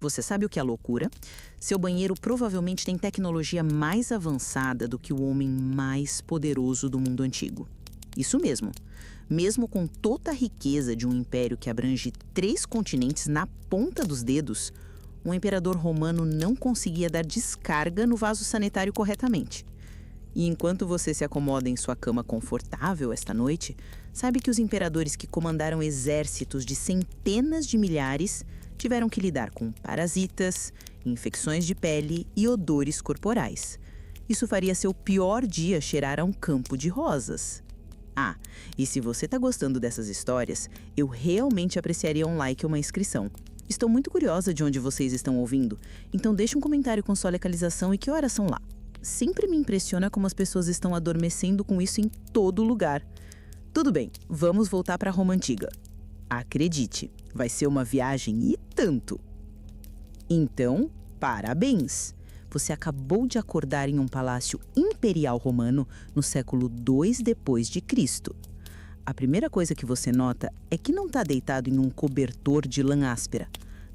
Você sabe o que é loucura? Seu banheiro provavelmente tem tecnologia mais avançada do que o homem mais poderoso do mundo antigo. Isso mesmo. Mesmo com toda a riqueza de um império que abrange 3 continentes na ponta dos dedos, um imperador romano não conseguia dar descarga no vaso sanitário corretamente. E enquanto você se acomoda em sua cama confortável esta noite, sabe que os imperadores que comandaram exércitos de centenas de milhares tiveram que lidar com parasitas, infecções de pele e odores corporais. Isso faria seu pior dia cheirar a um campo de rosas. Ah, e se você está gostando dessas histórias, eu realmente apreciaria um like ou uma inscrição. Estou muito curiosa de onde vocês estão ouvindo, então deixe um comentário com sua localização e que horas são lá. Sempre me impressiona como as pessoas estão adormecendo com isso em todo lugar. Tudo bem, vamos voltar para Roma Antiga. Acredite, vai ser uma viagem e tanto. Então, parabéns! Você acabou de acordar em um palácio imperial romano no século II depois de Cristo. A primeira coisa que você nota é que não está deitado em um cobertor de lã áspera.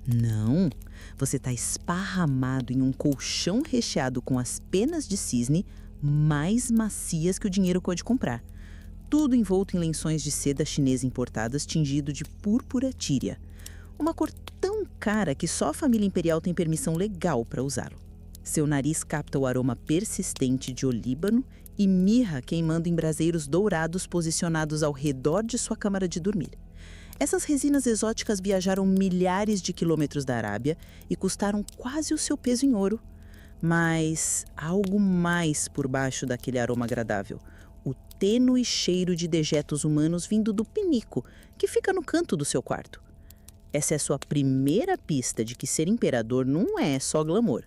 Não, você está esparramado em um colchão recheado com as penas de cisne mais macias que o dinheiro pode comprar. Tudo envolto em lençóis de seda chinesa importadas tingido de púrpura tíria. Uma cor tão cara que só a família imperial tem permissão legal para usá-lo. Seu nariz capta o aroma persistente de olíbano e mirra queimando em braseiros dourados posicionados ao redor de sua câmara de dormir. Essas resinas exóticas viajaram milhares de quilômetros da Arábia e custaram quase o seu peso em ouro. Mas há algo mais por baixo daquele aroma agradável. O tênue cheiro de dejetos humanos vindo do pinico, que fica no canto do seu quarto. Essa é sua primeira pista de que ser imperador não é só glamour.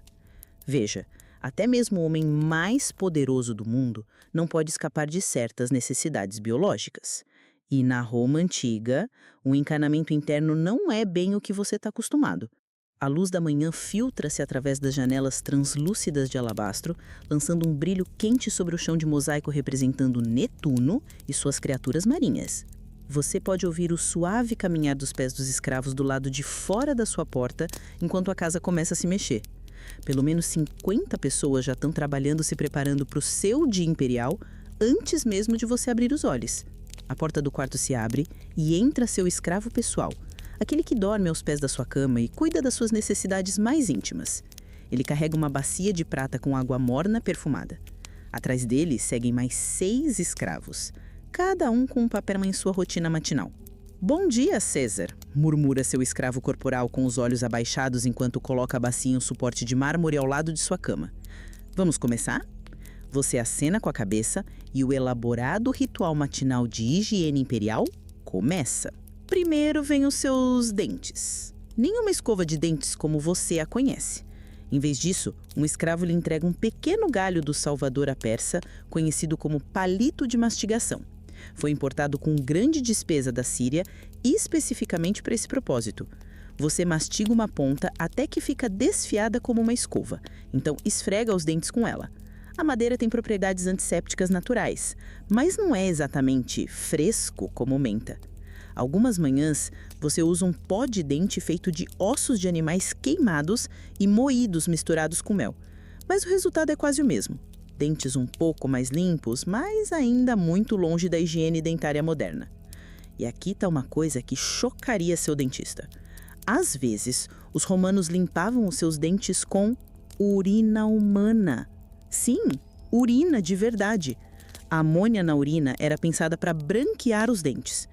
Veja, até mesmo o homem mais poderoso do mundo não pode escapar de certas necessidades biológicas. E na Roma Antiga, o encanamento interno não é bem o que você está acostumado. A luz da manhã filtra-se através das janelas translúcidas de alabastro, lançando um brilho quente sobre o chão de mosaico representando Netuno e suas criaturas marinhas. Você pode ouvir o suave caminhar dos pés dos escravos do lado de fora da sua porta, enquanto a casa começa a se mexer. Pelo menos 50 pessoas já estão trabalhando se preparando para o seu dia imperial antes mesmo de você abrir os olhos. A porta do quarto se abre e entra seu escravo pessoal, aquele que dorme aos pés da sua cama e cuida das suas necessidades mais íntimas. Ele carrega uma bacia de prata com água morna perfumada. Atrás dele seguem mais 6 escravos, cada um com um papel em sua rotina matinal. «Bom dia, César», murmura seu escravo corporal com os olhos abaixados enquanto coloca a bacia em um suporte de mármore ao lado de sua cama. «Vamos começar?» Você acena com a cabeça e o elaborado ritual matinal de higiene imperial começa. Primeiro vem os seus dentes. Nenhuma escova de dentes como você a conhece. Em vez disso, um escravo lhe entrega um pequeno galho do Salvador à persa, conhecido como palito de mastigação. Foi importado com grande despesa da Síria, especificamente para esse propósito. Você mastiga uma ponta até que fica desfiada como uma escova, então esfrega os dentes com ela. A madeira tem propriedades antissépticas naturais, mas não é exatamente fresco como menta. Algumas manhãs, você usa um pó de dente feito de ossos de animais queimados e moídos misturados com mel. Mas o resultado é quase o mesmo. Dentes um pouco mais limpos, mas ainda muito longe da higiene dentária moderna. E aqui está uma coisa que chocaria seu dentista. Às vezes, os romanos limpavam os seus dentes com urina humana. Sim, urina de verdade. A amônia na urina era pensada para branquear os dentes.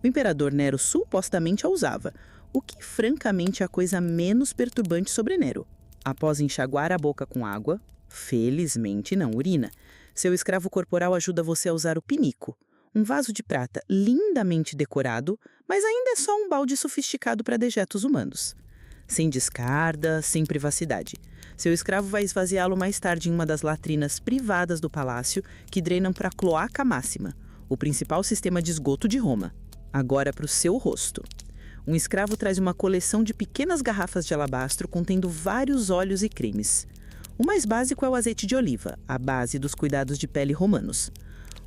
O imperador Nero supostamente a usava, o que francamente é a coisa menos perturbante sobre Nero. Após enxaguar a boca com água, felizmente não urina, seu escravo corporal ajuda você a usar o pinico, um vaso de prata lindamente decorado, mas ainda é só um balde sofisticado para dejetos humanos. Sem descarga, sem privacidade. Seu escravo vai esvaziá-lo mais tarde em uma das latrinas privadas do palácio que drenam para a cloaca máxima, o principal sistema de esgoto de Roma. Agora para o seu rosto. Um escravo traz uma coleção de pequenas garrafas de alabastro contendo vários óleos e cremes. O mais básico é o azeite de oliva, a base dos cuidados de pele romanos.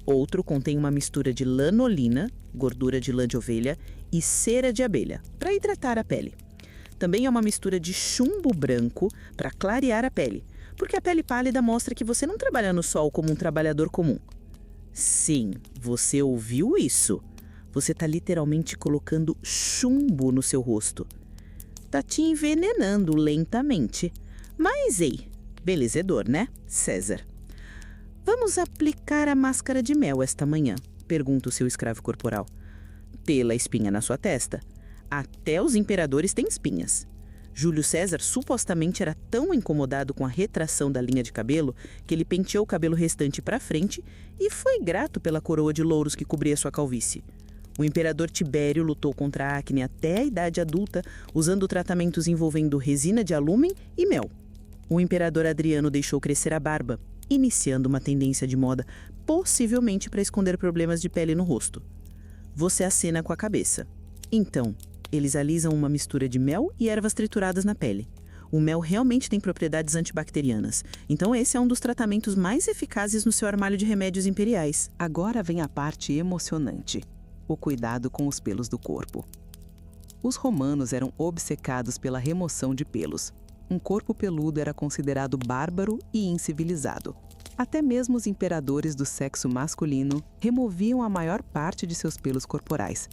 Outro contém uma mistura de lanolina, gordura de lã de ovelha, e cera de abelha, para hidratar a pele. Também é uma mistura de chumbo branco para clarear a pele, porque a pele pálida mostra que você não trabalha no sol como um trabalhador comum. Sim, você ouviu isso. Você está literalmente colocando chumbo no seu rosto. Tá te envenenando lentamente. Mas ei, belezedor, né, César? Vamos aplicar a máscara de mel esta manhã, pergunta o seu escravo corporal. Pela espinha na sua testa. Até os imperadores têm espinhas. Júlio César supostamente era tão incomodado com a retração da linha de cabelo que ele penteou o cabelo restante para frente e foi grato pela coroa de louros que cobria sua calvície. O imperador Tibério lutou contra a acne até a idade adulta usando tratamentos envolvendo resina de alúmen e mel. O imperador Adriano deixou crescer a barba, iniciando uma tendência de moda, possivelmente para esconder problemas de pele no rosto. Você acena com a cabeça. Então, eles alisam uma mistura de mel e ervas trituradas na pele. O mel realmente tem propriedades antibacterianas, então esse é um dos tratamentos mais eficazes no seu armário de remédios imperiais. Agora vem a parte emocionante: o cuidado com os pelos do corpo. Os romanos eram obcecados pela remoção de pelos. Um corpo peludo era considerado bárbaro e incivilizado. Até mesmo os imperadores do sexo masculino removiam a maior parte de seus pelos corporais.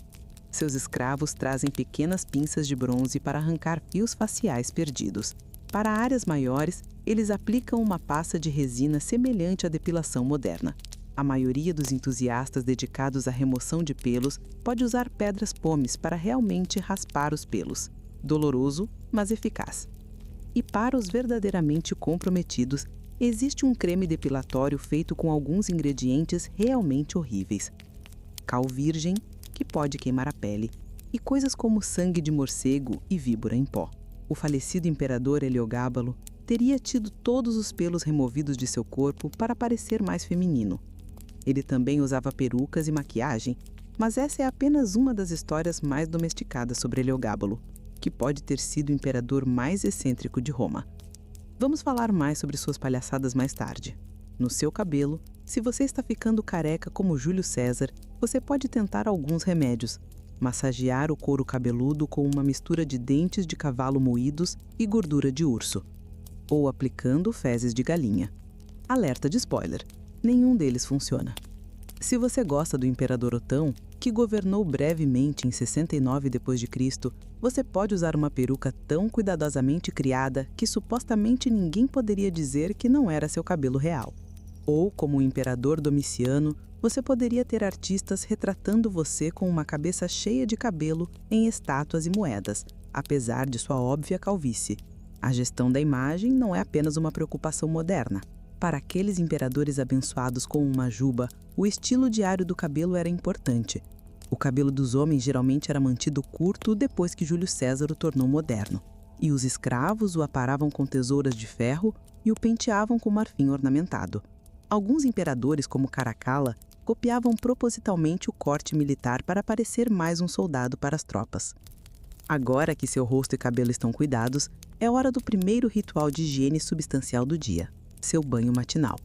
Seus escravos trazem pequenas pinças de bronze para arrancar fios faciais perdidos. Para áreas maiores, eles aplicam uma pasta de resina semelhante à depilação moderna. A maioria dos entusiastas dedicados à remoção de pelos pode usar pedras pomes para realmente raspar os pelos. Doloroso, mas eficaz. E para os verdadeiramente comprometidos, existe um creme depilatório feito com alguns ingredientes realmente horríveis. Cal virgem, que pode queimar a pele, e coisas como sangue de morcego e víbora em pó. O falecido imperador Heliogábalo teria tido todos os pelos removidos de seu corpo para parecer mais feminino. Ele também usava perucas e maquiagem, mas essa é apenas uma das histórias mais domesticadas sobre Heliogábalo, que pode ter sido o imperador mais excêntrico de Roma. Vamos falar mais sobre suas palhaçadas mais tarde. No seu cabelo, se você está ficando careca como Júlio César, você pode tentar alguns remédios. Massagear o couro cabeludo com uma mistura de dentes de cavalo moídos e gordura de urso. Ou aplicando fezes de galinha. Alerta de spoiler: nenhum deles funciona. Se você gosta do imperador Otão, que governou brevemente em 69 d.C., você pode usar uma peruca tão cuidadosamente criada que supostamente ninguém poderia dizer que não era seu cabelo real. Ou, como o imperador Domiciano, você poderia ter artistas retratando você com uma cabeça cheia de cabelo em estátuas e moedas, apesar de sua óbvia calvície. A gestão da imagem não é apenas uma preocupação moderna. Para aqueles imperadores abençoados com uma juba, o estilo diário do cabelo era importante. O cabelo dos homens geralmente era mantido curto depois que Júlio César o tornou moderno. E os escravos o aparavam com tesouras de ferro e o penteavam com marfim ornamentado. Alguns imperadores, como Caracalla, copiavam propositalmente o corte militar para parecer mais um soldado para as tropas. Agora que seu rosto e cabelo estão cuidados, é hora do primeiro ritual de higiene substancial do dia: seu banho matinal.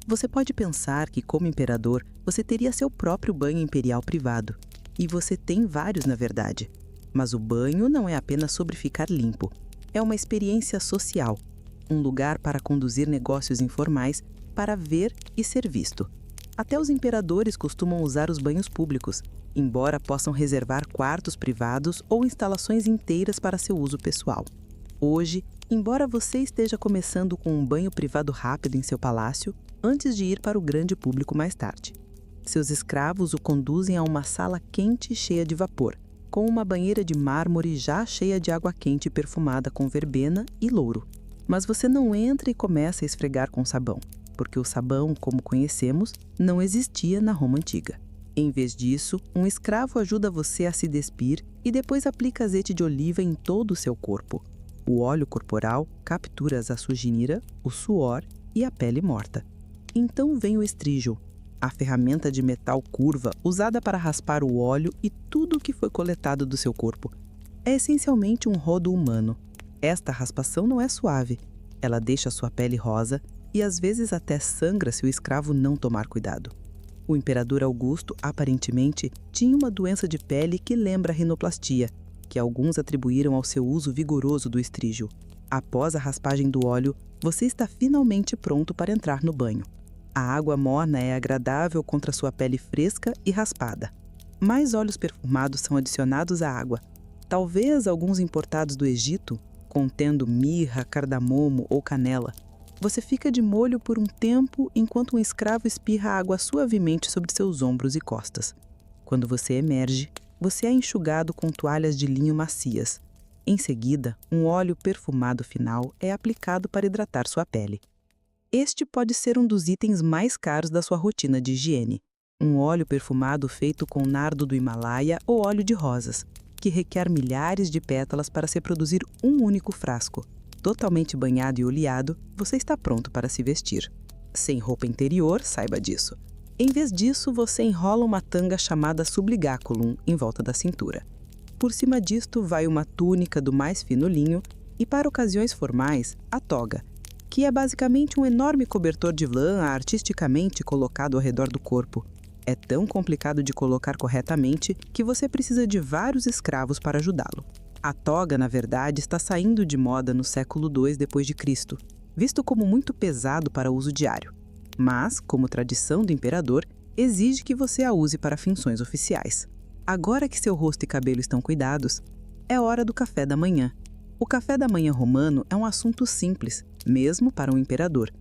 Você pode pensar que, como imperador, você teria seu próprio banho imperial privado. E você tem vários, na verdade. Mas o banho não é apenas sobre ficar limpo. É uma experiência social, um lugar para conduzir negócios informais, para ver e ser visto. Até os imperadores costumam usar os banhos públicos, embora possam reservar quartos privados ou instalações inteiras para seu uso pessoal. Hoje, embora você esteja começando com um banho privado rápido em seu palácio, antes de ir para o grande público mais tarde. Seus escravos o conduzem a uma sala quente e cheia de vapor, com uma banheira de mármore já cheia de água quente perfumada com verbena e louro. Mas você não entra e começa a esfregar com sabão, porque o sabão, como conhecemos, não existia na Roma Antiga. Em vez disso, um escravo ajuda você a se despir e depois aplica azeite de oliva em todo o seu corpo. O óleo corporal captura a sujeira, o suor e a pele morta. Então vem o estrígio, a ferramenta de metal curva usada para raspar o óleo e tudo o que foi coletado do seu corpo. É essencialmente um rodo humano. Esta raspação não é suave. Ela deixa sua pele rosa e às vezes até sangra se o escravo não tomar cuidado. O imperador Augusto, aparentemente, tinha uma doença de pele que lembra a rinoplastia, que alguns atribuíram ao seu uso vigoroso do estrígio. Após a raspagem do óleo, você está finalmente pronto para entrar no banho. A água morna é agradável contra sua pele fresca e raspada. Mais óleos perfumados são adicionados à água. Talvez alguns importados do Egito, contendo mirra, cardamomo ou canela. Você fica de molho por um tempo enquanto um escravo espirra água suavemente sobre seus ombros e costas. Quando você emerge, você é enxugado com toalhas de linho macias. Em seguida, um óleo perfumado final é aplicado para hidratar sua pele. Este pode ser um dos itens mais caros da sua rotina de higiene. Um óleo perfumado feito com nardo do Himalaia ou óleo de rosas, que requer milhares de pétalas para se produzir um único frasco. Totalmente banhado e oleado, você está pronto para se vestir. Sem roupa interior, saiba disso. Em vez disso, você enrola uma tanga chamada subligaculum em volta da cintura. Por cima disto vai uma túnica do mais fino linho e, para ocasiões formais, a toga, que é basicamente um enorme cobertor de lã artisticamente colocado ao redor do corpo. É tão complicado de colocar corretamente que você precisa de vários escravos para ajudá-lo. A toga, na verdade, está saindo de moda no século II d.C., visto como muito pesado para uso diário. Mas, como tradição do imperador, exige que você a use para funções oficiais. Agora que seu rosto e cabelo estão cuidados, é hora do café da manhã. O café da manhã romano é um assunto simples, mesmo para um imperador.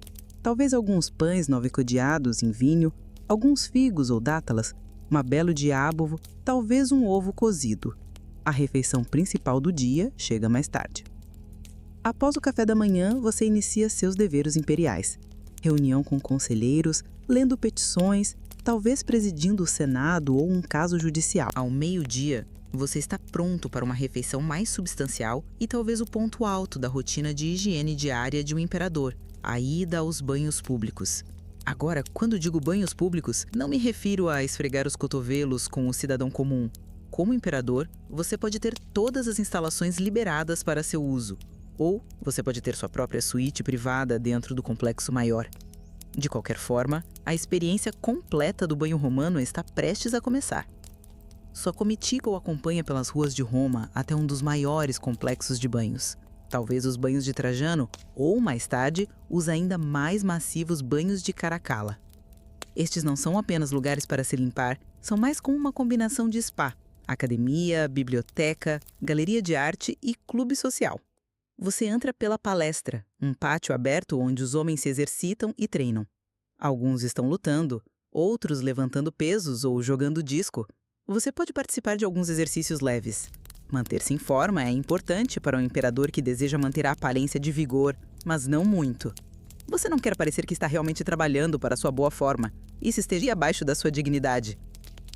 Talvez alguns pães novicodeados em vinho, alguns figos ou dátalas, uma belo diábovo, talvez um ovo cozido. A refeição principal do dia chega mais tarde. Após o café da manhã, você inicia seus deveres imperiais. Reunião com conselheiros, lendo petições, talvez presidindo o Senado ou um caso judicial. Ao meio-dia, você está pronto para uma refeição mais substancial e talvez o ponto alto da rotina de higiene diária de um imperador, a ida aos banhos públicos. Agora, quando digo banhos públicos, não me refiro a esfregar os cotovelos com o cidadão comum. Como imperador, você pode ter todas as instalações liberadas para seu uso, ou você pode ter sua própria suíte privada dentro do complexo maior. De qualquer forma, a experiência completa do banho romano está prestes a começar. Sua comitiva o acompanha pelas ruas de Roma até um dos maiores complexos de banhos. Talvez os banhos de Trajano, ou, mais tarde, os ainda mais massivos banhos de Caracalla. Estes não são apenas lugares para se limpar, são mais como uma combinação de spa, academia, biblioteca, galeria de arte e clube social. Você entra pela palestra, um pátio aberto onde os homens se exercitam e treinam. Alguns estão lutando, outros levantando pesos ou jogando disco. Você pode participar de alguns exercícios leves. Manter-se em forma é importante para um imperador que deseja manter a aparência de vigor, mas não muito. Você não quer parecer que está realmente trabalhando para sua boa forma. Isso esteja abaixo da sua dignidade.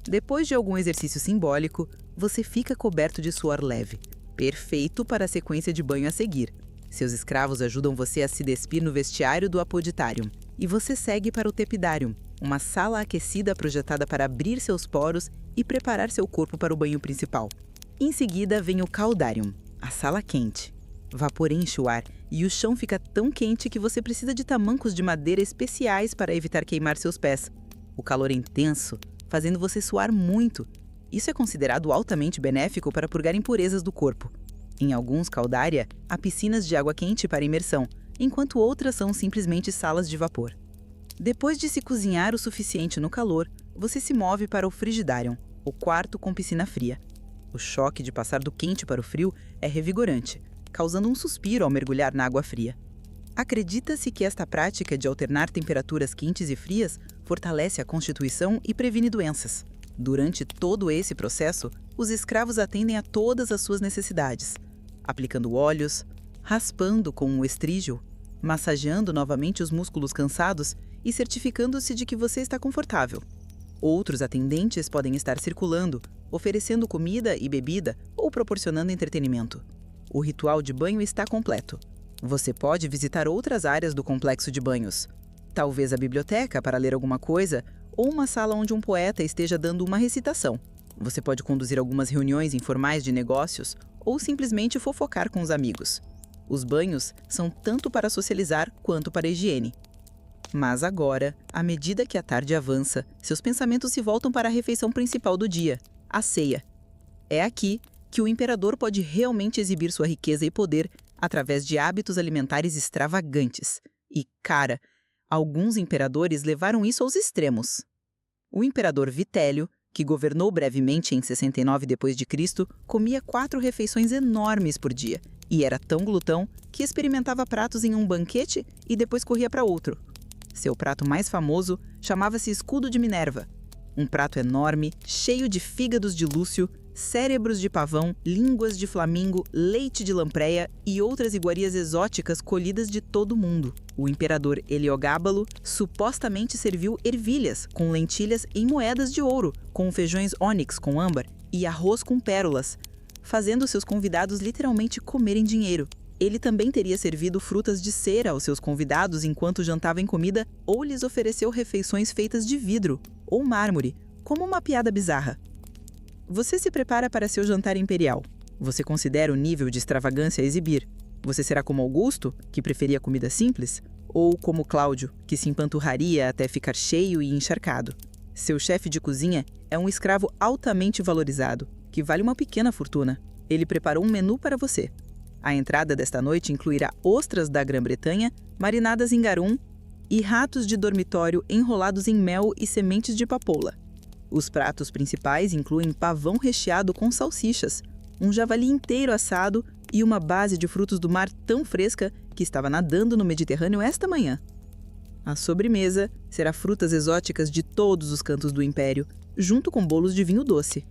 Depois de algum exercício simbólico, você fica coberto de suor leve, perfeito para a sequência de banho a seguir. Seus escravos ajudam você a se despir no vestiário do Apoditarium, e você segue para o Tepidarium, uma sala aquecida projetada para abrir seus poros e preparar seu corpo para o banho principal. Em seguida vem o Caldarium, a sala quente. Vapor enche o ar e o chão fica tão quente que você precisa de tamancos de madeira especiais para evitar queimar seus pés. O calor é intenso, fazendo você suar muito. Isso é considerado altamente benéfico para purgar impurezas do corpo. Em alguns caldária, há piscinas de água quente para imersão, enquanto outras são simplesmente salas de vapor. Depois de se cozinhar o suficiente no calor, você se move para o Frigidarium, o quarto com piscina fria. O choque de passar do quente para o frio é revigorante, causando um suspiro ao mergulhar na água fria. Acredita-se que esta prática de alternar temperaturas quentes e frias fortalece a constituição e previne doenças. Durante todo esse processo, os escravos atendem a todas as suas necessidades, aplicando óleos, raspando com o estrígio, massageando novamente os músculos cansados e certificando-se de que você está confortável. Outros atendentes podem estar circulando, oferecendo comida e bebida ou proporcionando entretenimento. O ritual de banho está completo. Você pode visitar outras áreas do complexo de banhos. Talvez a biblioteca para ler alguma coisa ou uma sala onde um poeta esteja dando uma recitação. Você pode conduzir algumas reuniões informais de negócios ou simplesmente fofocar com os amigos. Os banhos são tanto para socializar quanto para a higiene. Mas agora, à medida que a tarde avança, seus pensamentos se voltam para a refeição principal do dia, a ceia. É aqui que o imperador pode realmente exibir sua riqueza e poder através de hábitos alimentares extravagantes. E, cara, alguns imperadores levaram isso aos extremos. O imperador Vitélio, que governou brevemente em 69 d.C., comia 4 refeições enormes por dia e era tão glutão que experimentava pratos em um banquete e depois corria para outro. Seu prato mais famoso chamava-se Escudo de Minerva, um prato enorme, cheio de fígados de Lúcio, cérebros de pavão, línguas de flamingo, leite de lampreia e outras iguarias exóticas colhidas de todo o mundo. O imperador Heliogábalo supostamente serviu ervilhas com lentilhas em moedas de ouro, com feijões ônix com âmbar e arroz com pérolas, fazendo seus convidados literalmente comerem dinheiro. Ele também teria servido frutas de cera aos seus convidados enquanto jantavam em comida ou lhes ofereceu refeições feitas de vidro ou mármore, como uma piada bizarra. Você se prepara para seu jantar imperial. Você considera o nível de extravagância a exibir. Você será como Augusto, que preferia comida simples? Ou como Cláudio, que se empanturraria até ficar cheio e encharcado? Seu chefe de cozinha é um escravo altamente valorizado, que vale uma pequena fortuna. Ele preparou um menu para você. A entrada desta noite incluirá ostras da Grã-Bretanha, marinadas em garum, e ratos de dormitório enrolados em mel e sementes de papoula. Os pratos principais incluem pavão recheado com salsichas, um javali inteiro assado e uma base de frutos do mar tão fresca que estava nadando no Mediterrâneo esta manhã. A sobremesa será frutas exóticas de todos os cantos do império, junto com bolos de vinho doce.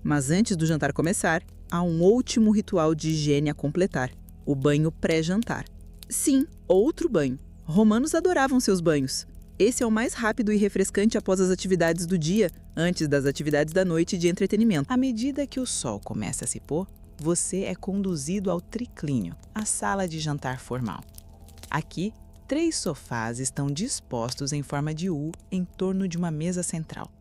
Mas antes do jantar começar, há um último ritual de higiene a completar, o banho pré-jantar. Sim, outro banho. Romanos adoravam seus banhos. Esse é o mais rápido e refrescante após as atividades do dia, antes das atividades da noite de entretenimento. À medida que o sol começa a se pôr, você é conduzido ao triclínio, a sala de jantar formal. Aqui, 3 sofás estão dispostos em forma de U em torno de uma mesa central.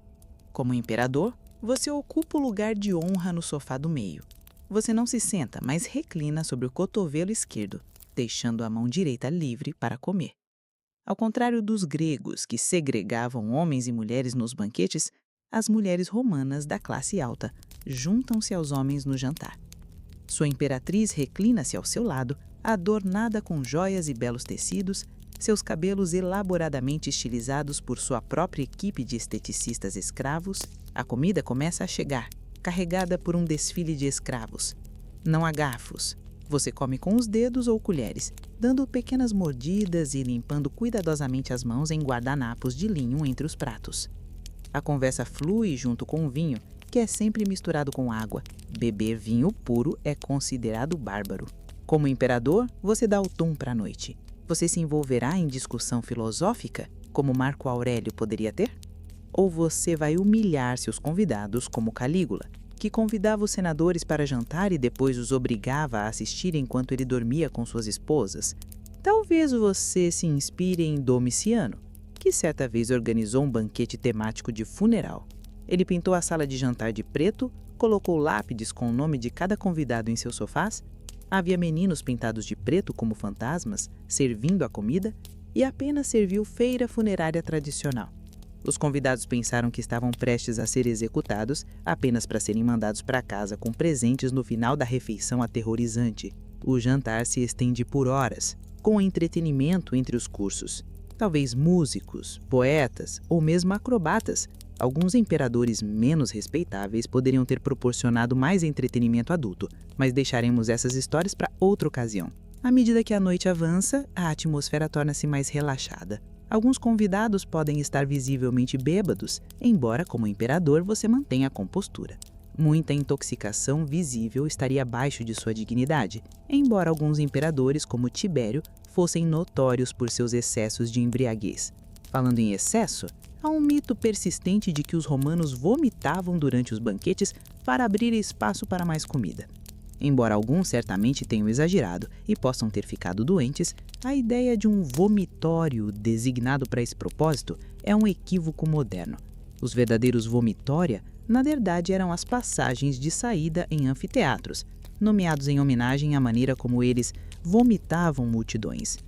Como imperador, você ocupa o lugar de honra no sofá do meio. Você não se senta, mas reclina sobre o cotovelo esquerdo, deixando a mão direita livre para comer. Ao contrário dos gregos, que segregavam homens e mulheres nos banquetes, as mulheres romanas da classe alta juntam-se aos homens no jantar. Sua imperatriz reclina-se ao seu lado, adornada com joias e belos tecidos, seus cabelos elaboradamente estilizados por sua própria equipe de esteticistas escravos. A comida começa a chegar, carregada por um desfile de escravos. Não há garfos. Você come com os dedos ou colheres, dando pequenas mordidas e limpando cuidadosamente as mãos em guardanapos de linho entre os pratos. A conversa flui junto com o vinho, que é sempre misturado com água. Beber vinho puro é considerado bárbaro. Como imperador, você dá o tom para a noite. Você se envolverá em discussão filosófica, como Marco Aurélio poderia ter? Ou você vai humilhar seus convidados, como Calígula, que convidava os senadores para jantar e depois os obrigava a assistir enquanto ele dormia com suas esposas? Talvez você se inspire em Domiciano, que certa vez organizou um banquete temático de funeral. Ele pintou a sala de jantar de preto, colocou lápides com o nome de cada convidado em seus sofás, havia meninos pintados de preto como fantasmas, servindo a comida, e apenas serviu feira funerária tradicional. Os convidados pensaram que estavam prestes a ser executados apenas para serem mandados para casa com presentes no final da refeição aterrorizante. O jantar se estende por horas, com entretenimento entre os cursos. Talvez músicos, poetas ou mesmo acrobatas. Alguns imperadores menos respeitáveis poderiam ter proporcionado mais entretenimento adulto, mas deixaremos essas histórias para outra ocasião. À medida que a noite avança, a atmosfera torna-se mais relaxada. Alguns convidados podem estar visivelmente bêbados, embora, como imperador, você mantenha a compostura. Muita intoxicação visível estaria abaixo de sua dignidade, embora alguns imperadores, como Tibério, fossem notórios por seus excessos de embriaguez. Falando em excesso, há um mito persistente de que os romanos vomitavam durante os banquetes para abrir espaço para mais comida. Embora alguns certamente tenham exagerado e possam ter ficado doentes, a ideia de um vomitório designado para esse propósito é um equívoco moderno. Os verdadeiros vomitória, na verdade, eram as passagens de saída em anfiteatros, nomeados em homenagem à maneira como eles vomitavam multidões.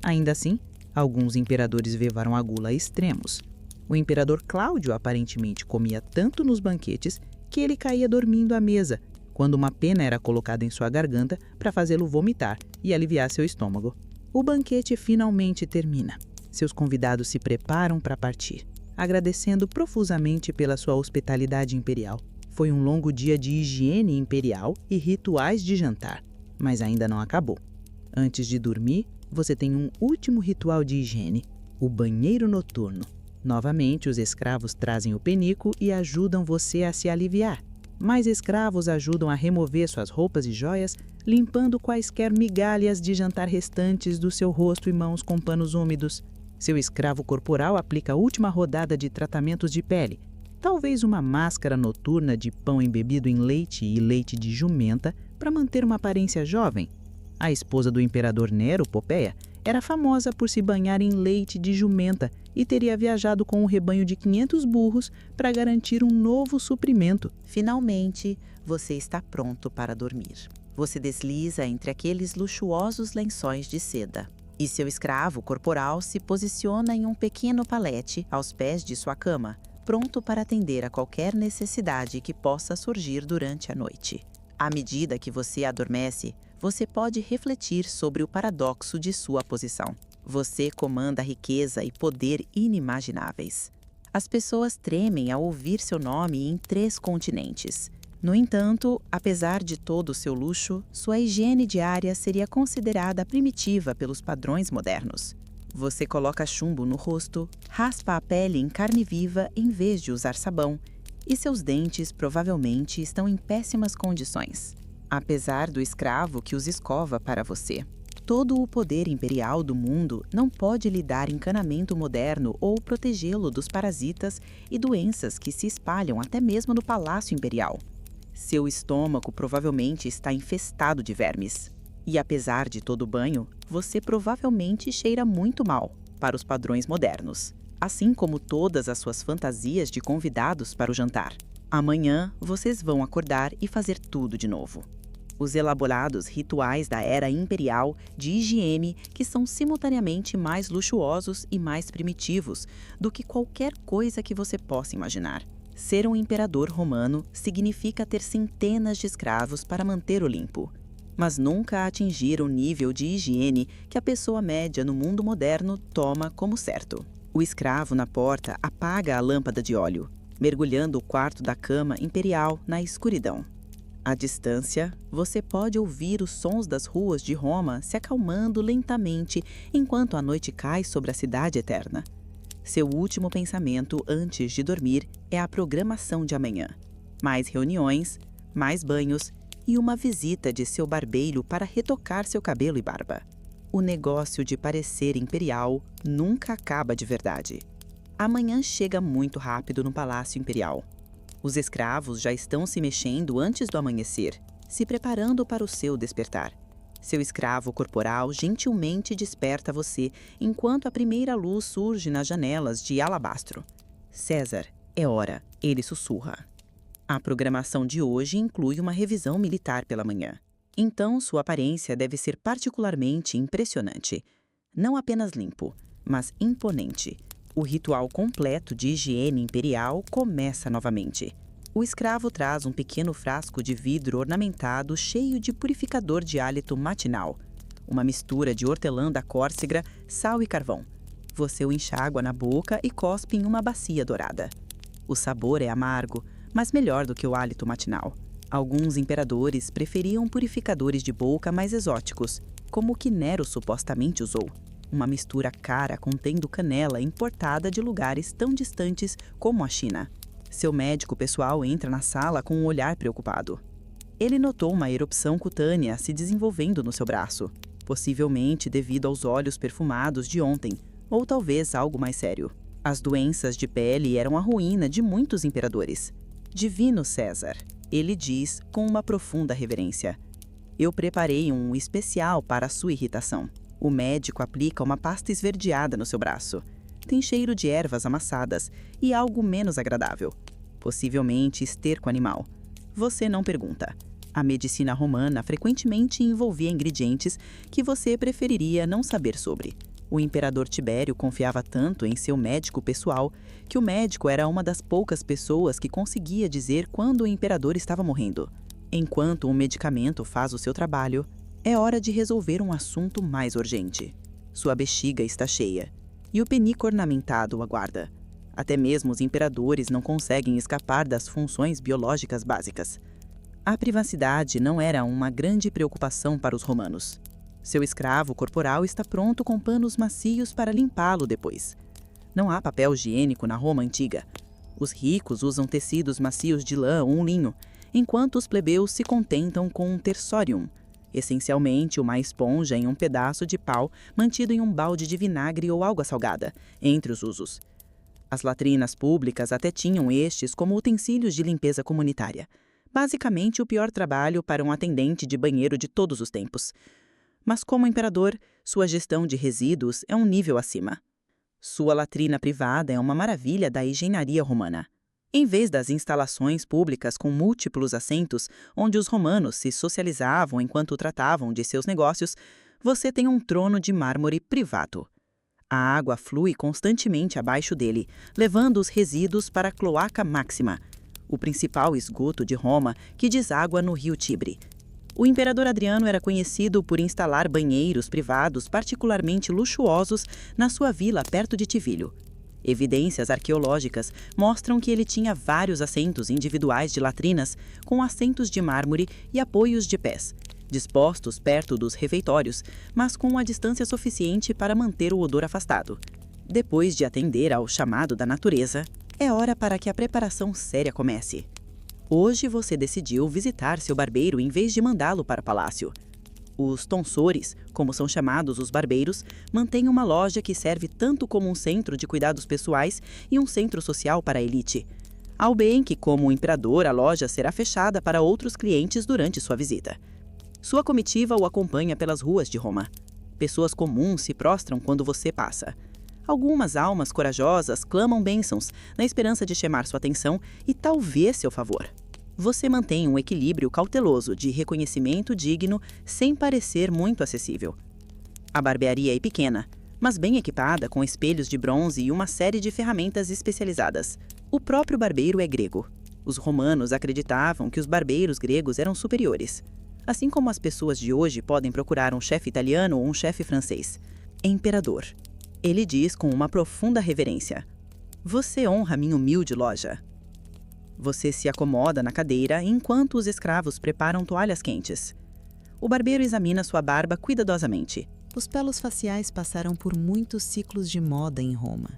Ainda assim, alguns imperadores levaram a gula a extremos. O imperador Cláudio aparentemente comia tanto nos banquetes que ele caía dormindo à mesa, quando uma pena era colocada em sua garganta para fazê-lo vomitar e aliviar seu estômago. O banquete finalmente termina. Seus convidados se preparam para partir, agradecendo profusamente pela sua hospitalidade imperial. Foi um longo dia de higiene imperial e rituais de jantar, mas ainda não acabou. Antes de dormir, você tem um último ritual de higiene, o banheiro noturno. Novamente, os escravos trazem o penico e ajudam você a se aliviar. Mais escravos ajudam a remover suas roupas e joias, limpando quaisquer migalhas de jantar restantes do seu rosto e mãos com panos úmidos. Seu escravo corporal aplica a última rodada de tratamentos de pele, talvez uma máscara noturna de pão embebido em leite e leite de jumenta para manter uma aparência jovem. A esposa do imperador Nero, Popeia, era famosa por se banhar em leite de jumenta e teria viajado com um rebanho de 500 burros para garantir um novo suprimento. Finalmente, você está pronto para dormir. Você desliza entre aqueles luxuosos lençóis de seda. E seu escravo corporal se posiciona em um pequeno palete aos pés de sua cama, pronto para atender a qualquer necessidade que possa surgir durante a noite. À medida que você adormece, você pode refletir sobre o paradoxo de sua posição. Você comanda riqueza e poder inimagináveis. As pessoas tremem ao ouvir seu nome em 3 continentes. No entanto, apesar de todo o seu luxo, sua higiene diária seria considerada primitiva pelos padrões modernos. Você coloca chumbo no rosto, raspa a pele em carne viva em vez de usar sabão, e seus dentes provavelmente estão em péssimas condições. Apesar do escravo que os escova para você. Todo o poder imperial do mundo não pode lhe dar encanamento moderno ou protegê-lo dos parasitas e doenças que se espalham até mesmo no Palácio Imperial. Seu estômago provavelmente está infestado de vermes. E apesar de todo o banho, você provavelmente cheira muito mal para os padrões modernos, assim como todas as suas fantasias de convidados para o jantar. Amanhã, vocês vão acordar e fazer tudo de novo. Os elaborados rituais da era imperial de higiene que são simultaneamente mais luxuosos e mais primitivos do que qualquer coisa que você possa imaginar. Ser um imperador romano significa ter centenas de escravos para manter o limpo, mas nunca atingir o nível de higiene que a pessoa média no mundo moderno toma como certo. O escravo na porta apaga a lâmpada de óleo, mergulhando o quarto da cama imperial na escuridão. À distância, você pode ouvir os sons das ruas de Roma se acalmando lentamente enquanto a noite cai sobre a cidade eterna. Seu último pensamento antes de dormir é a programação de amanhã. Mais reuniões, mais banhos e uma visita de seu barbeiro para retocar seu cabelo e barba. O negócio de parecer imperial nunca acaba de verdade. Amanhã chega muito rápido no Palácio Imperial. Os escravos já estão se mexendo antes do amanhecer, se preparando para o seu despertar. Seu escravo corporal gentilmente desperta você enquanto a primeira luz surge nas janelas de alabastro. César, é hora, ele sussurra. A programação de hoje inclui uma revisão militar pela manhã. Então, sua aparência deve ser particularmente impressionante. Não apenas limpo, mas imponente. O ritual completo de higiene imperial começa novamente. O escravo traz um pequeno frasco de vidro ornamentado cheio de purificador de hálito matinal. Uma mistura de hortelã da Córcega, sal e carvão. Você o enxágua na boca e cospe em uma bacia dourada. O sabor é amargo, mas melhor do que o hálito matinal. Alguns imperadores preferiam purificadores de boca mais exóticos, como o que Nero supostamente usou. Uma mistura cara contendo canela importada de lugares tão distantes como a China. Seu médico pessoal entra na sala com um olhar preocupado. Ele notou uma erupção cutânea se desenvolvendo no seu braço, possivelmente devido aos óleos perfumados de ontem, ou talvez algo mais sério. As doenças de pele eram a ruína de muitos imperadores. Divino César, ele diz com uma profunda reverência. Eu preparei um especial para a sua irritação. O médico aplica uma pasta esverdeada no seu braço. Tem cheiro de ervas amassadas e algo menos agradável. Possivelmente esterco animal. Você não pergunta. A medicina romana frequentemente envolvia ingredientes que você preferiria não saber sobre. O imperador Tibério confiava tanto em seu médico pessoal que o médico era uma das poucas pessoas que conseguia dizer quando o imperador estava morrendo. Enquanto um medicamento faz o seu trabalho, é hora de resolver um assunto mais urgente. Sua bexiga está cheia, e o penico ornamentado o aguarda. Até mesmo os imperadores não conseguem escapar das funções biológicas básicas. A privacidade não era uma grande preocupação para os romanos. Seu escravo corporal está pronto com panos macios para limpá-lo depois. Não há papel higiênico na Roma antiga. Os ricos usam tecidos macios de lã ou linho, enquanto os plebeus se contentam com um tersorium, essencialmente uma esponja em um pedaço de pau mantido em um balde de vinagre ou água salgada, entre os usos. As latrinas públicas até tinham estes como utensílios de limpeza comunitária. Basicamente o pior trabalho para um atendente de banheiro de todos os tempos. Mas como imperador, sua gestão de resíduos é um nível acima. Sua latrina privada é uma maravilha da engenharia romana. Em vez das instalações públicas com múltiplos assentos, onde os romanos se socializavam enquanto tratavam de seus negócios, você tem um trono de mármore privado. A água flui constantemente abaixo dele, levando os resíduos para a cloaca máxima, o principal esgoto de Roma que deságua no rio Tibre. O imperador Adriano era conhecido por instalar banheiros privados particularmente luxuosos na sua vila perto de Tivilho. Evidências arqueológicas mostram que ele tinha vários assentos individuais de latrinas com assentos de mármore e apoios de pés, dispostos perto dos refeitórios, mas com a distância suficiente para manter o odor afastado. Depois de atender ao chamado da natureza, é hora para que a preparação séria comece. Hoje você decidiu visitar seu barbeiro em vez de mandá-lo para o palácio. Os tonsores, como são chamados os barbeiros, mantêm uma loja que serve tanto como um centro de cuidados pessoais e um centro social para a elite. Ao bem que, como imperador, a loja será fechada para outros clientes durante sua visita. Sua comitiva o acompanha pelas ruas de Roma. Pessoas comuns se prostram quando você passa. Algumas almas corajosas clamam bênçãos na esperança de chamar sua atenção e talvez seu favor. Você mantém um equilíbrio cauteloso de reconhecimento digno sem parecer muito acessível. A barbearia é pequena, mas bem equipada com espelhos de bronze e uma série de ferramentas especializadas. O próprio barbeiro é grego. Os romanos acreditavam que os barbeiros gregos eram superiores. Assim como as pessoas de hoje podem procurar um chefe italiano ou um chefe francês. Imperador. Ele diz com uma profunda reverência: "Você honra minha humilde loja." Você se acomoda na cadeira enquanto os escravos preparam toalhas quentes. O barbeiro examina sua barba cuidadosamente. Os pelos faciais passaram por muitos ciclos de moda em Roma.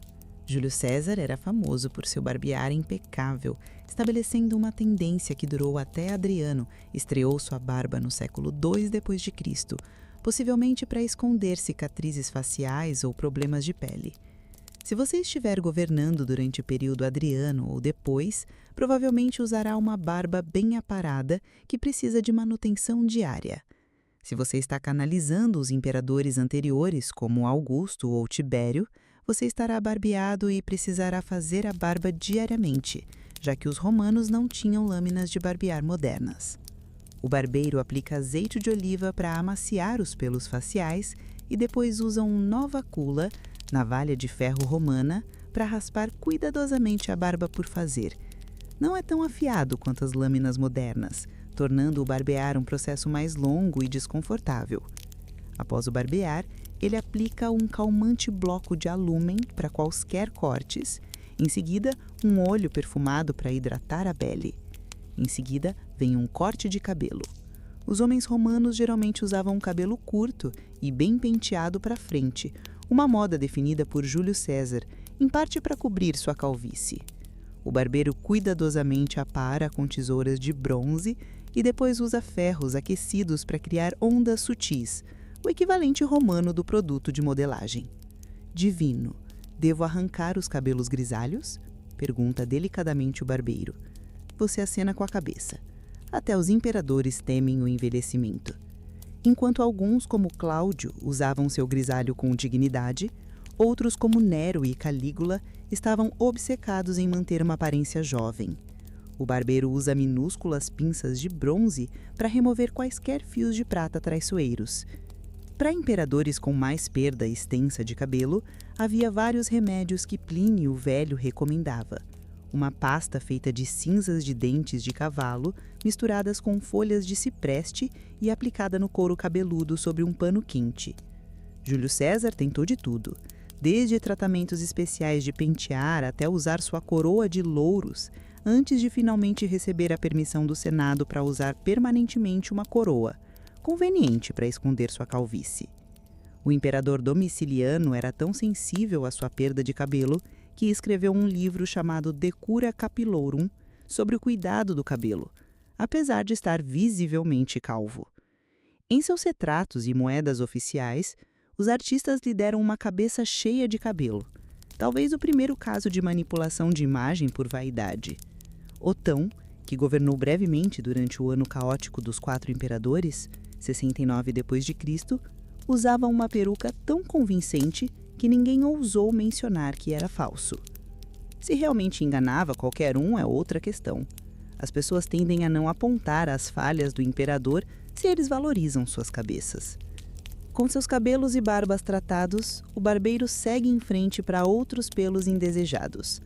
Júlio César era famoso por seu barbear impecável, estabelecendo uma tendência que durou até Adriano, estreou sua barba no século II d.C., possivelmente para esconder cicatrizes faciais ou problemas de pele. Se você estiver governando durante o período Adriano ou depois, provavelmente usará uma barba bem aparada que precisa de manutenção diária. Se você está canalizando os imperadores anteriores, como Augusto ou Tibério, você estará barbeado e precisará fazer a barba diariamente, já que os romanos não tinham lâminas de barbear modernas. O barbeiro aplica azeite de oliva para amaciar os pelos faciais e depois usa um novacula, navalha de ferro romana, para raspar cuidadosamente a barba por fazer. Não é tão afiado quanto as lâminas modernas, tornando o barbear um processo mais longo e desconfortável. Após o barbear, ele aplica um calmante bloco de alúmen para quaisquer cortes, em seguida um óleo perfumado para hidratar a pele. Em seguida, vem um corte de cabelo. Os homens romanos geralmente usavam um cabelo curto e bem penteado para frente, uma moda definida por Júlio César, em parte para cobrir sua calvície. O barbeiro cuidadosamente apara com tesouras de bronze e depois usa ferros aquecidos para criar ondas sutis, o equivalente romano do produto de modelagem. Divino, devo arrancar os cabelos grisalhos? Pergunta delicadamente o barbeiro. Você acena com a cabeça. Até os imperadores temem o envelhecimento. Enquanto alguns, como Cláudio, usavam seu grisalho com dignidade, outros, como Nero e Calígula, estavam obcecados em manter uma aparência jovem. O barbeiro usa minúsculas pinças de bronze para remover quaisquer fios de prata traiçoeiros. Para imperadores com mais perda extensa de cabelo, havia vários remédios que Plínio o Velho recomendava. uma pasta feita de cinzas de dentes de cavalo misturadas com folhas de cipreste e aplicada no couro cabeludo sobre um pano quente. Júlio César tentou de tudo, desde tratamentos especiais de pentear até usar sua coroa de louros, antes de finalmente receber a permissão do Senado para usar permanentemente uma coroa, conveniente para esconder sua calvície. O imperador Domiciliano era tão sensível à sua perda de cabelo que escreveu um livro chamado De Cura Capilorum sobre o cuidado do cabelo, apesar de estar visivelmente calvo. Em seus retratos e moedas oficiais, os artistas lhe deram uma cabeça cheia de cabelo, talvez o primeiro caso de manipulação de imagem por vaidade. Otão, que governou brevemente durante o ano caótico dos 4 imperadores, 69 d.C., usava uma peruca tão convincente que ninguém ousou mencionar que era falso. Se realmente enganava qualquer um é outra questão. As pessoas tendem a não apontar as falhas do imperador se eles valorizam suas cabeças. Com seus cabelos e barbas tratados, o barbeiro segue em frente para outros pelos indesejados.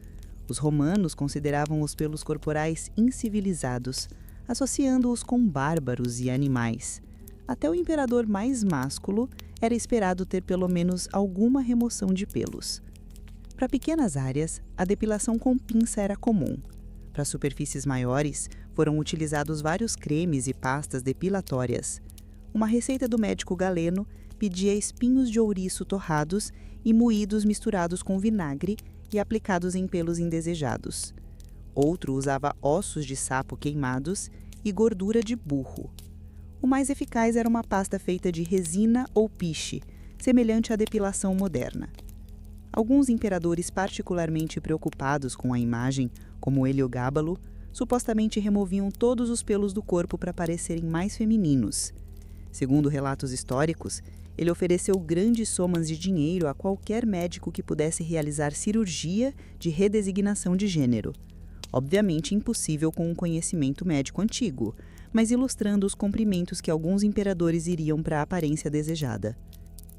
Os romanos consideravam os pelos corporais incivilizados, associando-os com bárbaros e animais. Até o imperador mais másculo era esperado ter pelo menos alguma remoção de pelos. Para pequenas áreas, a depilação com pinça era comum. Para superfícies maiores, foram utilizados vários cremes e pastas depilatórias. Uma receita do médico Galeno pedia espinhos de ouriço torrados e moídos misturados com vinagre e aplicados em pelos indesejados. Outro usava ossos de sapo queimados e gordura de burro. O mais eficaz era uma pasta feita de resina ou piche, semelhante à depilação moderna. Alguns imperadores particularmente preocupados com a imagem, como Heliogábalo, supostamente removiam todos os pelos do corpo para parecerem mais femininos. Segundo relatos históricos, ele ofereceu grandes somas de dinheiro a qualquer médico que pudesse realizar cirurgia de redesignação de gênero. Obviamente impossível com um conhecimento médico antigo, mas ilustrando os comprimentos que alguns imperadores iriam para a aparência desejada.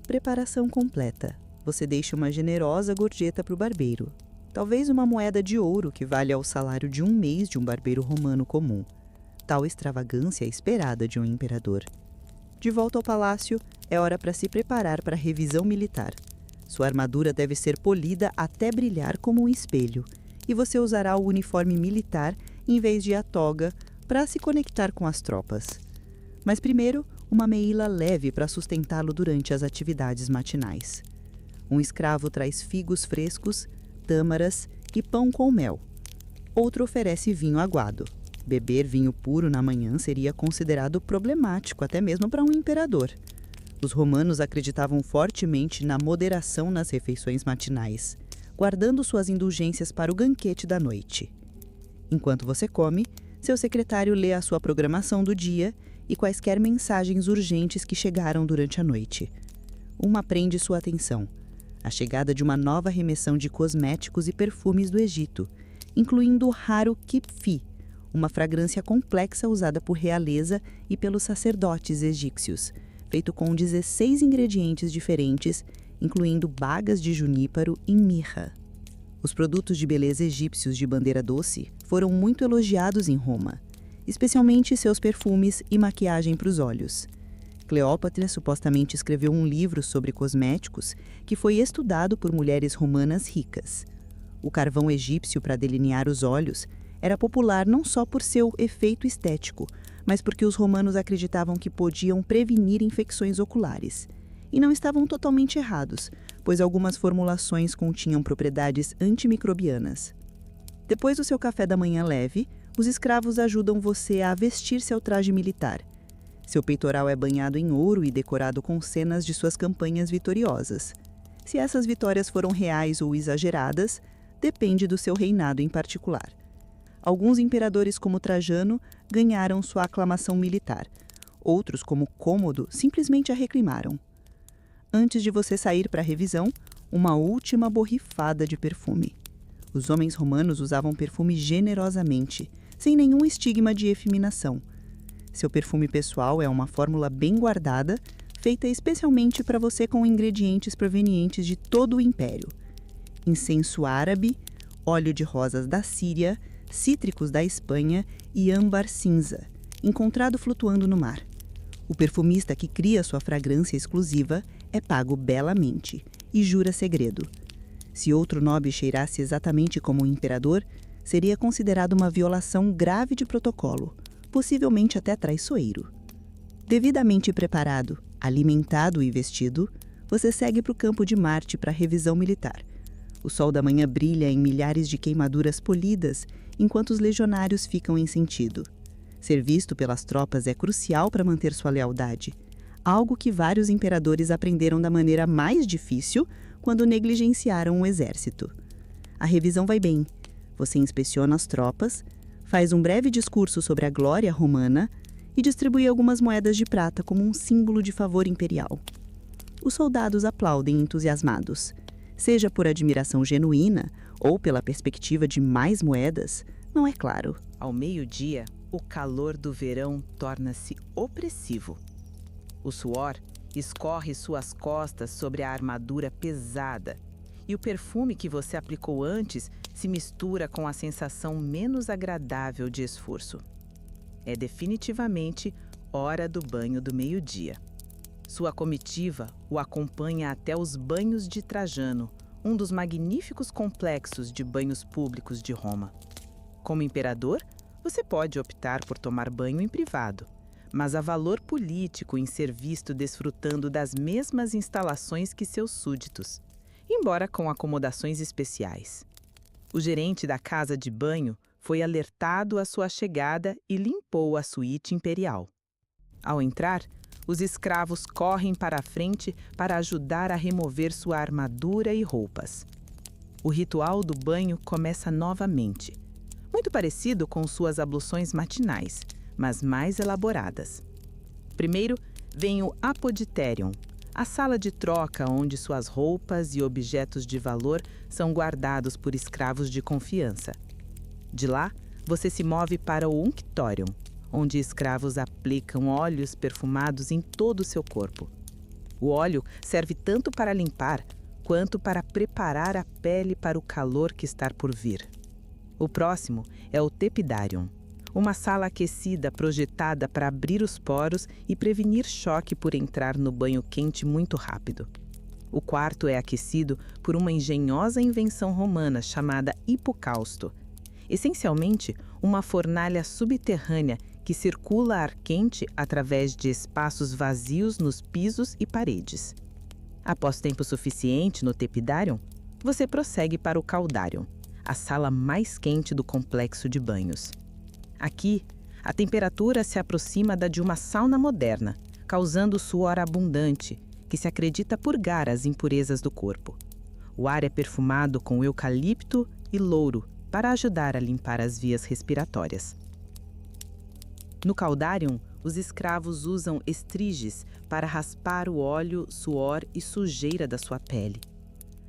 Preparação completa. Você deixa uma generosa gorjeta para o barbeiro. Talvez uma moeda de ouro que vale ao salário de um mês de um barbeiro romano comum. Tal extravagância é esperada de um imperador. De volta ao palácio, é hora para se preparar para a revisão militar. Sua armadura deve ser polida até brilhar como um espelho, e você usará o uniforme militar em vez de a toga para se conectar com as tropas. Mas primeiro, uma meila leve para sustentá-lo durante as atividades matinais. Um escravo traz figos frescos, tâmaras e pão com mel. Outro oferece vinho aguado. Beber vinho puro na manhã seria considerado problemático até mesmo para um imperador. Os romanos acreditavam fortemente na moderação nas refeições matinais, guardando suas indulgências para o banquete da noite. Enquanto você come, seu secretário lê a sua programação do dia e quaisquer mensagens urgentes que chegaram durante a noite. Uma prende sua atenção: a chegada de uma nova remessão de cosméticos e perfumes do Egito, incluindo o raro Kipfi, uma fragrância complexa usada por realeza e pelos sacerdotes egípcios, feito com 16 ingredientes diferentes, incluindo bagas de juníparo e mirra. Os produtos de beleza egípcios de bandeira doce foram muito elogiados em Roma, especialmente seus perfumes e maquiagem para os olhos. Cleópatra supostamente escreveu um livro sobre cosméticos que foi estudado por mulheres romanas ricas. O carvão egípcio para delinear os olhos era popular não só por seu efeito estético, mas porque os romanos acreditavam que podiam prevenir infecções oculares. E não estavam totalmente errados, pois algumas formulações continham propriedades antimicrobianas. Depois do seu café da manhã leve, os escravos ajudam você a vestir seu traje militar. Seu peitoral é banhado em ouro e decorado com cenas de suas campanhas vitoriosas. Se essas vitórias foram reais ou exageradas, depende do seu reinado em particular. Alguns imperadores, como Trajano, ganharam sua aclamação militar. Outros, como Cômodo, simplesmente a reclamaram. Antes de você sair para a revisão, uma última borrifada de perfume. Os homens romanos usavam perfume generosamente, sem nenhum estigma de efeminação. Seu perfume pessoal é uma fórmula bem guardada, feita especialmente para você com ingredientes provenientes de todo o império. Incenso árabe, óleo de rosas da Síria, cítricos da Espanha e âmbar cinza, encontrado flutuando no mar. O perfumista que cria sua fragrância exclusiva é pago belamente e jura segredo. Se outro nobre cheirasse exatamente como o imperador, seria considerado uma violação grave de protocolo, possivelmente até traiçoeiro. Devidamente preparado, alimentado e vestido, você segue para o campo de Marte para a revisão militar. O sol da manhã brilha em milhares de queimaduras polidas, enquanto os legionários ficam em sentido. Ser visto pelas tropas é crucial para manter sua lealdade, algo que vários imperadores aprenderam da maneira mais difícil quando negligenciaram o exército. A revisão vai bem. Você inspeciona as tropas, faz um breve discurso sobre a glória romana e distribui algumas moedas de prata como um símbolo de favor imperial. Os soldados aplaudem entusiasmados, seja por admiração genuína ou pela perspectiva de mais moedas, não é claro. Ao meio-dia, o calor do verão torna-se opressivo. O suor escorre suas costas sobre a armadura pesada e o perfume que você aplicou antes se mistura com a sensação menos agradável de esforço. É definitivamente hora do banho do meio-dia. Sua comitiva o acompanha até os banhos de Trajano, um dos magníficos complexos de banhos públicos de Roma. Como imperador, você pode optar por tomar banho em privado, mas há valor político em ser visto desfrutando das mesmas instalações que seus súditos, embora com acomodações especiais. O gerente da casa de banho foi alertado à sua chegada e limpou a suíte imperial. Ao entrar, os escravos correm para a frente para ajudar a remover sua armadura e roupas. O ritual do banho começa novamente, muito parecido com suas abluções matinais, mas mais elaboradas. Primeiro, vem o apoditerium, a sala de troca onde suas roupas e objetos de valor são guardados por escravos de confiança. De lá, você se move para o unctorium, onde escravos aplicam óleos perfumados em todo o seu corpo. O óleo serve tanto para limpar quanto para preparar a pele para o calor que está por vir. O próximo é o tepidarium, uma sala aquecida projetada para abrir os poros e prevenir choque por entrar no banho quente muito rápido. O quarto é aquecido por uma engenhosa invenção romana chamada hipocausto, essencialmente uma fornalha subterrânea que circula ar quente através de espaços vazios nos pisos e paredes. Após tempo suficiente no tepidarium, você prossegue para o caudarium, a sala mais quente do complexo de banhos. Aqui, a temperatura se aproxima da de uma sauna moderna, causando suor abundante, que se acredita purgar as impurezas do corpo. O ar é perfumado com eucalipto e louro para ajudar a limpar as vias respiratórias. No caudarium, os escravos usam estriges para raspar o óleo, suor e sujeira da sua pele.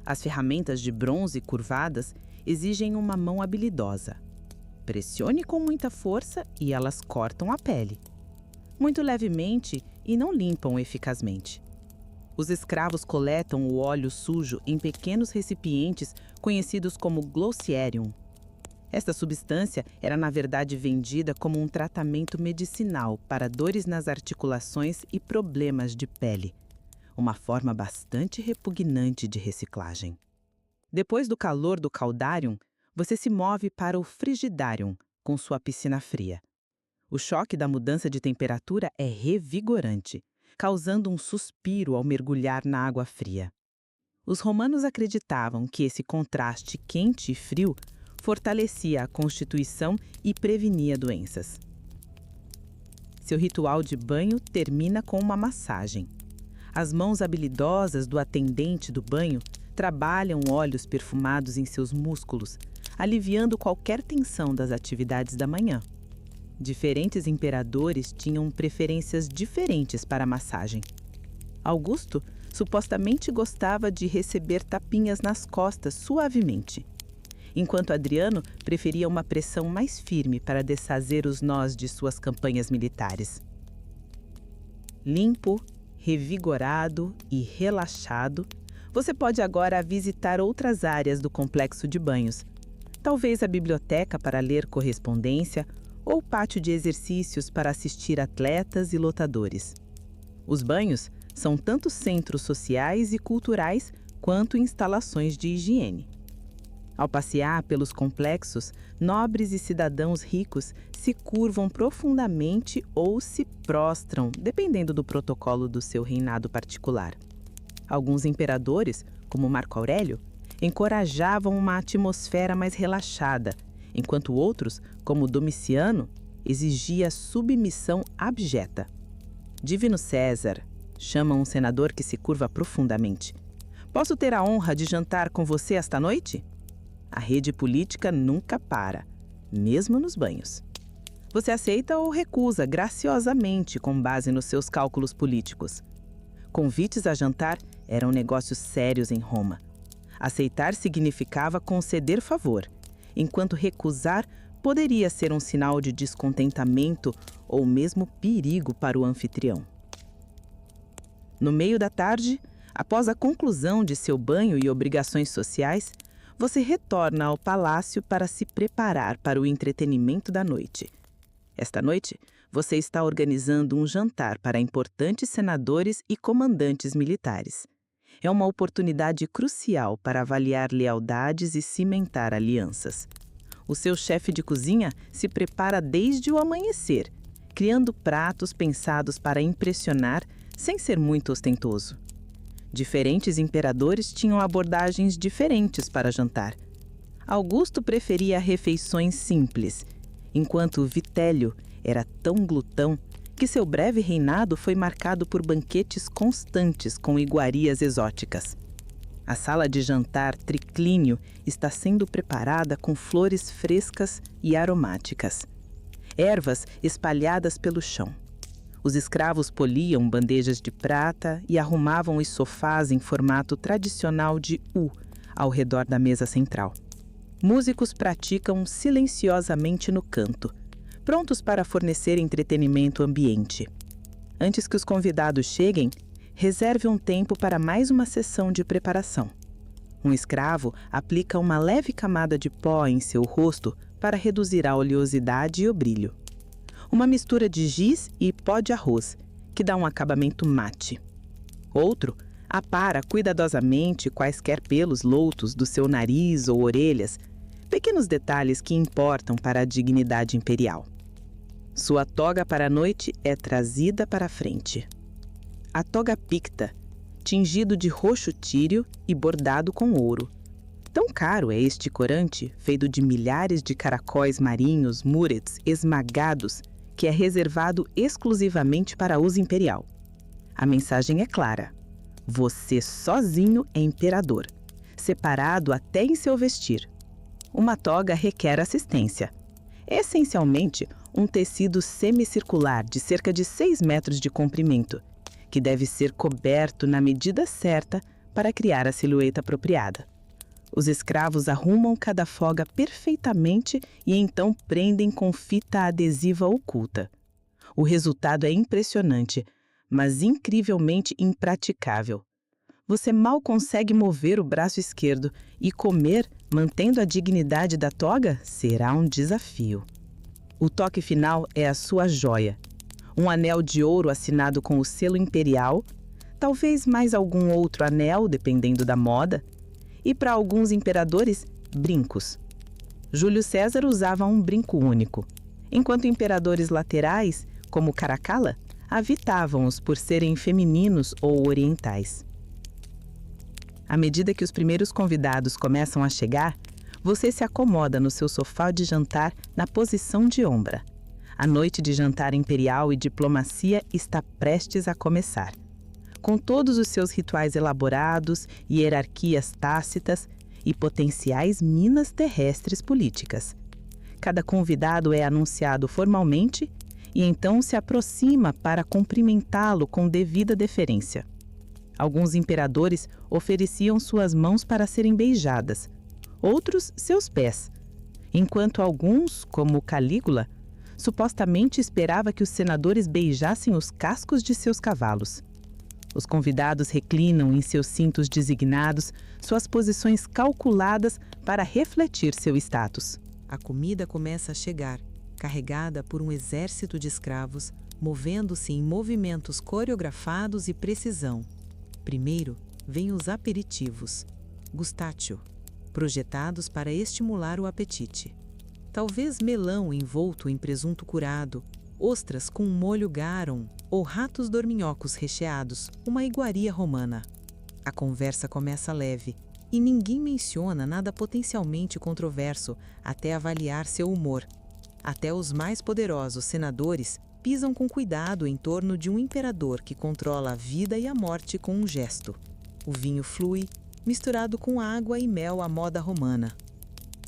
As ferramentas de bronze curvadas exigem uma mão habilidosa. Pressione com muita força e elas cortam a pele, muito levemente e não limpam eficazmente. Os escravos coletam o óleo sujo em pequenos recipientes conhecidos como glossarium. Esta substância era, na verdade, vendida como um tratamento medicinal para dores nas articulações e problemas de pele, uma forma bastante repugnante de reciclagem. Depois do calor do caudarium, você se move para o frigidarium, com sua piscina fria. O choque da mudança de temperatura é revigorante, causando um suspiro ao mergulhar na água fria. Os romanos acreditavam que esse contraste quente e frio fortalecia a constituição e prevenia doenças. Seu ritual de banho termina com uma massagem. As mãos habilidosas do atendente do banho trabalham óleos perfumados em seus músculos, aliviando qualquer tensão das atividades da manhã. Diferentes imperadores tinham preferências diferentes para a massagem. Augusto supostamente gostava de receber tapinhas nas costas suavemente, enquanto Adriano preferia uma pressão mais firme para desfazer os nós de suas campanhas militares. Limpo, revigorado e relaxado, você pode agora visitar outras áreas do complexo de banhos. Talvez a biblioteca para ler correspondência ou o pátio de exercícios para assistir atletas e lutadores. Os banhos são tanto centros sociais e culturais quanto instalações de higiene. Ao passear pelos complexos, nobres e cidadãos ricos se curvam profundamente ou se prostram, dependendo do protocolo do seu reinado particular. Alguns imperadores, como Marco Aurélio, encorajavam uma atmosfera mais relaxada, enquanto outros, como Domiciano, exigia submissão abjeta. Divino César chama um senador que se curva profundamente. Posso ter a honra de jantar com você esta noite? A rede política nunca para, mesmo nos banhos. Você aceita ou recusa graciosamente com base nos seus cálculos políticos. Convites a jantar eram negócios sérios em Roma. Aceitar significava conceder favor, enquanto recusar poderia ser um sinal de descontentamento ou mesmo perigo para o anfitrião. No meio da tarde, após a conclusão de seu banho e obrigações sociais, você retorna ao palácio para se preparar para o entretenimento da noite. Esta noite, você está organizando um jantar para importantes senadores e comandantes militares. É uma oportunidade crucial para avaliar lealdades e cimentar alianças. O seu chefe de cozinha se prepara desde o amanhecer, criando pratos pensados para impressionar sem ser muito ostentoso. Diferentes imperadores tinham abordagens diferentes para jantar. Augusto preferia refeições simples, enquanto Vitélio era tão glutão que seu breve reinado foi marcado por banquetes constantes com iguarias exóticas. A sala de jantar triclínio está sendo preparada com flores frescas e aromáticas. Ervas espalhadas pelo chão. Os escravos poliam bandejas de prata e arrumavam os sofás em formato tradicional de U ao redor da mesa central. Músicos praticam silenciosamente no canto, prontos para fornecer entretenimento ambiente. Antes que os convidados cheguem, reserve um tempo para mais uma sessão de preparação. Um escravo aplica uma leve camada de pó em seu rosto para reduzir a oleosidade e o brilho. Uma mistura de giz e pó de arroz, que dá um acabamento mate. Outro apara cuidadosamente quaisquer pelos loutos do seu nariz ou orelhas, pequenos detalhes que importam para a dignidade imperial. Sua toga para a noite é trazida para a frente. A toga picta, tingido de roxo tírio e bordado com ouro. Tão caro é este corante, feito de milhares de caracóis marinhos murets esmagados, que é reservado exclusivamente para uso imperial. A mensagem é clara. Você sozinho é imperador, separado até em seu vestir. Uma toga requer assistência. É essencialmente um tecido semicircular de cerca de 6 metros de comprimento, que deve ser coberto na medida certa para criar a silhueta apropriada. Os escravos arrumam cada folga perfeitamente e então prendem com fita adesiva oculta. O resultado é impressionante, mas incrivelmente impraticável. Você mal consegue mover o braço esquerdo e comer, mantendo a dignidade da toga, será um desafio. O toque final é a sua joia. Um anel de ouro assinado com o selo imperial, talvez mais algum outro anel, dependendo da moda, e para alguns imperadores, brincos. Júlio César usava um brinco único, enquanto imperadores laterais, como Caracalla, evitavam-os por serem femininos ou orientais. À medida que os primeiros convidados começam a chegar, você se acomoda no seu sofá de jantar na posição de ombra. A noite de jantar imperial e diplomacia está prestes a começar. Com todos os seus rituais elaborados, hierarquias tácitas e potenciais minas terrestres políticas. Cada convidado é anunciado formalmente e então se aproxima para cumprimentá-lo com devida deferência. Alguns imperadores ofereciam suas mãos para serem beijadas, outros seus pés, enquanto alguns, como Calígula, supostamente esperava que os senadores beijassem os cascos de seus cavalos. Os convidados reclinam em seus cintos designados, suas posições calculadas para refletir seu status. A comida começa a chegar, carregada por um exército de escravos, movendo-se em movimentos coreografados e precisão. Primeiro, vêm os aperitivos, gustácio, projetados para estimular o apetite. Talvez melão envolto em presunto curado, ostras com molho garum ou ratos dorminhocos recheados, uma iguaria romana. A conversa começa leve e ninguém menciona nada potencialmente controverso até avaliar seu humor. Até os mais poderosos senadores pisam com cuidado em torno de um imperador que controla a vida e a morte com um gesto. O vinho flui, misturado com água e mel à moda romana.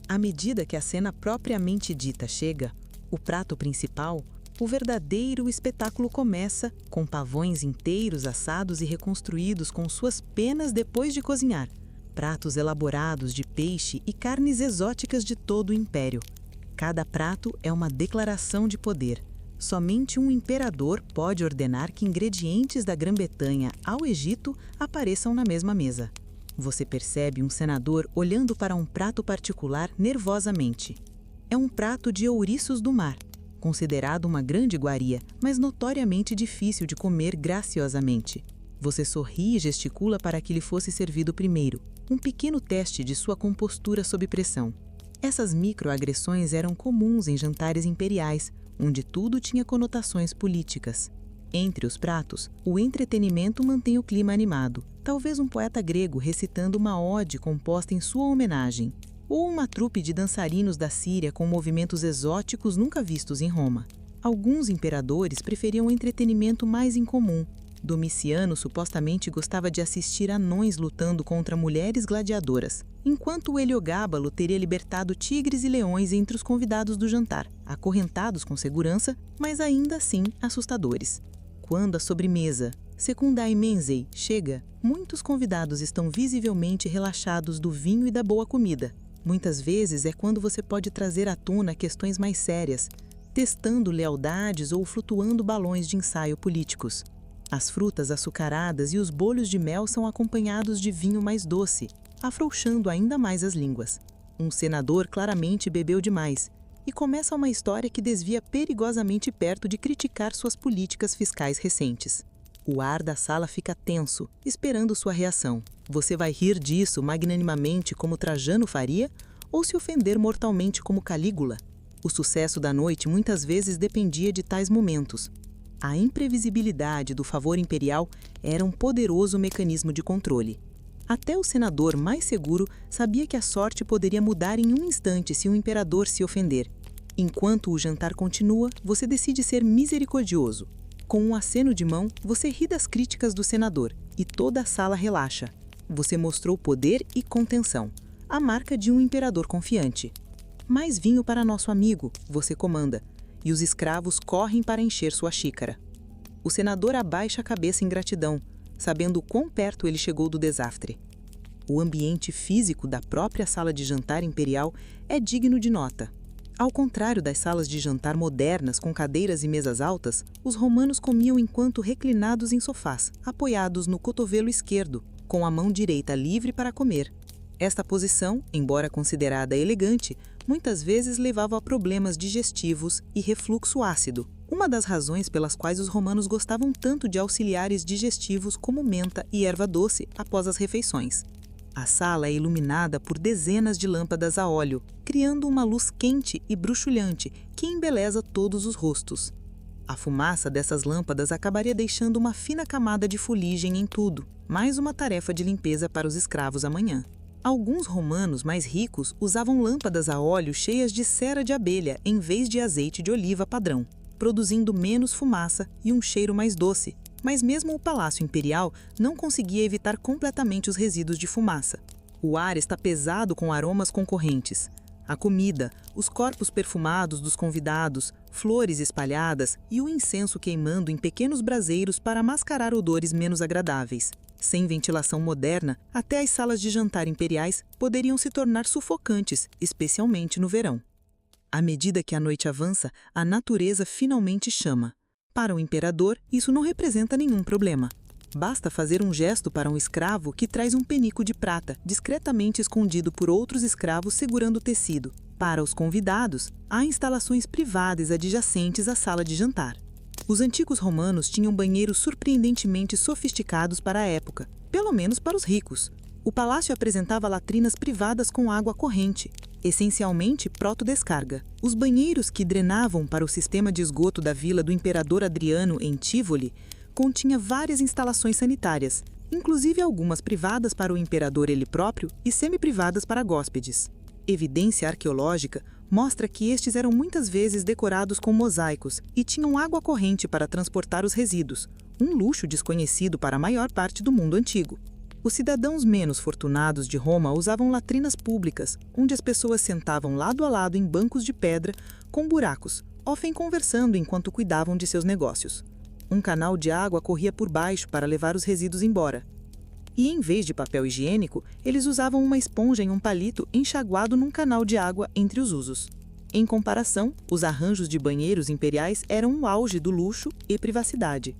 À medida que a cena propriamente dita chega, o prato principal, o verdadeiro espetáculo começa, com pavões inteiros assados e reconstruídos com suas penas depois de cozinhar, pratos elaborados de peixe e carnes exóticas de todo o império. Cada prato é uma declaração de poder. Somente um imperador pode ordenar que ingredientes da Grã-Bretanha ao Egito apareçam na mesma mesa. Você percebe um senador olhando para um prato particular nervosamente. É um prato de ouriços do mar, considerado uma grande iguaria, mas notoriamente difícil de comer graciosamente. Você sorri e gesticula para que lhe fosse servido primeiro, um pequeno teste de sua compostura sob pressão. Essas microagressões eram comuns em jantares imperiais, onde tudo tinha conotações políticas. Entre os pratos, o entretenimento mantém o clima animado, talvez um poeta grego recitando uma ode composta em sua homenagem, ou uma trupe de dançarinos da Síria com movimentos exóticos nunca vistos em Roma. Alguns imperadores preferiam um entretenimento mais incomum. Domiciano supostamente gostava de assistir anões lutando contra mulheres gladiadoras, enquanto o Heliogábalo teria libertado tigres e leões entre os convidados do jantar, acorrentados com segurança, mas ainda assim assustadores. Quando a sobremesa, secundai mensei, chega, muitos convidados estão visivelmente relaxados do vinho e da boa comida. Muitas vezes é quando você pode trazer à tona questões mais sérias, testando lealdades ou flutuando balões de ensaio políticos. As frutas açucaradas e os bolhos de mel são acompanhados de vinho mais doce, afrouxando ainda mais as línguas. Um senador claramente bebeu demais, e começa uma história que desvia perigosamente perto de criticar suas políticas fiscais recentes. O ar da sala fica tenso, esperando sua reação. Você vai rir disso magnanimamente como Trajano faria ou se ofender mortalmente como Calígula? O sucesso da noite muitas vezes dependia de tais momentos. A imprevisibilidade do favor imperial era um poderoso mecanismo de controle. Até o senador mais seguro sabia que a sorte poderia mudar em um instante se o imperador se ofender. Enquanto o jantar continua, você decide ser misericordioso. Com um aceno de mão, você ri das críticas do senador e toda a sala relaxa. Você mostrou poder e contenção, a marca de um imperador confiante. Mais vinho para nosso amigo, você comanda, e os escravos correm para encher sua xícara. O senador abaixa a cabeça em gratidão, sabendo quão perto ele chegou do desastre. O ambiente físico da própria sala de jantar imperial é digno de nota. Ao contrário das salas de jantar modernas com cadeiras e mesas altas, os romanos comiam enquanto reclinados em sofás, apoiados no cotovelo esquerdo, com a mão direita livre para comer. Esta posição, embora considerada elegante, muitas vezes levava a problemas digestivos e refluxo ácido, uma das razões pelas quais os romanos gostavam tanto de auxiliares digestivos como menta e erva doce após as refeições. A sala é iluminada por dezenas de lâmpadas a óleo, criando uma luz quente e bruxulhante que embeleza todos os rostos. A fumaça dessas lâmpadas acabaria deixando uma fina camada de fuligem em tudo, mais uma tarefa de limpeza para os escravos amanhã. Alguns romanos mais ricos usavam lâmpadas a óleo cheias de cera de abelha em vez de azeite de oliva padrão, produzindo menos fumaça e um cheiro mais doce. Mas mesmo o Palácio Imperial não conseguia evitar completamente os resíduos de fumaça. O ar está pesado com aromas concorrentes. A comida, os corpos perfumados dos convidados, flores espalhadas e o incenso queimando em pequenos braseiros para mascarar odores menos agradáveis. Sem ventilação moderna, até as salas de jantar imperiais poderiam se tornar sufocantes, especialmente no verão. À medida que a noite avança, a natureza finalmente chama. Para o imperador, isso não representa nenhum problema. Basta fazer um gesto para um escravo que traz um penico de prata, discretamente escondido por outros escravos segurando o tecido. Para os convidados, há instalações privadas adjacentes à sala de jantar. Os antigos romanos tinham banheiros surpreendentemente sofisticados para a época, pelo menos para os ricos. O palácio apresentava latrinas privadas com água corrente, essencialmente proto-descarga. Os banheiros que drenavam para o sistema de esgoto da vila do imperador Adriano em Tivoli continha várias instalações sanitárias, inclusive algumas privadas para o imperador ele próprio e semi-privadas para hóspedes. Evidência arqueológica mostra que estes eram muitas vezes decorados com mosaicos e tinham água corrente para transportar os resíduos, um luxo desconhecido para a maior parte do mundo antigo. Os cidadãos menos fortunados de Roma usavam latrinas públicas, onde as pessoas sentavam lado a lado em bancos de pedra com buracos, often conversando enquanto cuidavam de seus negócios. Um canal de água corria por baixo para levar os resíduos embora. E, em vez de papel higiênico, eles usavam uma esponja em um palito enxaguado num canal de água entre os usos. Em comparação, os arranjos de banheiros imperiais eram o auge do luxo e privacidade.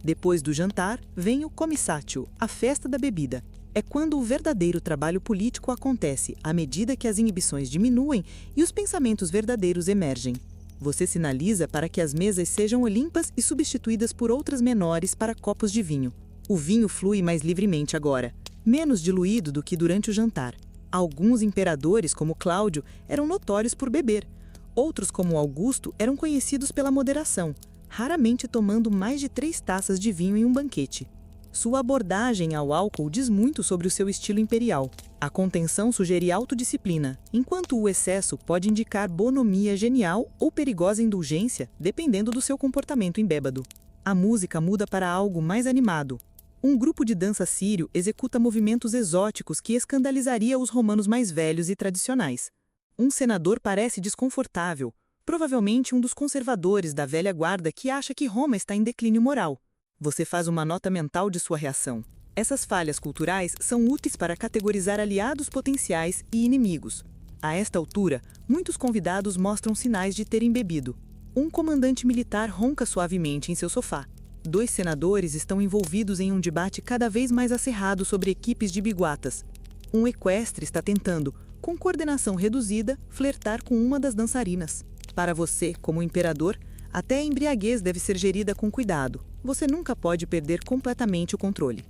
Depois do jantar, vem o commissatio, a festa da bebida. É quando o verdadeiro trabalho político acontece, à medida que as inibições diminuem e os pensamentos verdadeiros emergem. Você sinaliza para que as mesas sejam limpas e substituídas por outras menores para copos de vinho. O vinho flui mais livremente agora, menos diluído do que durante o jantar. Alguns imperadores, como Cláudio, eram notórios por beber. Outros, como Augusto, eram conhecidos pela moderação, raramente tomando mais de 3 taças de vinho em um banquete. Sua abordagem ao álcool diz muito sobre o seu estilo imperial. A contenção sugere autodisciplina, enquanto o excesso pode indicar bonomia genial ou perigosa indulgência, dependendo do seu comportamento embêbado. A música muda para algo mais animado. Um grupo de dança sírio executa movimentos exóticos que escandalizaria os romanos mais velhos e tradicionais. Um senador parece desconfortável, provavelmente um dos conservadores da velha guarda que acha que Roma está em declínio moral. Você faz uma nota mental de sua reação. Essas falhas culturais são úteis para categorizar aliados potenciais e inimigos. A esta altura, muitos convidados mostram sinais de terem bebido. Um comandante militar ronca suavemente em seu sofá. 2 senadores estão envolvidos em um debate cada vez mais acirrado sobre equipes de biguatas. Um equestre está tentando, com coordenação reduzida, flertar com uma das dançarinas. Para você, como imperador, até a embriaguez deve ser gerida com cuidado. Você nunca pode perder completamente o controle.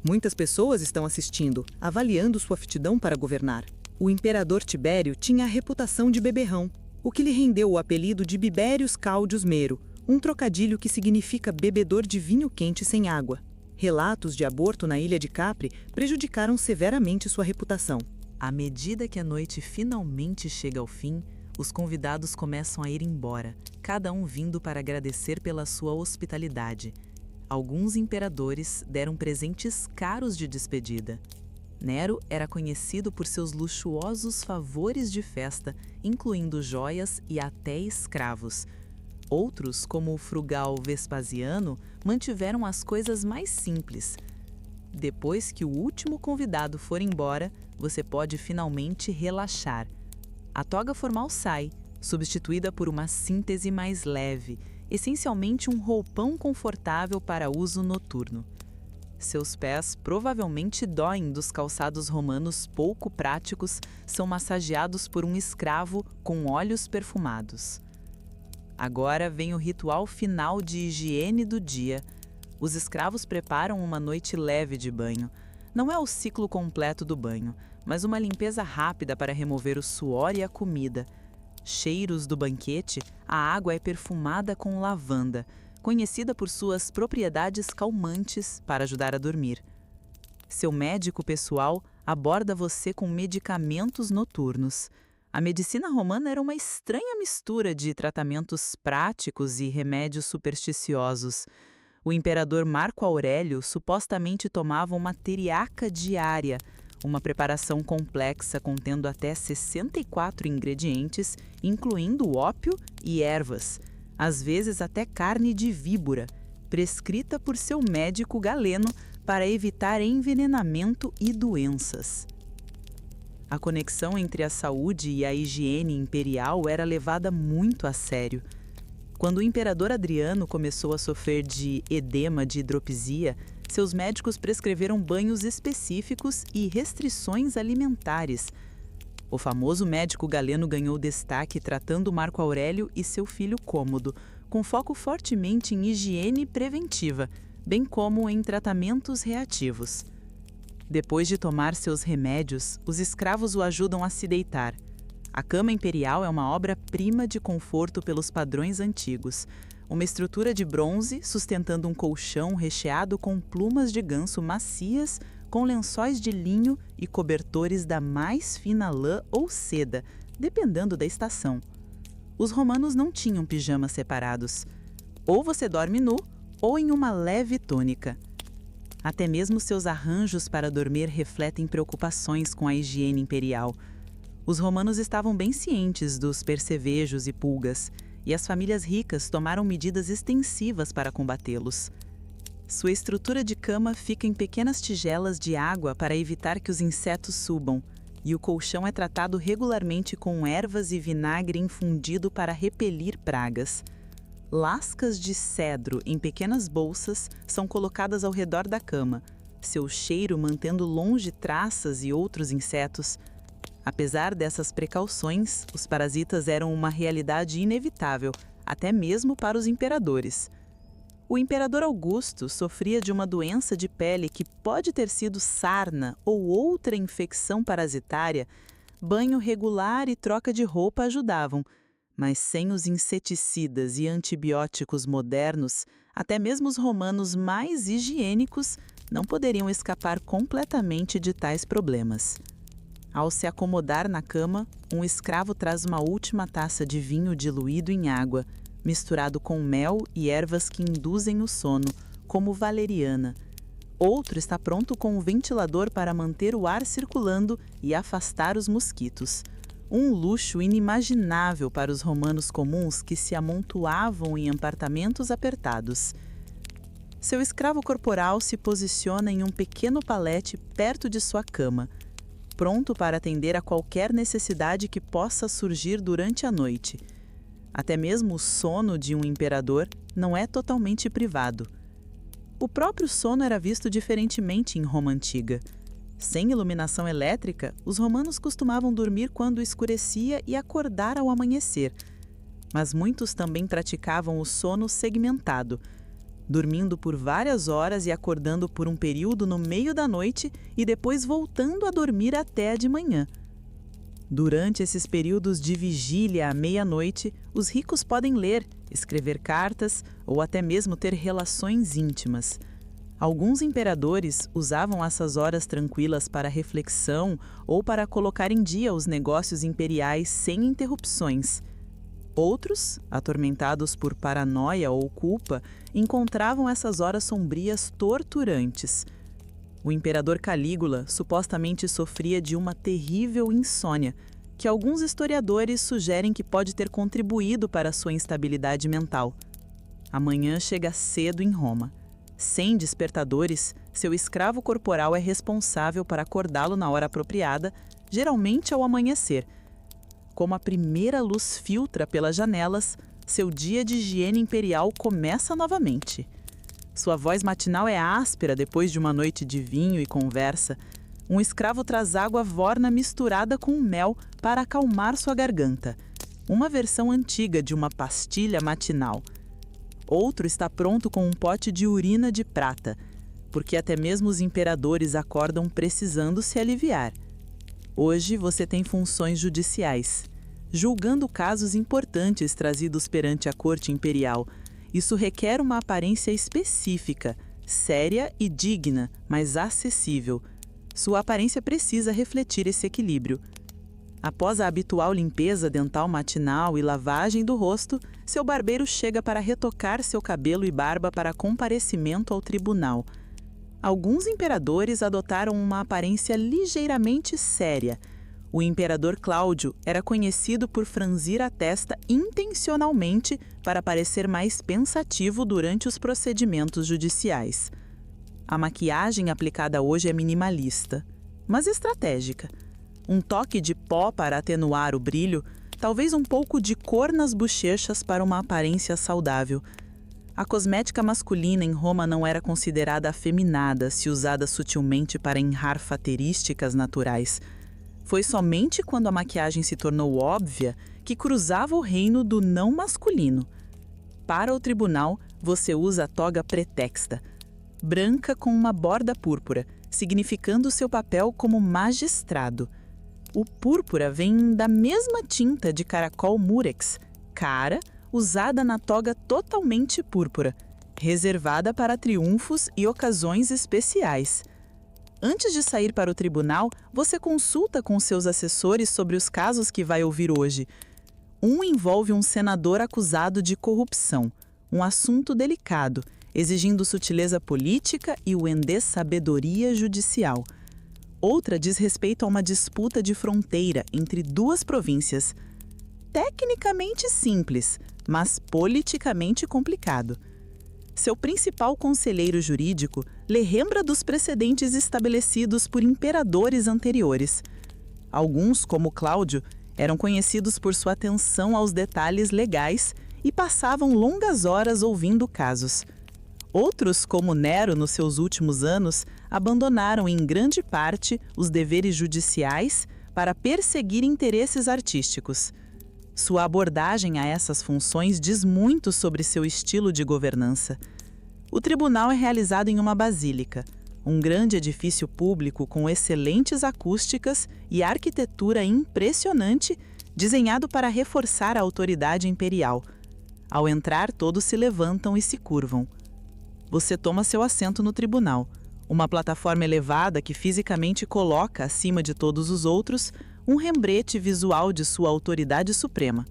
Muitas pessoas estão assistindo, avaliando sua aptidão para governar. O imperador Tibério tinha a reputação de beberrão, o que lhe rendeu o apelido de Biberius Claudius Mero, um trocadilho que significa bebedor de vinho quente sem água. Relatos de aborto na ilha de Capri prejudicaram severamente sua reputação. À medida que a noite finalmente chega ao fim, os convidados começam a ir embora, cada um vindo para agradecer pela sua hospitalidade. Alguns imperadores deram presentes caros de despedida. Nero era conhecido por seus luxuosos favores de festa, incluindo joias e até escravos. Outros, como o frugal Vespasiano, mantiveram as coisas mais simples. Depois que o último convidado for embora, você pode finalmente relaxar. A toga formal sai, substituída por uma síntese mais leve, essencialmente um roupão confortável para uso noturno. Seus pés provavelmente doem dos calçados romanos pouco práticos, são massageados por um escravo com óleos perfumados. Agora vem o ritual final de higiene do dia. Os escravos preparam uma noite leve de banho. Não é o ciclo completo do banho, mas uma limpeza rápida para remover o suor e a comida. Cheiros do banquete, a água é perfumada com lavanda, conhecida por suas propriedades calmantes para ajudar a dormir. Seu médico pessoal aborda você com medicamentos noturnos. A medicina romana era uma estranha mistura de tratamentos práticos e remédios supersticiosos. O imperador Marco Aurélio supostamente tomava uma teriaca diária, uma preparação complexa contendo até 64 ingredientes, incluindo ópio e ervas, às vezes até carne de víbora, prescrita por seu médico galeno para evitar envenenamento e doenças. A conexão entre a saúde e a higiene imperial era levada muito a sério. Quando o imperador Adriano começou a sofrer de edema de hidropisia, seus médicos prescreveram banhos específicos e restrições alimentares. O famoso médico Galeno ganhou destaque tratando Marco Aurélio e seu filho Cômodo, com foco fortemente em higiene preventiva, bem como em tratamentos reativos. Depois de tomar seus remédios, os escravos o ajudam a se deitar. A cama imperial é uma obra-prima de conforto pelos padrões antigos. Uma estrutura de bronze sustentando um colchão recheado com plumas de ganso macias, com lençóis de linho e cobertores da mais fina lã ou seda, dependendo da estação. Os romanos não tinham pijamas separados. Ou você dorme nu, ou em uma leve túnica. Até mesmo seus arranjos para dormir refletem preocupações com a higiene imperial. Os romanos estavam bem cientes dos percevejos e pulgas, e as famílias ricas tomaram medidas extensivas para combatê-los. Sua estrutura de cama fica em pequenas tigelas de água para evitar que os insetos subam, e o colchão é tratado regularmente com ervas e vinagre infundido para repelir pragas. Lascas de cedro em pequenas bolsas são colocadas ao redor da cama, seu cheiro mantendo longe traças e outros insetos. Apesar dessas precauções, os parasitas eram uma realidade inevitável, até mesmo para os imperadores. O imperador Augusto sofria de uma doença de pele que pode ter sido sarna ou outra infecção parasitária. Banho regular e troca de roupa ajudavam, mas sem os inseticidas e antibióticos modernos, até mesmo os romanos mais higiênicos não poderiam escapar completamente de tais problemas. Ao se acomodar na cama, um escravo traz uma última taça de vinho diluído em água, misturado com mel e ervas que induzem o sono, como valeriana. Outro está pronto com um ventilador para manter o ar circulando e afastar os mosquitos. Um luxo inimaginável para os romanos comuns que se amontoavam em apartamentos apertados. Seu escravo corporal se posiciona em um pequeno palete perto de sua cama, pronto para atender a qualquer necessidade que possa surgir durante a noite. Até mesmo o sono de um imperador não é totalmente privado. O próprio sono era visto diferentemente em Roma antiga. Sem iluminação elétrica, os romanos costumavam dormir quando escurecia e acordar ao amanhecer. Mas muitos também praticavam o sono segmentado, dormindo por várias horas e acordando por um período no meio da noite e depois voltando a dormir até a de manhã. Durante esses períodos de vigília à meia-noite, os ricos podem ler, escrever cartas ou até mesmo ter relações íntimas. Alguns imperadores usavam essas horas tranquilas para reflexão ou para colocar em dia os negócios imperiais sem interrupções. Outros, atormentados por paranoia ou culpa, encontravam essas horas sombrias torturantes. O imperador Calígula supostamente sofria de uma terrível insônia, que alguns historiadores sugerem que pode ter contribuído para sua instabilidade mental. A manhã chega cedo em Roma. Sem despertadores, seu escravo corporal é responsável para acordá-lo na hora apropriada, geralmente ao amanhecer. Como a primeira luz filtra pelas janelas, seu dia de higiene imperial começa novamente. Sua voz matinal é áspera depois de uma noite de vinho e conversa. Um escravo traz água vorna misturada com mel para acalmar sua garganta. Uma versão antiga de uma pastilha matinal. Outro está pronto com um pote de urina de prata, porque até mesmo os imperadores acordam precisando se aliviar. Hoje você tem funções judiciais, julgando casos importantes trazidos perante a corte imperial. Isso requer uma aparência específica, séria e digna, mas acessível. Sua aparência precisa refletir esse equilíbrio. Após a habitual limpeza dental matinal e lavagem do rosto, seu barbeiro chega para retocar seu cabelo e barba para comparecimento ao tribunal. Alguns imperadores adotaram uma aparência ligeiramente séria. O imperador Cláudio era conhecido por franzir a testa intencionalmente para parecer mais pensativo durante os procedimentos judiciais. A maquiagem aplicada hoje é minimalista, mas estratégica. Um toque de pó para atenuar o brilho, talvez um pouco de cor nas bochechas para uma aparência saudável. A cosmética masculina em Roma não era considerada afeminada se usada sutilmente para enhar faterísticas naturais. Foi somente quando a maquiagem se tornou óbvia que cruzava o reino do não masculino. Para o tribunal, você usa a toga pretexta, branca com uma borda púrpura, significando seu papel como magistrado. O púrpura vem da mesma tinta de caracol murex, cara, usada na toga totalmente púrpura, reservada para triunfos e ocasiões especiais. Antes de sair para o tribunal, você consulta com seus assessores sobre os casos que vai ouvir hoje. Um envolve um senador acusado de corrupção, um assunto delicado, exigindo sutileza política e o sabedoria judicial. Outra diz respeito a uma disputa de fronteira entre duas províncias. Tecnicamente simples, mas politicamente complicado. Seu principal conselheiro jurídico lhe lembra dos precedentes estabelecidos por imperadores anteriores. Alguns, como Cláudio, eram conhecidos por sua atenção aos detalhes legais e passavam longas horas ouvindo casos. Outros, como Nero nos seus últimos anos, abandonaram em grande parte os deveres judiciais para perseguir interesses artísticos. Sua abordagem a essas funções diz muito sobre seu estilo de governança. O tribunal é realizado em uma basílica, um grande edifício público com excelentes acústicas e arquitetura impressionante, desenhado para reforçar a autoridade imperial. Ao entrar, todos se levantam e se curvam. Você toma seu assento no tribunal, uma plataforma elevada que fisicamente coloca acima de todos os outros um rembrete visual de sua autoridade suprema.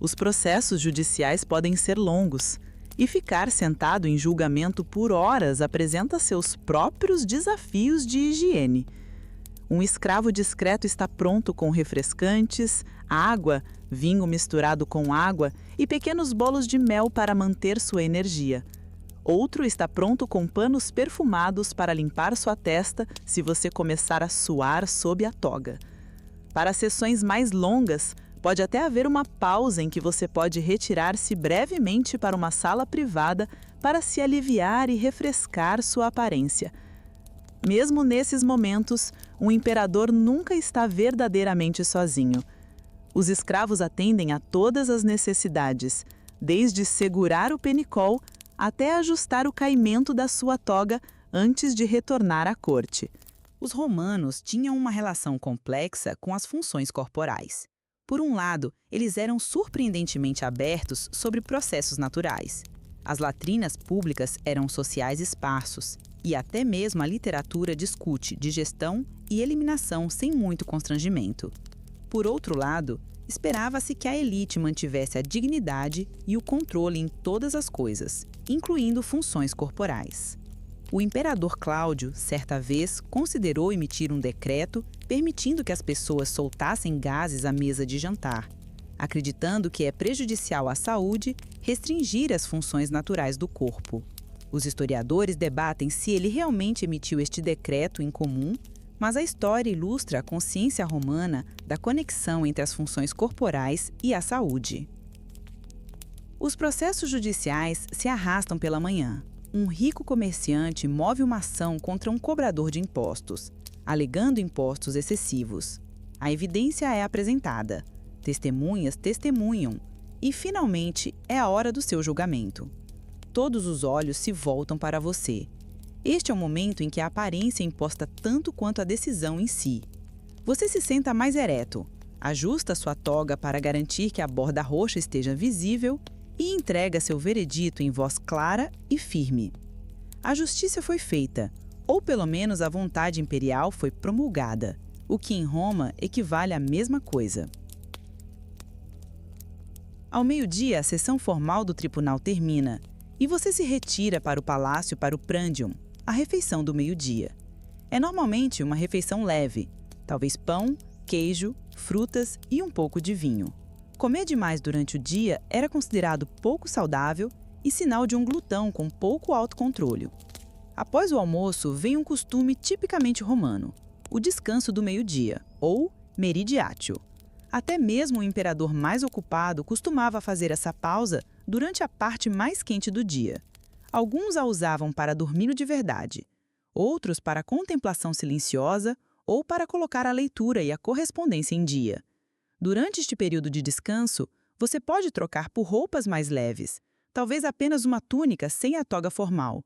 Os processos judiciais podem ser longos, e ficar sentado em julgamento por horas apresenta seus próprios desafios de higiene. Um escravo discreto está pronto com refrescantes, água, vinho misturado com água e pequenos bolos de mel para manter sua energia. Outro está pronto com panos perfumados para limpar sua testa se você começar a suar sob a toga. Para sessões mais longas, pode até haver uma pausa em que você pode retirar-se brevemente para uma sala privada para se aliviar e refrescar sua aparência. Mesmo nesses momentos, um imperador nunca está verdadeiramente sozinho. Os escravos atendem a todas as necessidades, desde segurar o penicol até ajustar o caimento da sua toga antes de retornar à corte. Os romanos tinham uma relação complexa com as funções corporais. Por um lado, eles eram surpreendentemente abertos sobre processos naturais. As latrinas públicas eram sociais esparsos, e até mesmo a literatura discute digestão e eliminação sem muito constrangimento. Por outro lado, esperava-se que a elite mantivesse a dignidade e o controle em todas as coisas, incluindo funções corporais. O imperador Cláudio, certa vez, considerou emitir um decreto permitindo que as pessoas soltassem gases à mesa de jantar, acreditando que é prejudicial à saúde restringir as funções naturais do corpo. Os historiadores debatem se ele realmente emitiu este decreto em comum, mas a história ilustra a consciência romana da conexão entre as funções corporais e a saúde. Os processos judiciais se arrastam pela manhã. Um rico comerciante move uma ação contra um cobrador de impostos, alegando impostos excessivos. A evidência é apresentada, testemunhas testemunham e, finalmente, é a hora do seu julgamento. Todos os olhos se voltam para você. Este é o momento em que a aparência é imposta tanto quanto a decisão em si. Você se senta mais ereto, ajusta sua toga para garantir que a borda roxa esteja visível e entrega seu veredito em voz clara e firme. A justiça foi feita, ou pelo menos a vontade imperial foi promulgada, o que em Roma equivale à mesma coisa. Ao meio-dia, a sessão formal do tribunal termina e você se retira para o palácio para o prandium, a refeição do meio-dia. É normalmente uma refeição leve, talvez pão, queijo, frutas e um pouco de vinho. Comer demais durante o dia era considerado pouco saudável e sinal de um glutão com pouco autocontrole. Após o almoço, vem um costume tipicamente romano, o descanso do meio-dia, ou meridiatio. Até mesmo o imperador mais ocupado costumava fazer essa pausa durante a parte mais quente do dia. Alguns a usavam para dormir de verdade, outros para contemplação silenciosa ou para colocar a leitura e a correspondência em dia. Durante este período de descanso, você pode trocar por roupas mais leves, talvez apenas uma túnica sem a toga formal.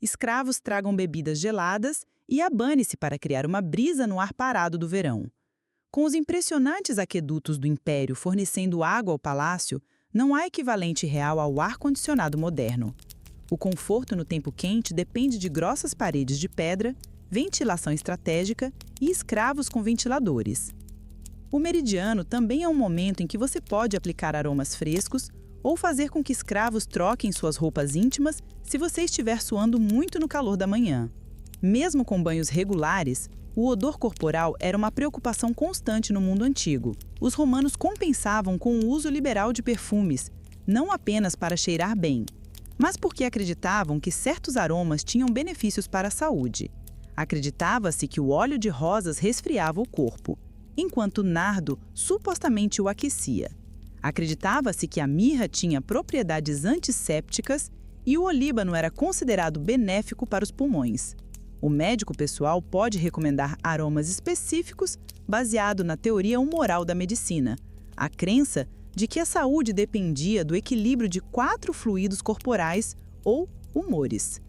Escravos tragam bebidas geladas e abane-se para criar uma brisa no ar parado do verão. Com os impressionantes aquedutos do Império fornecendo água ao palácio, não há equivalente real ao ar-condicionado moderno. O conforto no tempo quente depende de grossas paredes de pedra, ventilação estratégica e escravos com ventiladores. O meridiano também é um momento em que você pode aplicar aromas frescos ou fazer com que escravos troquem suas roupas íntimas se você estiver suando muito no calor da manhã. Mesmo com banhos regulares, o odor corporal era uma preocupação constante no mundo antigo. Os romanos compensavam com o uso liberal de perfumes, não apenas para cheirar bem, mas porque acreditavam que certos aromas tinham benefícios para a saúde. Acreditava-se que o óleo de rosas resfriava o corpo, enquanto o nardo supostamente o aquecia. Acreditava-se que a mirra tinha propriedades antissépticas e o olíbano era considerado benéfico para os pulmões. O médico pessoal pode recomendar aromas específicos baseado na teoria humoral da medicina, a crença de que a saúde dependia do equilíbrio de 4 fluidos corporais ou humores.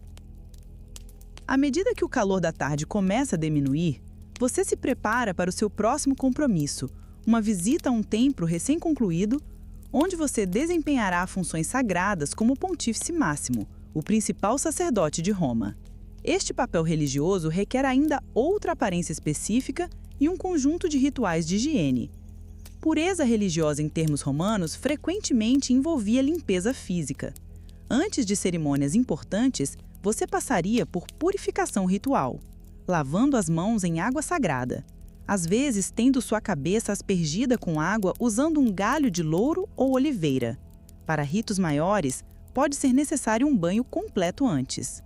À medida que o calor da tarde começa a diminuir, você se prepara para o seu próximo compromisso, uma visita a um templo recém-concluído, onde você desempenhará funções sagradas como pontífice máximo, o principal sacerdote de Roma. Este papel religioso requer ainda outra aparência específica e um conjunto de rituais de higiene. Pureza religiosa em termos romanos frequentemente envolvia limpeza física. Antes de cerimônias importantes, você passaria por purificação ritual, lavando as mãos em água sagrada, às vezes tendo sua cabeça aspergida com água usando um galho de louro ou oliveira. Para ritos maiores, pode ser necessário um banho completo antes.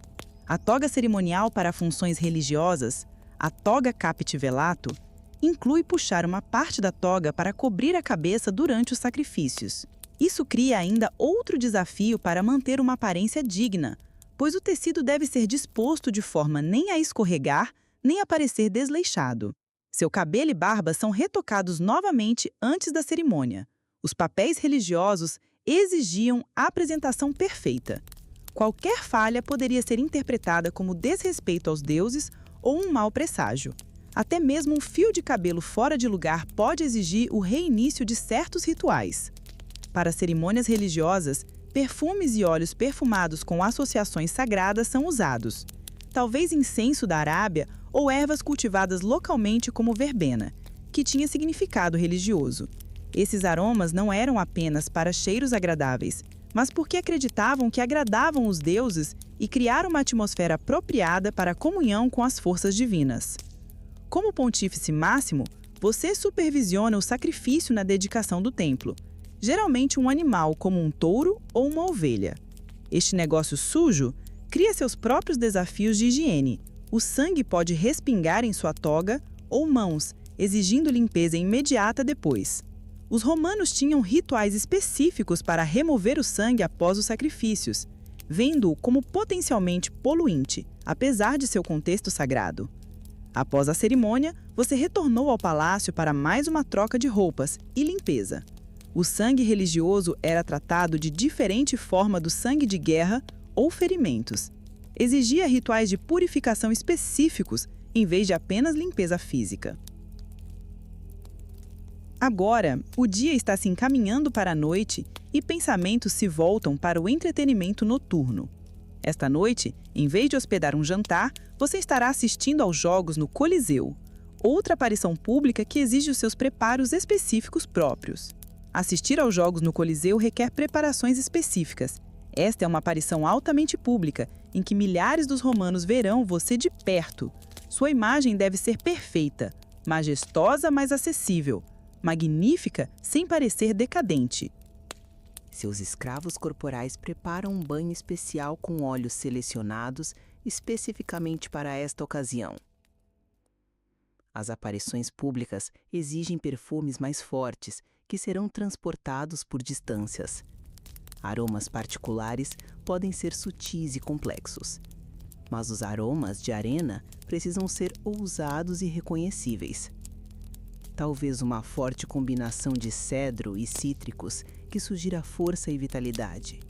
A toga cerimonial para funções religiosas, a toga capite velato, inclui puxar uma parte da toga para cobrir a cabeça durante os sacrifícios. Isso cria ainda outro desafio para manter uma aparência digna, pois o tecido deve ser disposto de forma nem a escorregar, nem a parecer desleixado. Seu cabelo e barba são retocados novamente antes da cerimônia. Os papéis religiosos exigiam a apresentação perfeita. Qualquer falha poderia ser interpretada como desrespeito aos deuses ou um mau presságio. Até mesmo um fio de cabelo fora de lugar pode exigir o reinício de certos rituais. Para cerimônias religiosas, perfumes e óleos perfumados com associações sagradas são usados. Talvez incenso da Arábia ou ervas cultivadas localmente como verbena, que tinha significado religioso. Esses aromas não eram apenas para cheiros agradáveis, mas porque acreditavam que agradavam os deuses e criaram uma atmosfera apropriada para a comunhão com as forças divinas. Como pontífice máximo, você supervisiona o sacrifício na dedicação do templo, geralmente um animal como um touro ou uma ovelha. Este negócio sujo cria seus próprios desafios de higiene. O sangue pode respingar em sua toga ou mãos, exigindo limpeza imediata depois. Os romanos tinham rituais específicos para remover o sangue após os sacrifícios, vendo-o como potencialmente poluinte, apesar de seu contexto sagrado. Após a cerimônia, você retornou ao palácio para mais uma troca de roupas e limpeza. O sangue religioso era tratado de diferente forma do sangue de guerra ou ferimentos. Exigia rituais de purificação específicos, em vez de apenas limpeza física. Agora, o dia está se encaminhando para a noite e pensamentos se voltam para o entretenimento noturno. Esta noite, em vez de hospedar um jantar, você estará assistindo aos jogos no Coliseu, outra aparição pública que exige os seus preparos específicos próprios. Assistir aos jogos no Coliseu requer preparações específicas. Esta é uma aparição altamente pública, em que milhares dos romanos verão você de perto. Sua imagem deve ser perfeita, majestosa, mas acessível, magnífica, sem parecer decadente. Seus escravos corporais preparam um banho especial com óleos selecionados especificamente para esta ocasião. As aparições públicas exigem perfumes mais fortes, que serão transportados por distâncias. Aromas particulares podem ser sutis e complexos, mas os aromas de arena precisam ser ousados e reconhecíveis. Talvez uma forte combinação de cedro e cítricos que sugira força e vitalidade.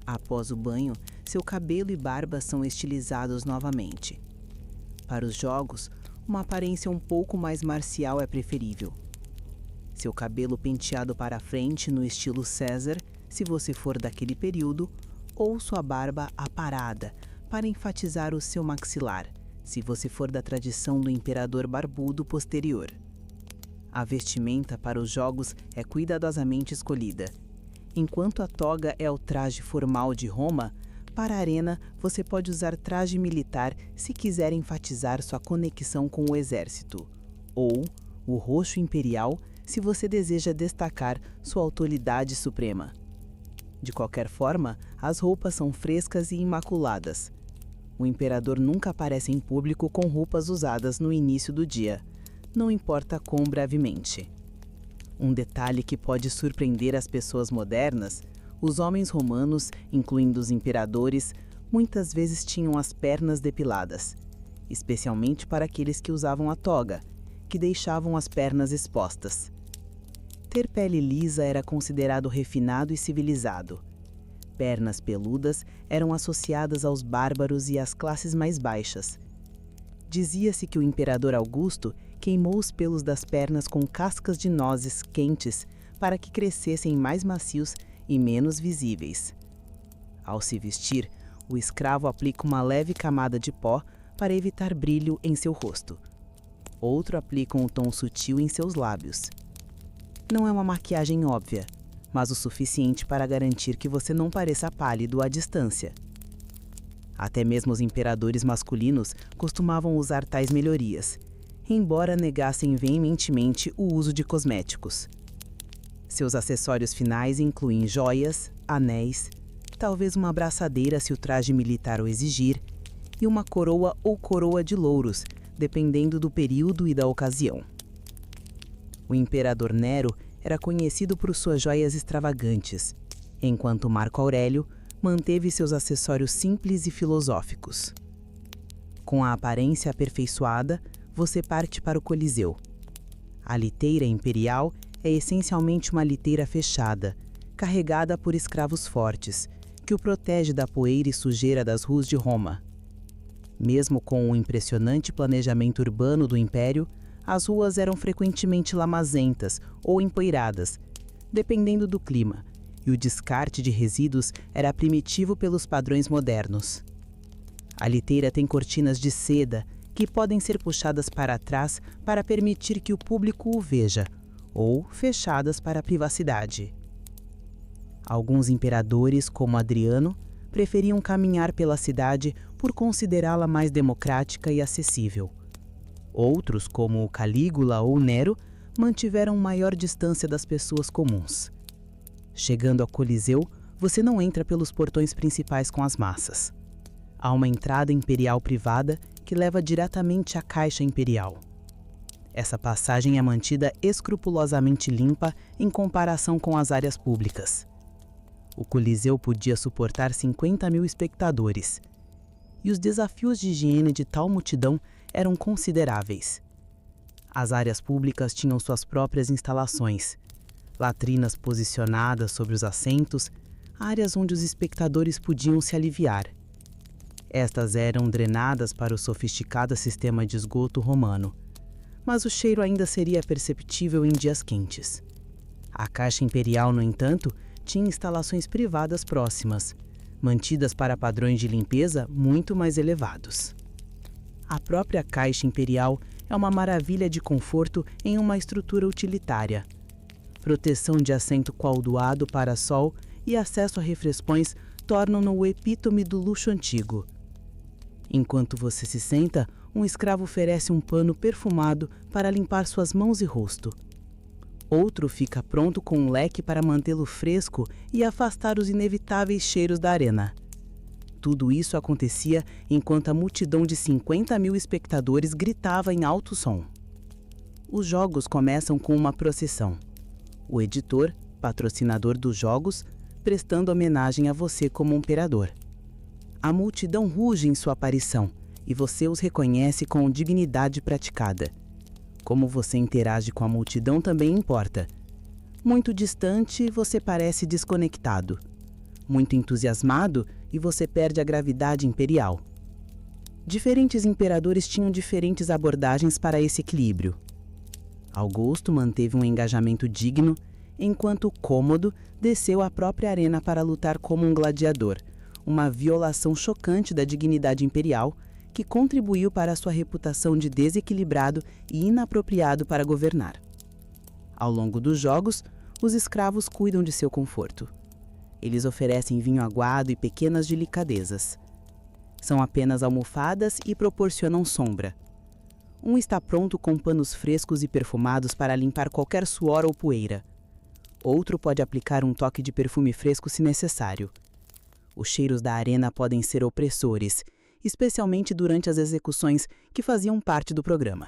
Após o banho, seu cabelo e barba são estilizados novamente. Para os jogos, uma aparência um pouco mais marcial é preferível. Seu cabelo penteado para frente no estilo César, se você for daquele período, ou sua barba aparada, para enfatizar o seu maxilar, se você for da tradição do imperador barbudo posterior. A vestimenta para os jogos é cuidadosamente escolhida. Enquanto a toga é o traje formal de Roma, para a arena você pode usar traje militar se quiser enfatizar sua conexão com o exército, ou o roxo imperial se você deseja destacar sua autoridade suprema. De qualquer forma, as roupas são frescas e imaculadas. O imperador nunca aparece em público com roupas usadas no início do dia, não importa quão brevemente. Um detalhe que pode surpreender as pessoas modernas: os homens romanos, incluindo os imperadores, muitas vezes tinham as pernas depiladas, especialmente para aqueles que usavam a toga, que deixavam as pernas expostas. Ter pele lisa era considerado refinado e civilizado. Pernas peludas eram associadas aos bárbaros e às classes mais baixas. Dizia-se que o imperador Augusto queimou os pelos das pernas com cascas de nozes quentes para que crescessem mais macios e menos visíveis. Ao se vestir, o escravo aplica uma leve camada de pó para evitar brilho em seu rosto. Outro aplica um tom sutil em seus lábios. Não é uma maquiagem óbvia, mas o suficiente para garantir que você não pareça pálido à distância. Até mesmo os imperadores masculinos costumavam usar tais melhorias, embora negassem veementemente o uso de cosméticos. Seus acessórios finais incluem joias, anéis, talvez uma braçadeira se o traje militar o exigir, e uma coroa ou coroa de louros, dependendo do período e da ocasião. O imperador Nero era conhecido por suas joias extravagantes, enquanto Marco Aurélio manteve seus acessórios simples e filosóficos. Com a aparência aperfeiçoada, você parte para o Coliseu. A liteira imperial é essencialmente uma liteira fechada, carregada por escravos fortes, que o protege da poeira e sujeira das ruas de Roma. Mesmo com o impressionante planejamento urbano do Império, as ruas eram frequentemente lamazentas ou empoeiradas, dependendo do clima, e o descarte de resíduos era primitivo pelos padrões modernos. A liteira tem cortinas de seda que podem ser puxadas para trás para permitir que o público o veja, ou fechadas para a privacidade. Alguns imperadores, como Adriano, preferiam caminhar pela cidade por considerá-la mais democrática e acessível. Outros, como Calígula ou Nero, mantiveram maior distância das pessoas comuns. Chegando ao Coliseu, você não entra pelos portões principais com as massas. Há uma entrada imperial privada que leva diretamente à Caixa Imperial. Essa passagem é mantida escrupulosamente limpa em comparação com as áreas públicas. O Coliseu podia suportar 50.000 espectadores, e os desafios de higiene de tal multidão eram consideráveis. As áreas públicas tinham suas próprias instalações, latrinas posicionadas sobre os assentos, áreas onde os espectadores podiam se aliviar. Estas eram drenadas para o sofisticado sistema de esgoto romano, mas o cheiro ainda seria perceptível em dias quentes. A Caixa Imperial, no entanto, tinha instalações privadas próximas, mantidas para padrões de limpeza muito mais elevados. A própria Caixa Imperial é uma maravilha de conforto em uma estrutura utilitária. Proteção de assento coaldoado para sol e acesso a refrescões tornam-no o epítome do luxo antigo. Enquanto você se senta, um escravo oferece um pano perfumado para limpar suas mãos e rosto. Outro fica pronto com um leque para mantê-lo fresco e afastar os inevitáveis cheiros da arena. Tudo isso acontecia enquanto a multidão de 50 mil espectadores gritava em alto som. Os jogos começam com uma procissão. O editor, patrocinador dos jogos, prestando homenagem a você como imperador. A multidão ruge em sua aparição e você os reconhece com dignidade praticada. Como você interage com a multidão também importa. Muito distante, você parece desconectado. Muito entusiasmado, e você perde a gravidade imperial. Diferentes imperadores tinham diferentes abordagens para esse equilíbrio. Augusto manteve um engajamento digno, enquanto Cômodo desceu à própria arena para lutar como um gladiador, uma violação chocante da dignidade imperial que contribuiu para sua reputação de desequilibrado e inapropriado para governar. Ao longo dos jogos, os escravos cuidam de seu conforto. Eles oferecem vinho aguado e pequenas delicadezas. São apenas almofadas e proporcionam sombra. Um está pronto com panos frescos e perfumados para limpar qualquer suor ou poeira. Outro pode aplicar um toque de perfume fresco se necessário. Os cheiros da arena podem ser opressores, especialmente durante as execuções que faziam parte do programa.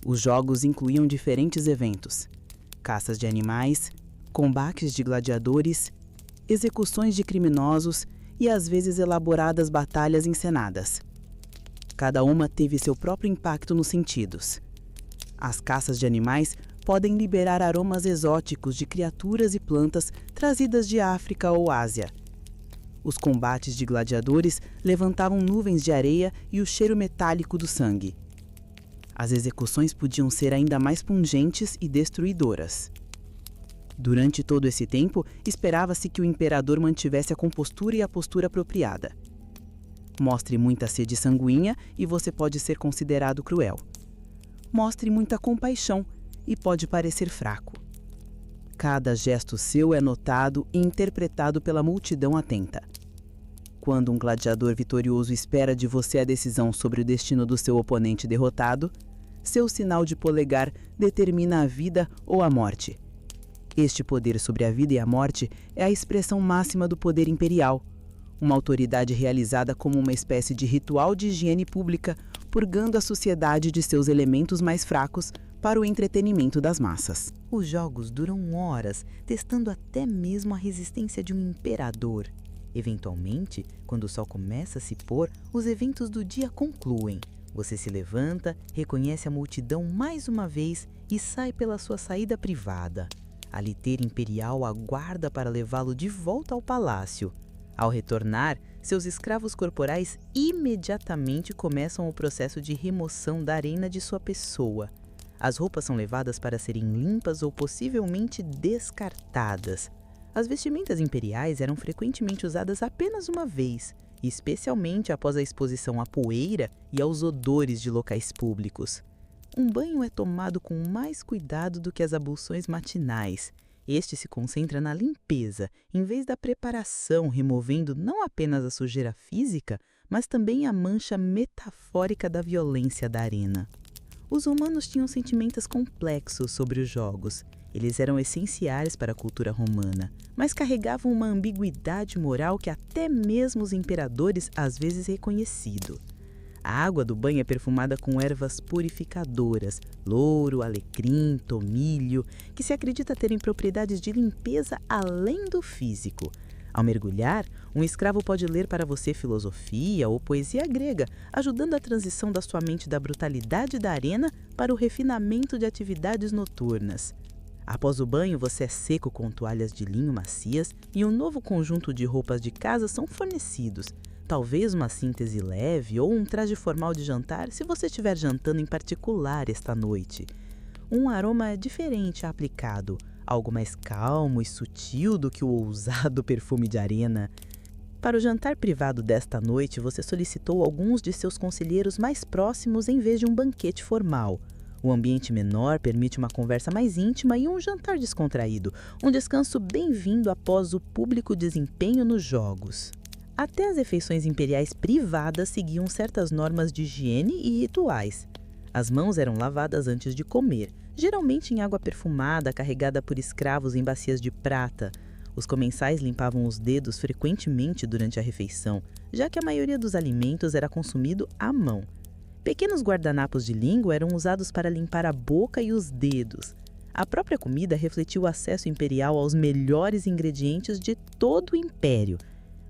Os jogos incluíam diferentes eventos: caças de animais, combates de gladiadores, execuções de criminosos e às vezes elaboradas batalhas encenadas. Cada uma teve seu próprio impacto nos sentidos. As caças de animais podem liberar aromas exóticos de criaturas e plantas trazidas de África ou Ásia. Os combates de gladiadores levantavam nuvens de areia e o cheiro metálico do sangue. As execuções podiam ser ainda mais pungentes e destruidoras. Durante todo esse tempo, esperava-se que o imperador mantivesse a compostura e a postura apropriada. Mostre muita sede sanguínea e você pode ser considerado cruel. Mostre muita compaixão e pode parecer fraco. Cada gesto seu é notado e interpretado pela multidão atenta. Quando um gladiador vitorioso espera de você a decisão sobre o destino do seu oponente derrotado, seu sinal de polegar determina a vida ou a morte. Este poder sobre a vida e a morte é a expressão máxima do poder imperial, uma autoridade realizada como uma espécie de ritual de higiene pública, purgando a sociedade de seus elementos mais fracos para o entretenimento das massas. Os jogos duram horas, testando até mesmo a resistência de um imperador. Eventualmente, quando o sol começa a se pôr, os eventos do dia concluem. Você se levanta, reconhece a multidão mais uma vez e sai pela sua saída privada. A liteira imperial aguarda para levá-lo de volta ao palácio. Ao retornar, seus escravos corporais imediatamente começam o processo de remoção da arena de sua pessoa. As roupas são levadas para serem limpas ou possivelmente descartadas. As vestimentas imperiais eram frequentemente usadas apenas uma vez, especialmente após a exposição à poeira e aos odores de locais públicos. Um banho é tomado com mais cuidado do que as abluções matinais. Este se concentra na limpeza, em vez da preparação, removendo não apenas a sujeira física, mas também a mancha metafórica da violência da arena. Os romanos tinham sentimentos complexos sobre os jogos. Eles eram essenciais para a cultura romana, mas carregavam uma ambiguidade moral que até mesmo os imperadores às vezes reconheciam. A água do banho é perfumada com ervas purificadoras, louro, alecrim, tomilho, que se acredita terem propriedades de limpeza além do físico. Ao mergulhar, um escravo pode ler para você filosofia ou poesia grega, ajudando a transição da sua mente da brutalidade da arena para o refinamento de atividades noturnas. Após o banho, você é seco com toalhas de linho macias e um novo conjunto de roupas de casa são fornecidos. Talvez uma síntese leve ou um traje formal de jantar se você estiver jantando em particular esta noite. Um aroma diferente é aplicado, algo mais calmo e sutil do que o ousado perfume de arena. Para o jantar privado desta noite, você solicitou alguns de seus conselheiros mais próximos em vez de um banquete formal. O ambiente menor permite uma conversa mais íntima e um jantar descontraído, um descanso bem-vindo após o público desempenho nos jogos. Até as refeições imperiais privadas seguiam certas normas de higiene e rituais. As mãos eram lavadas antes de comer, geralmente em água perfumada carregada por escravos em bacias de prata. Os comensais limpavam os dedos frequentemente durante a refeição, já que a maioria dos alimentos era consumido à mão. Pequenos guardanapos de língua eram usados para limpar a boca e os dedos. A própria comida refletiu o acesso imperial aos melhores ingredientes de todo o império.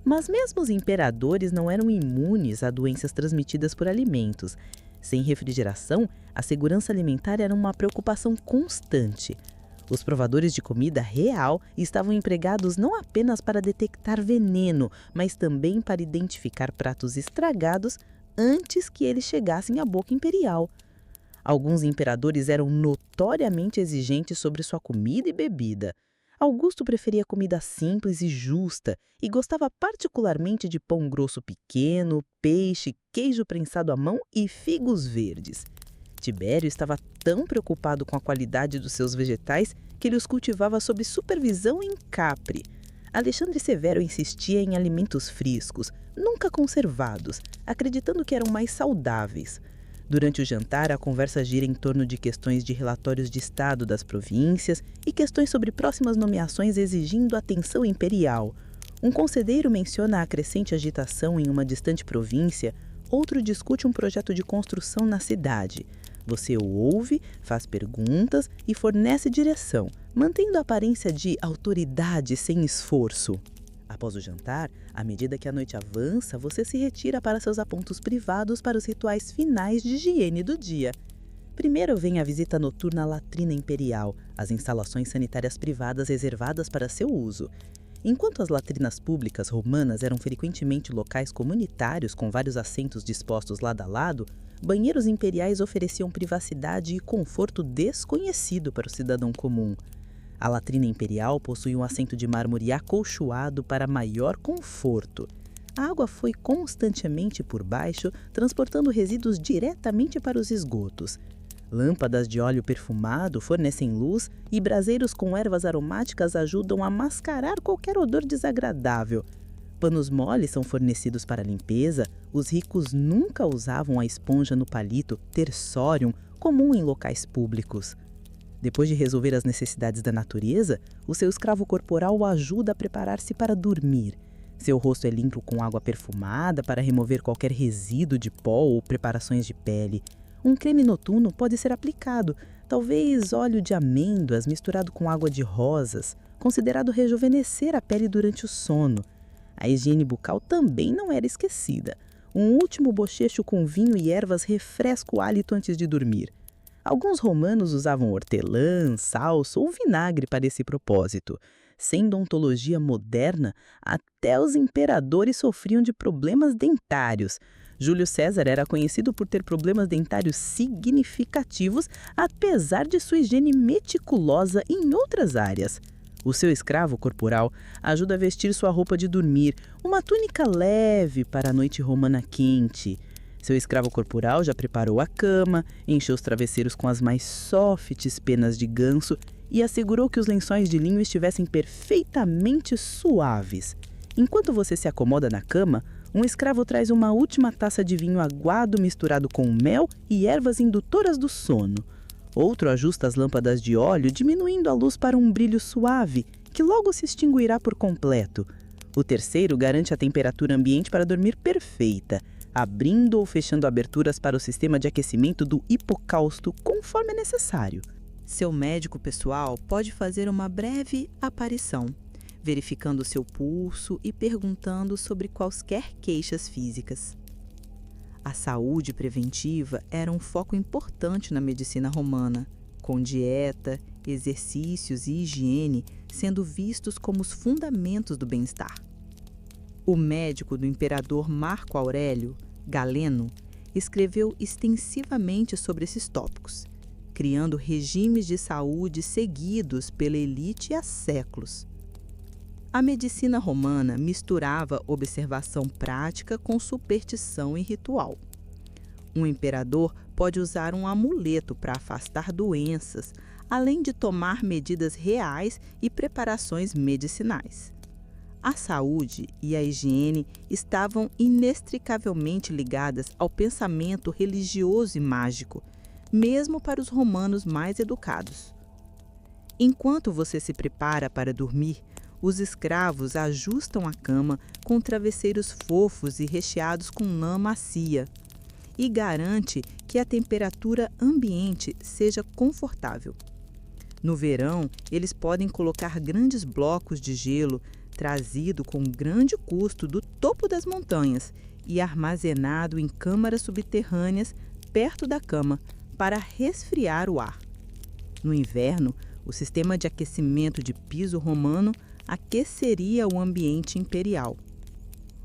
Mas mesmo os imperadores não eram imunes a doenças transmitidas por alimentos. Sem refrigeração, a segurança alimentar era uma preocupação constante. Os provadores de comida real estavam empregados não apenas para detectar veneno, mas também para identificar pratos estragados antes que eles chegassem à boca imperial. Alguns imperadores eram notoriamente exigentes sobre sua comida e bebida. Augusto preferia comida simples e justa e gostava particularmente de pão grosso pequeno, peixe, queijo prensado à mão e figos verdes. Tibério estava tão preocupado com a qualidade dos seus vegetais que ele os cultivava sob supervisão em Capri. Alexandre Severo insistia em alimentos frescos, nunca conservados, acreditando que eram mais saudáveis. Durante o jantar, a conversa gira em torno de questões de relatórios de estado das províncias e questões sobre próximas nomeações exigindo atenção imperial. Um conselheiro menciona a crescente agitação em uma distante província, outro discute um projeto de construção na cidade. Você o ouve, faz perguntas e fornece direção, mantendo a aparência de autoridade sem esforço. Após o jantar, à medida que a noite avança, você se retira para seus apontos privados para os rituais finais de higiene do dia. Primeiro vem a visita noturna à latrina imperial, as instalações sanitárias privadas reservadas para seu uso. Enquanto as latrinas públicas romanas eram frequentemente locais comunitários com vários assentos dispostos lado a lado, banheiros imperiais ofereciam privacidade e conforto desconhecido para o cidadão comum. A latrina imperial possui um assento de mármore acolchoado para maior conforto. A água flui constantemente por baixo, transportando resíduos diretamente para os esgotos. Lâmpadas de óleo perfumado fornecem luz e braseiros com ervas aromáticas ajudam a mascarar qualquer odor desagradável. Panos moles são fornecidos para a limpeza. Os ricos nunca usavam a esponja no palito tersorium, comum em locais públicos. Depois de resolver as necessidades da natureza, o seu escravo corporal o ajuda a preparar-se para dormir. Seu rosto é limpo com água perfumada para remover qualquer resíduo de pó ou preparações de pele. Um creme noturno pode ser aplicado, talvez óleo de amêndoas misturado com água de rosas, considerado rejuvenescer a pele durante o sono. A higiene bucal também não era esquecida. Um último bochecho com vinho e ervas refresca o hálito antes de dormir. Alguns romanos usavam hortelã, salsa ou vinagre para esse propósito. Sem odontologia moderna, até os imperadores sofriam de problemas dentários. Júlio César era conhecido por ter problemas dentários significativos, apesar de sua higiene meticulosa em outras áreas. O seu escravo corporal ajuda a vestir sua roupa de dormir, uma túnica leve para a noite romana quente. Seu escravo corporal já preparou a cama, encheu os travesseiros com as mais softs penas de ganso e assegurou que os lençóis de linho estivessem perfeitamente suaves. Enquanto você se acomoda na cama, um escravo traz uma última taça de vinho aguado misturado com mel e ervas indutoras do sono. Outro ajusta as lâmpadas de óleo, diminuindo a luz para um brilho suave, que logo se extinguirá por completo. O terceiro garante a temperatura ambiente para dormir perfeita, abrindo ou fechando aberturas para o sistema de aquecimento do hipocausto conforme é necessário. Seu médico pessoal pode fazer uma breve aparição, verificando seu pulso e perguntando sobre quaisquer queixas físicas. A saúde preventiva era um foco importante na medicina romana, com dieta, exercícios e higiene sendo vistos como os fundamentos do bem-estar. O médico do imperador Marco Aurélio, Galeno, escreveu extensivamente sobre esses tópicos, criando regimes de saúde seguidos pela elite há séculos. A medicina romana misturava observação prática com superstição e ritual. Um imperador pode usar um amuleto para afastar doenças, além de tomar medidas reais e preparações medicinais. A saúde e a higiene estavam inextricavelmente ligadas ao pensamento religioso e mágico, mesmo para os romanos mais educados. Enquanto você se prepara para dormir, os escravos ajustam a cama com travesseiros fofos e recheados com lã macia e garante que a temperatura ambiente seja confortável. No verão, eles podem colocar grandes blocos de gelo trazido com grande custo do topo das montanhas e armazenado em câmaras subterrâneas perto da cama para resfriar o ar. No inverno, o sistema de aquecimento de piso romano aqueceria o ambiente imperial.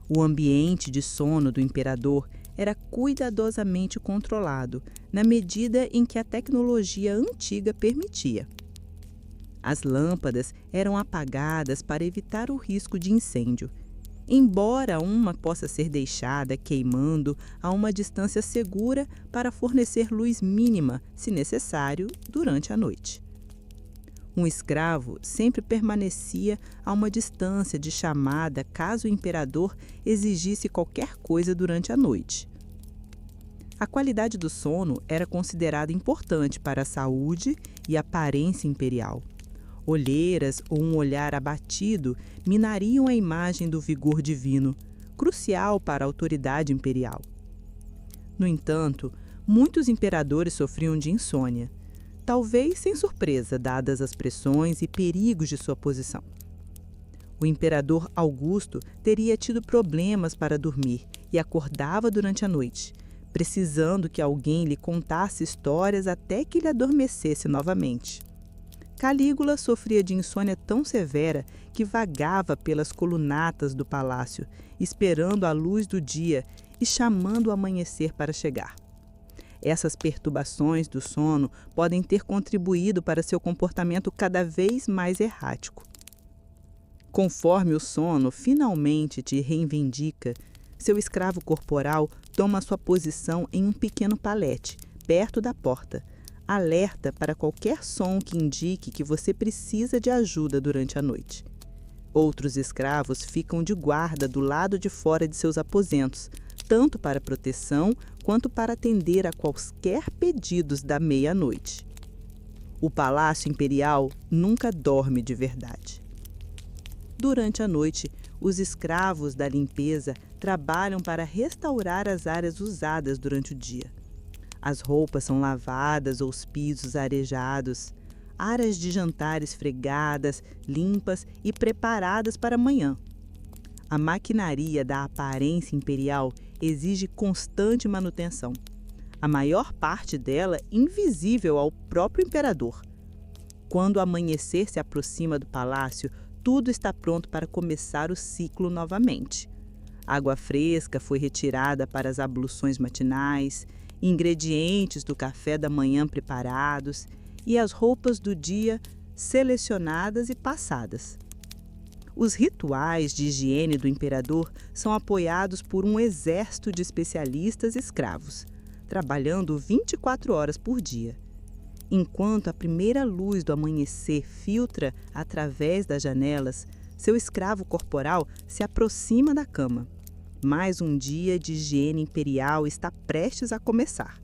O ambiente de sono do imperador era cuidadosamente controlado, na medida em que a tecnologia antiga permitia. As lâmpadas eram apagadas para evitar o risco de incêndio, embora uma possa ser deixada queimando a uma distância segura para fornecer luz mínima, se necessário, durante a noite. Um escravo sempre permanecia a uma distância de chamada caso o imperador exigisse qualquer coisa durante a noite. A qualidade do sono era considerada importante para a saúde e aparência imperial. Olheiras ou um olhar abatido minariam a imagem do vigor divino, crucial para a autoridade imperial. No entanto, muitos imperadores sofriam de insônia, talvez sem surpresa, dadas as pressões e perigos de sua posição. O imperador Augusto teria tido problemas para dormir e acordava durante a noite, precisando que alguém lhe contasse histórias até que ele adormecesse novamente. Calígula sofria de insônia tão severa que vagava pelas colunatas do palácio, esperando a luz do dia e chamando o amanhecer para chegar. Essas perturbações do sono podem ter contribuído para seu comportamento cada vez mais errático. Conforme o sono finalmente te reivindica, seu escravo corporal toma sua posição em um pequeno palete, perto da porta, alerta para qualquer som que indique que você precisa de ajuda durante a noite. Outros escravos ficam de guarda do lado de fora de seus aposentos, tanto para proteção quanto para atender a quaisquer pedidos da meia-noite. O Palácio Imperial nunca dorme de verdade. Durante a noite, os escravos da limpeza trabalham para restaurar as áreas usadas durante o dia. As roupas são lavadas ou os pisos arejados, áreas de jantar esfregadas, limpas e preparadas para amanhã. A maquinaria da aparência imperial exige constante manutenção, a maior parte dela invisível ao próprio imperador. Quando o amanhecer se aproxima do palácio, tudo está pronto para começar o ciclo novamente. Água fresca foi retirada para as abluções matinais, ingredientes do café da manhã preparados e as roupas do dia selecionadas e passadas. Os rituais de higiene do imperador são apoiados por um exército de especialistas escravos, trabalhando 24 horas por dia. Enquanto a primeira luz do amanhecer filtra através das janelas, seu escravo corporal se aproxima da cama. Mais um dia de higiene imperial está prestes a começar.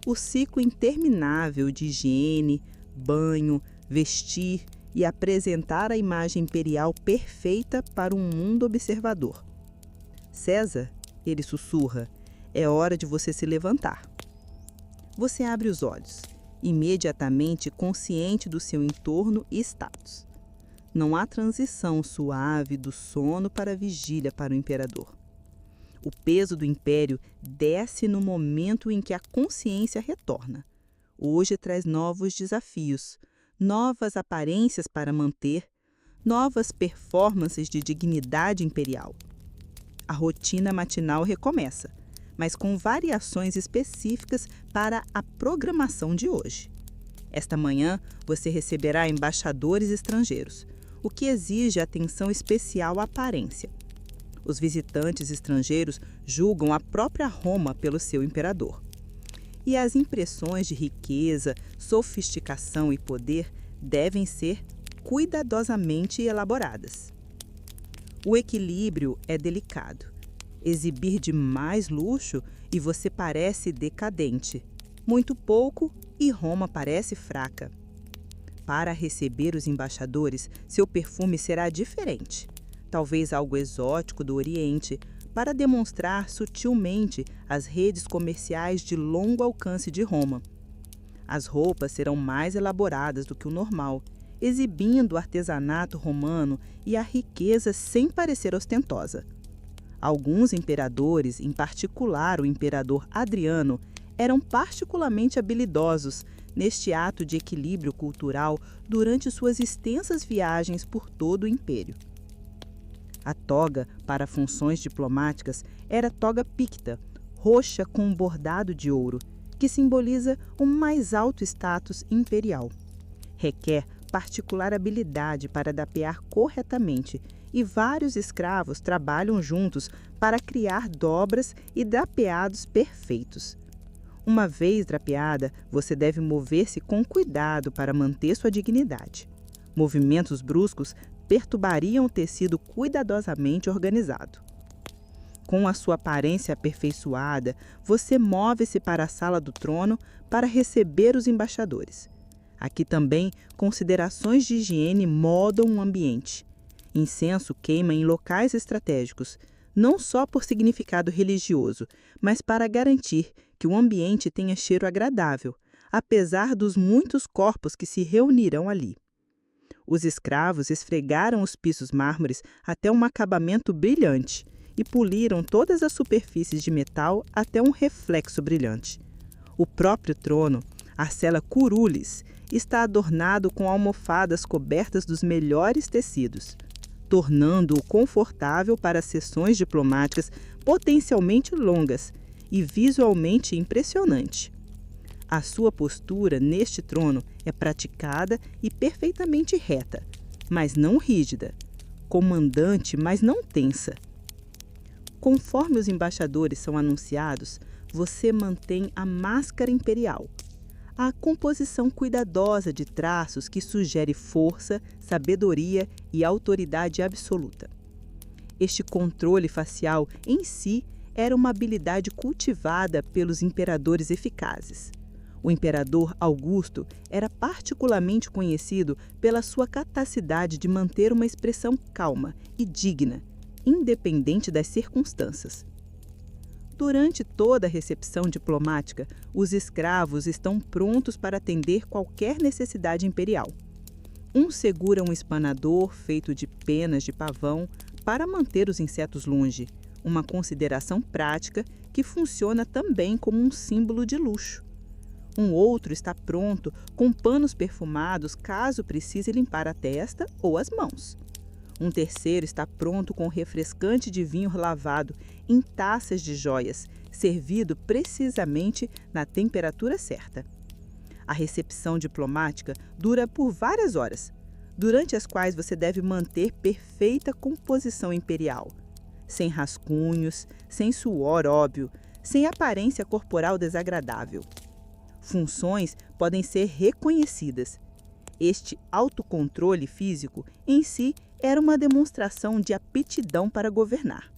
O ciclo interminável de higiene, banho, vestir e apresentar a imagem imperial perfeita para um mundo observador. César, ele sussurra, é hora de você se levantar. Você abre os olhos, imediatamente consciente do seu entorno e status. Não há transição suave do sono para a vigília para o imperador. O peso do império desce no momento em que a consciência retorna. Hoje traz novos desafios, novas aparências para manter, novas performances de dignidade imperial. A rotina matinal recomeça, mas com variações específicas para a programação de hoje. Esta manhã, você receberá embaixadores estrangeiros, o que exige atenção especial à aparência. Os visitantes estrangeiros julgam a própria Roma pelo seu imperador. E as impressões de riqueza, sofisticação e poder devem ser cuidadosamente elaboradas. O equilíbrio é delicado. Exibir demais luxo e você parece decadente. Muito pouco e Roma parece fraca. Para receber os embaixadores, seu perfume será diferente. Talvez algo exótico do Oriente, para demonstrar sutilmente as redes comerciais de longo alcance de Roma. As roupas serão mais elaboradas do que o normal, exibindo o artesanato romano e a riqueza sem parecer ostentosa. Alguns imperadores, em particular o imperador Adriano, eram particularmente habilidosos neste ato de equilíbrio cultural durante suas extensas viagens por todo o império. A toga, para funções diplomáticas, era toga picta, roxa com um bordado de ouro, que simboliza um mais alto status imperial. Requer particular habilidade para drapear corretamente, e vários escravos trabalham juntos para criar dobras e drapeados perfeitos. Uma vez drapeada, você deve mover-se com cuidado para manter sua dignidade. Movimentos bruscos perturbariam o tecido cuidadosamente organizado. Com a sua aparência aperfeiçoada, você move-se para a sala do trono para receber os embaixadores. Aqui também, considerações de higiene moldam o ambiente. Incenso queima em locais estratégicos, não só por significado religioso, mas para garantir que o ambiente tenha cheiro agradável, apesar dos muitos corpos que se reunirão ali. Os escravos esfregaram os pisos mármores até um acabamento brilhante e poliram todas as superfícies de metal até um reflexo brilhante. O próprio trono, a cela curules, está adornado com almofadas cobertas dos melhores tecidos, tornando-o confortável para sessões diplomáticas potencialmente longas e visualmente impressionante. A sua postura neste trono é praticada e perfeitamente reta, mas não rígida, comandante, mas não tensa. Conforme os embaixadores são anunciados, você mantém a máscara imperial, a composição cuidadosa de traços que sugere força, sabedoria e autoridade absoluta. Este controle facial em si era uma habilidade cultivada pelos imperadores eficazes. O imperador Augusto era particularmente conhecido pela sua capacidade de manter uma expressão calma e digna, independente das circunstâncias. Durante toda a recepção diplomática, os escravos estão prontos para atender qualquer necessidade imperial. Um segura um espanador feito de penas de pavão para manter os insetos longe, uma consideração prática que funciona também como um símbolo de luxo. Um outro está pronto com panos perfumados caso precise limpar a testa ou as mãos. Um terceiro está pronto com refrescante de vinho lavado em taças de joias, servido precisamente na temperatura certa. A recepção diplomática dura por várias horas, durante as quais você deve manter perfeita composição imperial, sem rascunhos, sem suor óbvio, sem aparência corporal desagradável. Funções podem ser reconhecidas. Este autocontrole físico, em si, era uma demonstração de aptidão para governar.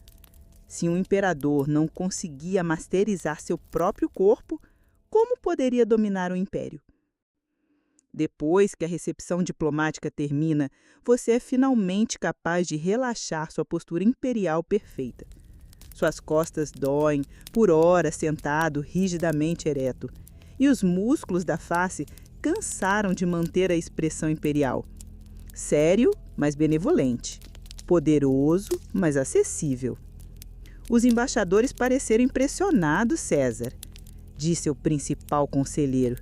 Se um imperador não conseguia masterizar seu próprio corpo, como poderia dominar o império? Depois que a recepção diplomática termina, você é finalmente capaz de relaxar sua postura imperial perfeita. Suas costas doem, por horas sentado rigidamente ereto, e os músculos da face cansaram de manter a expressão imperial. Sério, mas benevolente. Poderoso, mas acessível. Os embaixadores pareceram impressionados, César, disse o principal conselheiro,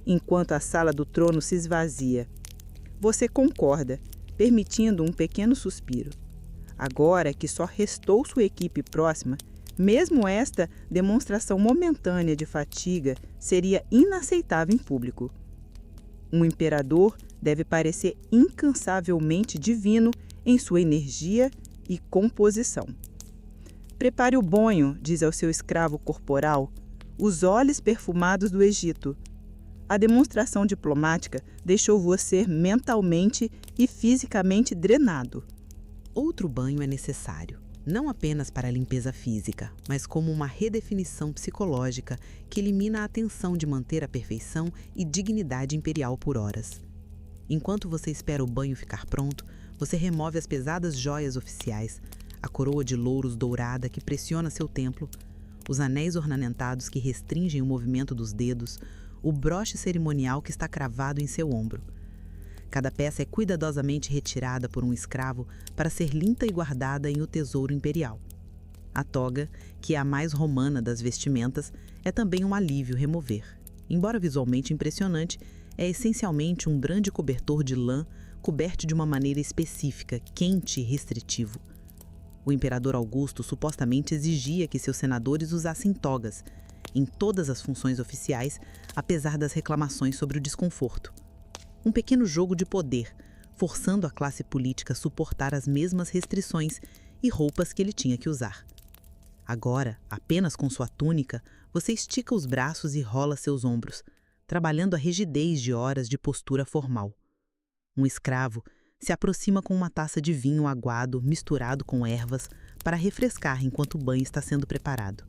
enquanto a sala do trono se esvazia. Você concorda, permitindo um pequeno suspiro. Agora que só restou sua equipe próxima, mesmo esta demonstração momentânea de fatiga seria inaceitável em público. Um imperador deve parecer incansavelmente divino em sua energia e composição. Prepare o bonho, diz ao seu escravo corporal, os óleos perfumados do Egito. A demonstração diplomática deixou você mentalmente e fisicamente drenado. Outro banho é necessário, não apenas para a limpeza física, mas como uma redefinição psicológica que elimina a tensão de manter a perfeição e dignidade imperial por horas. Enquanto você espera o banho ficar pronto, você remove as pesadas joias oficiais, a coroa de louros dourada que pressiona seu templo, os anéis ornamentados que restringem o movimento dos dedos, o broche cerimonial que está cravado em seu ombro. Cada peça é cuidadosamente retirada por um escravo para ser limpa e guardada em o tesouro imperial. A toga, que é a mais romana das vestimentas, é também um alívio remover. Embora visualmente impressionante, é essencialmente um grande cobertor de lã coberto de uma maneira específica, quente e restritivo. O imperador Augusto supostamente exigia que seus senadores usassem togas, em todas as funções oficiais, apesar das reclamações sobre o desconforto. Um pequeno jogo de poder, forçando a classe política a suportar as mesmas restrições e roupas que ele tinha que usar. Agora, apenas com sua túnica, você estica os braços e rola seus ombros, trabalhando a rigidez de horas de postura formal. Um escravo se aproxima com uma taça de vinho aguado misturado com ervas para refrescar enquanto o banho está sendo preparado.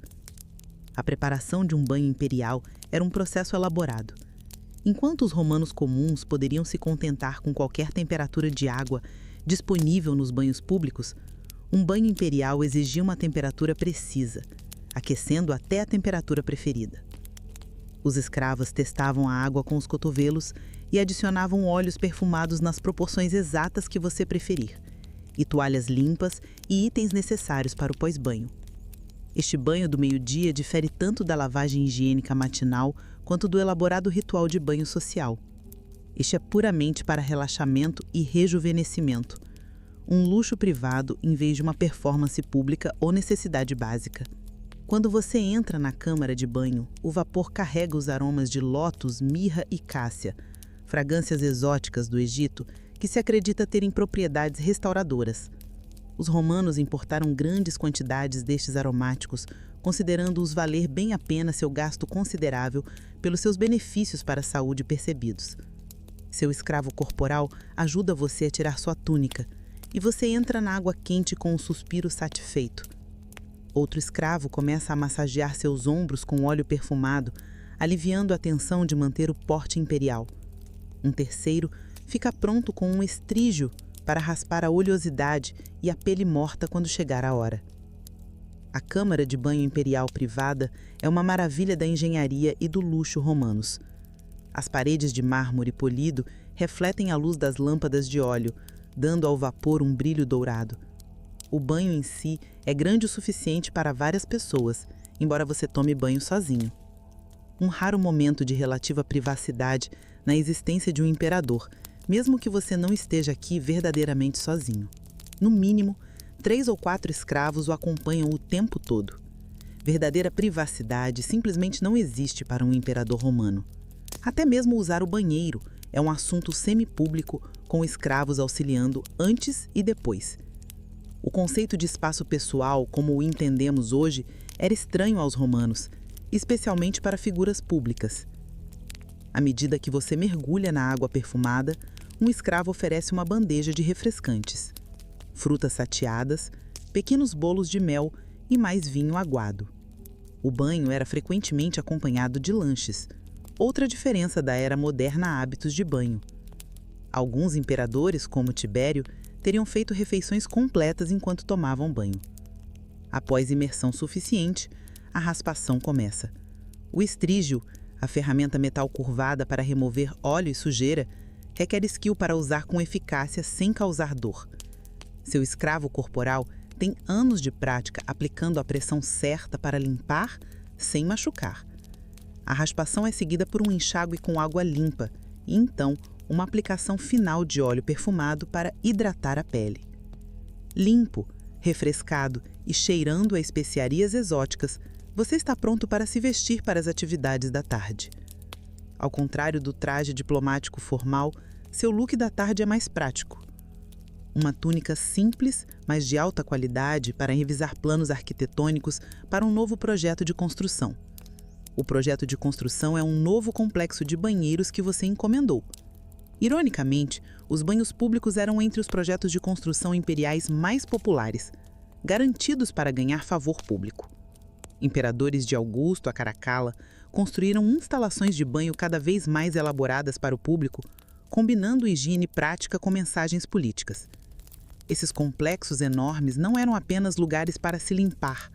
A preparação de um banho imperial era um processo elaborado. Enquanto os romanos comuns poderiam se contentar com qualquer temperatura de água disponível nos banhos públicos, um banho imperial exigia uma temperatura precisa, aquecendo até a temperatura preferida. Os escravos testavam a água com os cotovelos e adicionavam óleos perfumados nas proporções exatas que você preferir, e toalhas limpas e itens necessários para o pós-banho. Este banho do meio-dia difere tanto da lavagem higiênica matinal quanto do elaborado ritual de banho social. Este é puramente para relaxamento e rejuvenescimento, um luxo privado em vez de uma performance pública ou necessidade básica. Quando você entra na câmara de banho, o vapor carrega os aromas de lótus, mirra e cássia, fragrâncias exóticas do Egito que se acredita terem propriedades restauradoras. Os romanos importaram grandes quantidades destes aromáticos, considerando-os valer bem a pena seu gasto considerável pelos seus benefícios para a saúde percebidos. Seu escravo corporal ajuda você a tirar sua túnica, e você entra na água quente com um suspiro satisfeito. Outro escravo começa a massagear seus ombros com óleo perfumado, aliviando a tensão de manter o porte imperial. Um terceiro fica pronto com um estrígio para raspar a oleosidade e a pele morta quando chegar a hora. A câmara de banho imperial privada é uma maravilha da engenharia e do luxo romanos. As paredes de mármore polido refletem a luz das lâmpadas de óleo, dando ao vapor um brilho dourado. O banho em si é grande o suficiente para várias pessoas, embora você tome banho sozinho. Um raro momento de relativa privacidade na existência de um imperador, mesmo que você não esteja aqui verdadeiramente sozinho. No mínimo, 3 ou 4 escravos o acompanham o tempo todo. Verdadeira privacidade simplesmente não existe para um imperador romano. Até mesmo usar o banheiro é um assunto semipúblico, com escravos auxiliando antes e depois. O conceito de espaço pessoal, como o entendemos hoje, era estranho aos romanos, especialmente para figuras públicas. À medida que você mergulha na água perfumada, um escravo oferece uma bandeja de refrescantes, frutas satiadas, pequenos bolos de mel e mais vinho aguado. O banho era frequentemente acompanhado de lanches, outra diferença da era moderna a hábitos de banho. Alguns imperadores, como Tibério, teriam feito refeições completas enquanto tomavam banho. Após imersão suficiente, a raspação começa. O estrígio, a ferramenta metal curvada para remover óleo e sujeira, requer skill para usar com eficácia sem causar dor. Seu escravo corporal tem anos de prática aplicando a pressão certa para limpar sem machucar. A raspação é seguida por um enxágue com água limpa e, então, uma aplicação final de óleo perfumado para hidratar a pele. Limpo, refrescado e cheirando a especiarias exóticas, você está pronto para se vestir para as atividades da tarde. Ao contrário do traje diplomático formal, seu look da tarde é mais prático. Uma túnica simples, mas de alta qualidade para revisar planos arquitetônicos para um novo projeto de construção. O projeto de construção é um novo complexo de banheiros que você encomendou. Ironicamente, os banhos públicos eram entre os projetos de construção imperiais mais populares, garantidos para ganhar favor público. Imperadores de Augusto a Caracalla construíram instalações de banho cada vez mais elaboradas para o público, combinando higiene prática com mensagens políticas. Esses complexos enormes não eram apenas lugares para se limpar,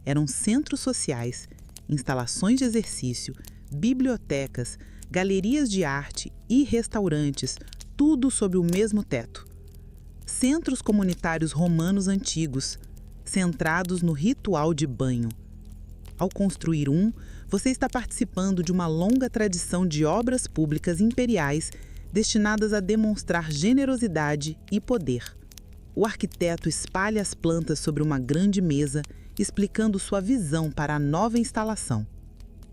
eram centros sociais, instalações de exercício, bibliotecas, galerias de arte e restaurantes, tudo sob o mesmo teto. Centros comunitários romanos antigos, centrados no ritual de banho. Ao construir um, você está participando de uma longa tradição de obras públicas imperiais destinadas a demonstrar generosidade e poder. O arquiteto espalha as plantas sobre uma grande mesa, explicando sua visão para a nova instalação.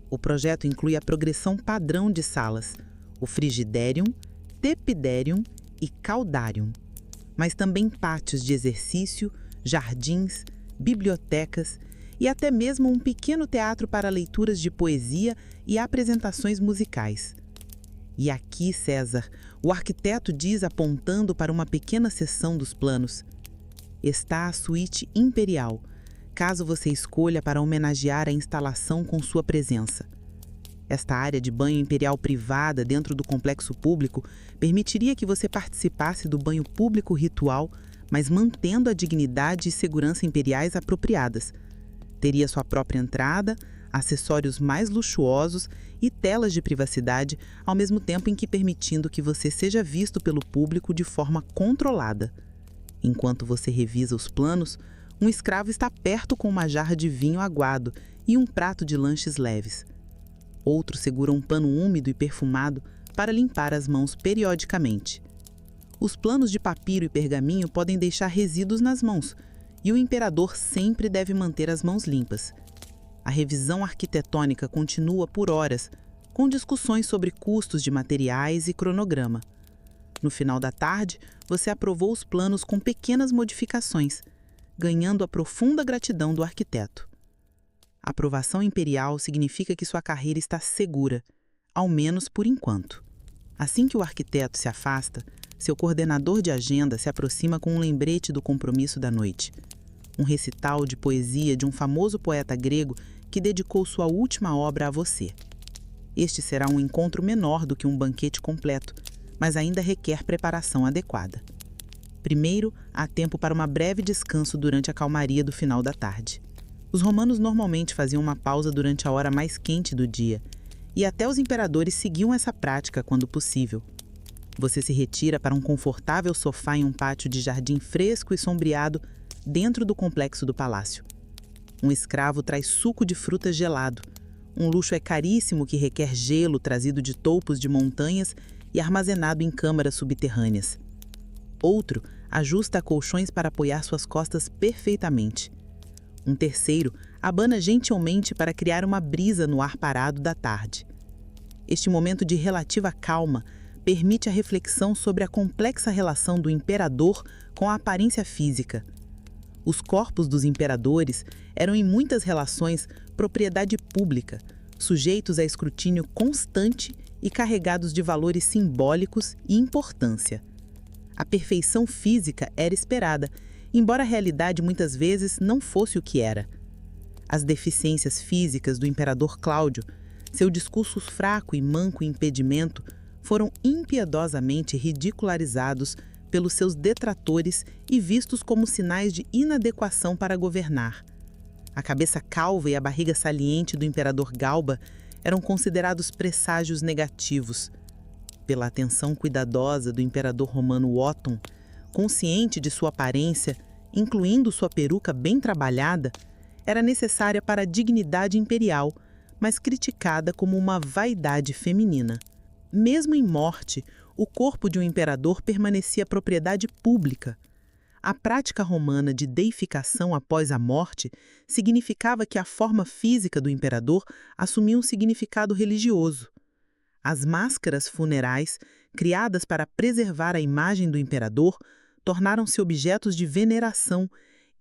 O projeto inclui a progressão padrão de salas, o frigidarium, tepidarium e caldarium, mas também pátios de exercício, jardins, bibliotecas e até mesmo um pequeno teatro para leituras de poesia e apresentações musicais. E aqui, César, o arquiteto diz apontando para uma pequena seção dos planos: está a suíte imperial, caso você escolha para homenagear a instalação com sua presença. Esta área de banho imperial privada dentro do complexo público permitiria que você participasse do banho público ritual, mas mantendo a dignidade e segurança imperiais apropriadas. Teria sua própria entrada, acessórios mais luxuosos e telas de privacidade, ao mesmo tempo em que permitindo que você seja visto pelo público de forma controlada. Enquanto você revisa os planos, um escravo está perto com uma jarra de vinho aguado e um prato de lanches leves. Outro segura um pano úmido e perfumado para limpar as mãos periodicamente. Os planos de papiro e pergaminho podem deixar resíduos nas mãos, e o imperador sempre deve manter as mãos limpas. A revisão arquitetônica continua por horas, com discussões sobre custos de materiais e cronograma. No final da tarde, você aprovou os planos com pequenas modificações, ganhando a profunda gratidão do arquiteto. A aprovação imperial significa que sua carreira está segura, ao menos por enquanto. Assim que o arquiteto se afasta, seu coordenador de agenda se aproxima com um lembrete do compromisso da noite. Um recital de poesia de um famoso poeta grego que dedicou sua última obra a você. Este será um encontro menor do que um banquete completo, mas ainda requer preparação adequada. Primeiro, há tempo para uma breve descanso durante a calmaria do final da tarde. Os romanos normalmente faziam uma pausa durante a hora mais quente do dia, e até os imperadores seguiam essa prática quando possível. Você se retira para um confortável sofá em um pátio de jardim fresco e sombreado dentro do complexo do palácio. Um escravo traz suco de frutas gelado. Um luxo é caríssimo que requer gelo trazido de topos de montanhas e armazenado em câmaras subterrâneas. Outro ajusta colchões para apoiar suas costas perfeitamente. Um terceiro abana gentilmente para criar uma brisa no ar parado da tarde. Este momento de relativa calma permite a reflexão sobre a complexa relação do imperador com a aparência física. Os corpos dos imperadores eram em muitas relações propriedade pública, sujeitos a escrutínio constante e carregados de valores simbólicos e importância. A perfeição física era esperada, embora a realidade muitas vezes não fosse o que era. As deficiências físicas do imperador Cláudio, seu discurso fraco e manco impedimento, foram impiedosamente ridicularizados pelos seus detratores e vistos como sinais de inadequação para governar. A cabeça calva e a barriga saliente do imperador Galba eram considerados presságios negativos. Pela atenção cuidadosa do imperador romano Otton, consciente de sua aparência, incluindo sua peruca bem trabalhada, era necessária para a dignidade imperial, mas criticada como uma vaidade feminina. Mesmo em morte, o corpo de um imperador permanecia propriedade pública. A prática romana de deificação após a morte significava que a forma física do imperador assumia um significado religioso. As máscaras funerais, criadas para preservar a imagem do imperador, tornaram-se objetos de veneração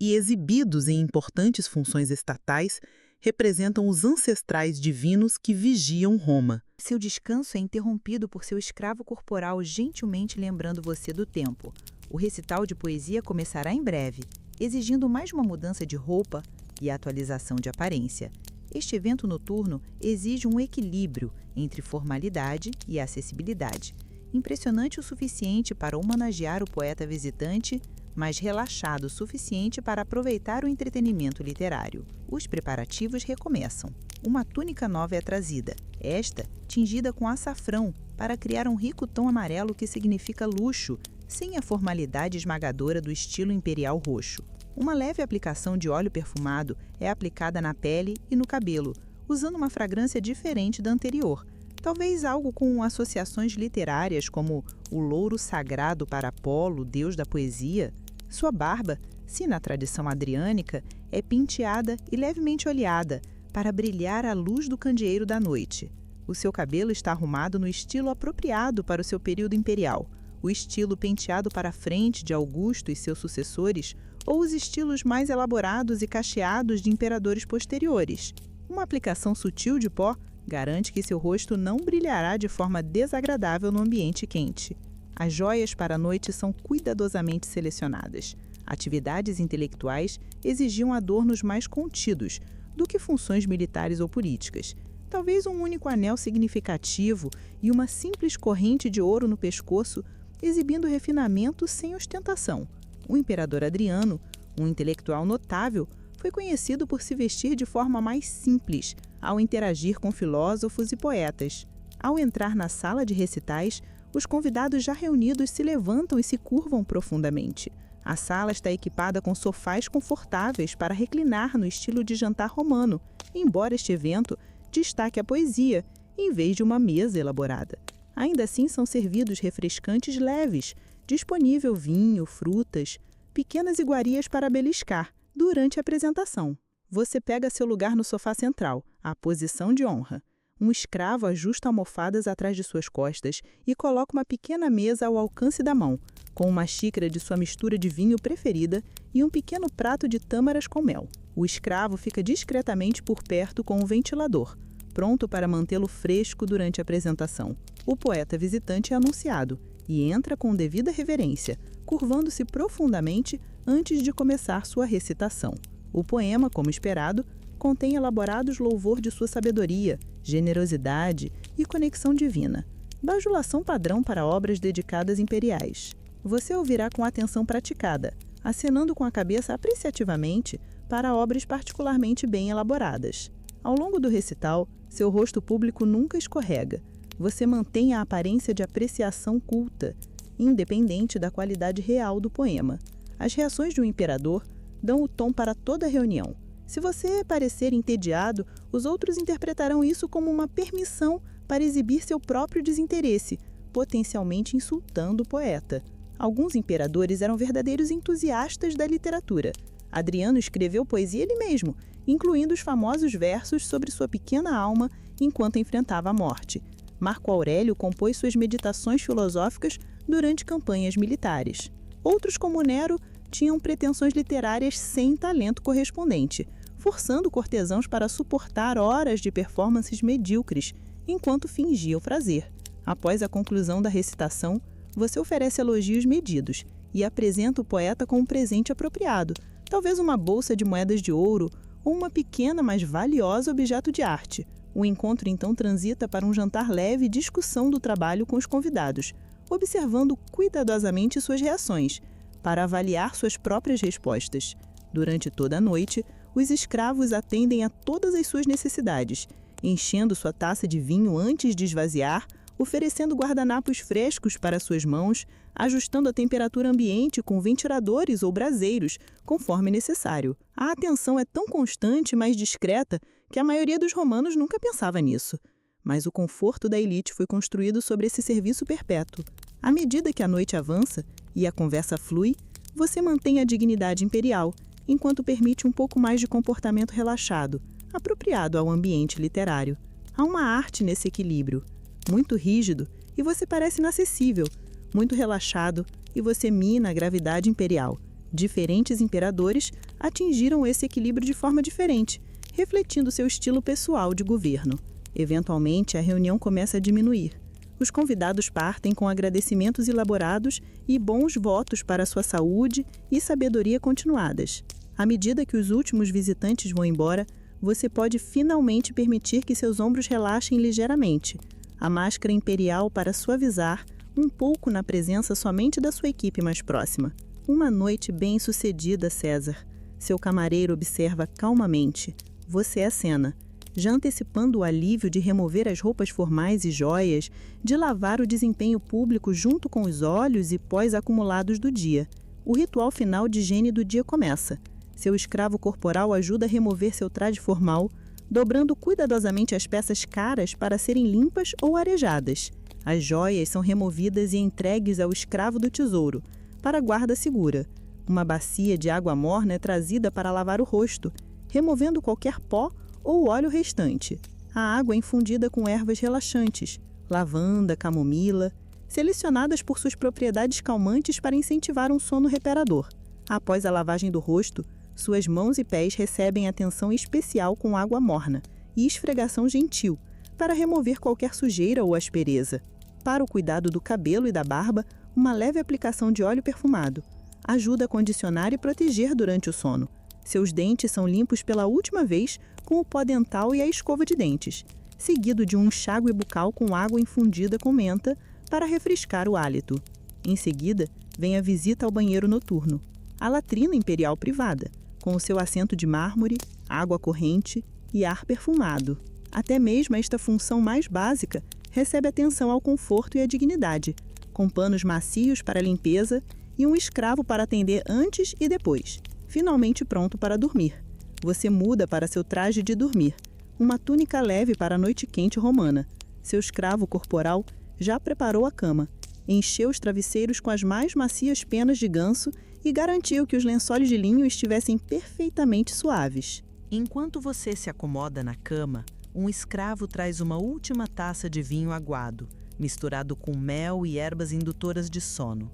e, exibidos em importantes funções estatais, representam os ancestrais divinos que vigiam Roma. Seu descanso é interrompido por seu escravo corporal gentilmente lembrando você do tempo. O recital de poesia começará em breve, exigindo mais uma mudança de roupa e atualização de aparência. Este evento noturno exige um equilíbrio entre formalidade e acessibilidade, impressionante o suficiente para homenagear o poeta visitante, mas relaxado o suficiente para aproveitar o entretenimento literário. Os preparativos recomeçam. Uma túnica nova é trazida, esta tingida com açafrão, para criar um rico tom amarelo que significa luxo, sem a formalidade esmagadora do estilo imperial roxo. Uma leve aplicação de óleo perfumado é aplicada na pele e no cabelo, usando uma fragrância diferente da anterior, talvez algo com associações literárias como o louro sagrado para Apolo, deus da poesia. Sua barba, se na tradição adriânica, é penteada e levemente oleada, para brilhar à luz do candeeiro da noite. O seu cabelo está arrumado no estilo apropriado para o seu período imperial, o estilo penteado para a frente de Augusto e seus sucessores, ou os estilos mais elaborados e cacheados de imperadores posteriores. Uma aplicação sutil de pó garante que seu rosto não brilhará de forma desagradável no ambiente quente. As joias para a noite são cuidadosamente selecionadas. Atividades intelectuais exigiam adornos mais contidos do que funções militares ou políticas. Talvez um único anel significativo e uma simples corrente de ouro no pescoço, exibindo refinamento sem ostentação. O imperador Adriano, um intelectual notável, foi conhecido por se vestir de forma mais simples ao interagir com filósofos e poetas. Ao entrar na sala de recitais, os convidados já reunidos se levantam e se curvam profundamente. A sala está equipada com sofás confortáveis para reclinar no estilo de jantar romano, embora este evento destaque a poesia, em vez de uma mesa elaborada. Ainda assim, são servidos refrescantes leves, disponível vinho, frutas, pequenas iguarias para beliscar durante a apresentação. Você pega seu lugar no sofá central, a posição de honra. Um escravo ajusta almofadas atrás de suas costas e coloca uma pequena mesa ao alcance da mão, com uma xícara de sua mistura de vinho preferida e um pequeno prato de tâmaras com mel. O escravo fica discretamente por perto com um ventilador, pronto para mantê-lo fresco durante a apresentação. O poeta visitante é anunciado e entra com devida reverência, curvando-se profundamente antes de começar sua recitação. O poema, como esperado, contém elaborados louvor de sua sabedoria, generosidade e conexão divina, bajulação padrão para obras dedicadas imperiais. Você ouvirá com atenção praticada, acenando com a cabeça apreciativamente para obras particularmente bem elaboradas. Ao longo do recital, seu rosto público nunca escorrega. Você mantém a aparência de apreciação culta, independente da qualidade real do poema. As reações de um imperador dão o tom para toda a reunião. Se você parecer entediado, os outros interpretarão isso como uma permissão para exibir seu próprio desinteresse, potencialmente insultando o poeta. Alguns imperadores eram verdadeiros entusiastas da literatura. Adriano escreveu poesia ele mesmo, incluindo os famosos versos sobre sua pequena alma enquanto enfrentava a morte. Marco Aurélio compôs suas meditações filosóficas durante campanhas militares. Outros, como Nero, tinham pretensões literárias sem talento correspondente, forçando cortesãos para suportar horas de performances medíocres, enquanto fingiam prazer. Após a conclusão da recitação, você oferece elogios medidos e apresenta o poeta com um presente apropriado, talvez uma bolsa de moedas de ouro ou uma pequena, mas valiosa objeto de arte. O encontro então transita para um jantar leve e discussão do trabalho com os convidados, observando cuidadosamente suas reações, para avaliar suas próprias respostas. Durante toda a noite, os escravos atendem a todas as suas necessidades, enchendo sua taça de vinho antes de esvaziar, oferecendo guardanapos frescos para suas mãos, ajustando a temperatura ambiente com ventiladores ou braseiros, conforme necessário. A atenção é tão constante, mas discreta, que a maioria dos romanos nunca pensava nisso. Mas o conforto da elite foi construído sobre esse serviço perpétuo. À medida que a noite avança e a conversa flui, você mantém a dignidade imperial, enquanto permite um pouco mais de comportamento relaxado, apropriado ao ambiente literário. Há uma arte nesse equilíbrio. Muito rígido e você parece inacessível, muito relaxado e você mina a gravidade imperial. Diferentes imperadores atingiram esse equilíbrio de forma diferente, refletindo seu estilo pessoal de governo. Eventualmente, a reunião começa a diminuir. Os convidados partem com agradecimentos elaborados e bons votos para sua saúde e sabedoria continuadas. À medida que os últimos visitantes vão embora, você pode finalmente permitir que seus ombros relaxem ligeiramente. A máscara imperial para suavizar um pouco na presença somente da sua equipe mais próxima. Uma noite bem-sucedida, César. Seu camareiro observa calmamente. Você acena, já antecipando o alívio de remover as roupas formais e joias, de lavar o desempenho público junto com os óleos e pós acumulados do dia. O ritual final de higiene do dia começa. Seu escravo corporal ajuda a remover seu traje formal, dobrando cuidadosamente as peças caras para serem limpas ou arejadas. As joias são removidas e entregues ao escravo do tesouro, para guarda segura. Uma bacia de água morna é trazida para lavar o rosto, removendo qualquer pó ou óleo restante. A água é infundida com ervas relaxantes, lavanda, camomila, selecionadas por suas propriedades calmantes para incentivar um sono reparador. Após a lavagem do rosto, suas mãos e pés recebem atenção especial com água morna e esfregação gentil, para remover qualquer sujeira ou aspereza. Para o cuidado do cabelo e da barba, uma leve aplicação de óleo perfumado ajuda a condicionar e proteger durante o sono. Seus dentes são limpos pela última vez com o pó dental e a escova de dentes, seguido de um enxágue bucal com água infundida com menta para refrescar o hálito. Em seguida, vem a visita ao banheiro noturno, a latrina imperial privada, com o seu assento de mármore, água corrente e ar perfumado. Até mesmo esta função mais básica recebe atenção ao conforto e à dignidade, com panos macios para a limpeza e um escravo para atender antes e depois. Finalmente pronto para dormir. Você muda para seu traje de dormir, uma túnica leve para a noite quente romana. Seu escravo corporal já preparou a cama, encheu os travesseiros com as mais macias penas de ganso e garantiu que os lençóis de linho estivessem perfeitamente suaves. Enquanto você se acomoda na cama, um escravo traz uma última taça de vinho aguado, misturado com mel e ervas indutoras de sono.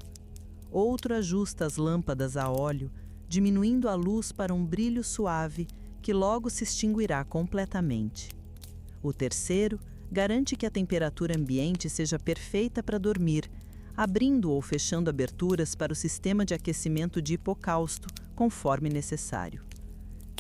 Outro ajusta as lâmpadas a óleo, diminuindo a luz para um brilho suave que logo se extinguirá completamente. O terceiro garante que a temperatura ambiente seja perfeita para dormir, abrindo ou fechando aberturas para o sistema de aquecimento de hipocausto, conforme necessário.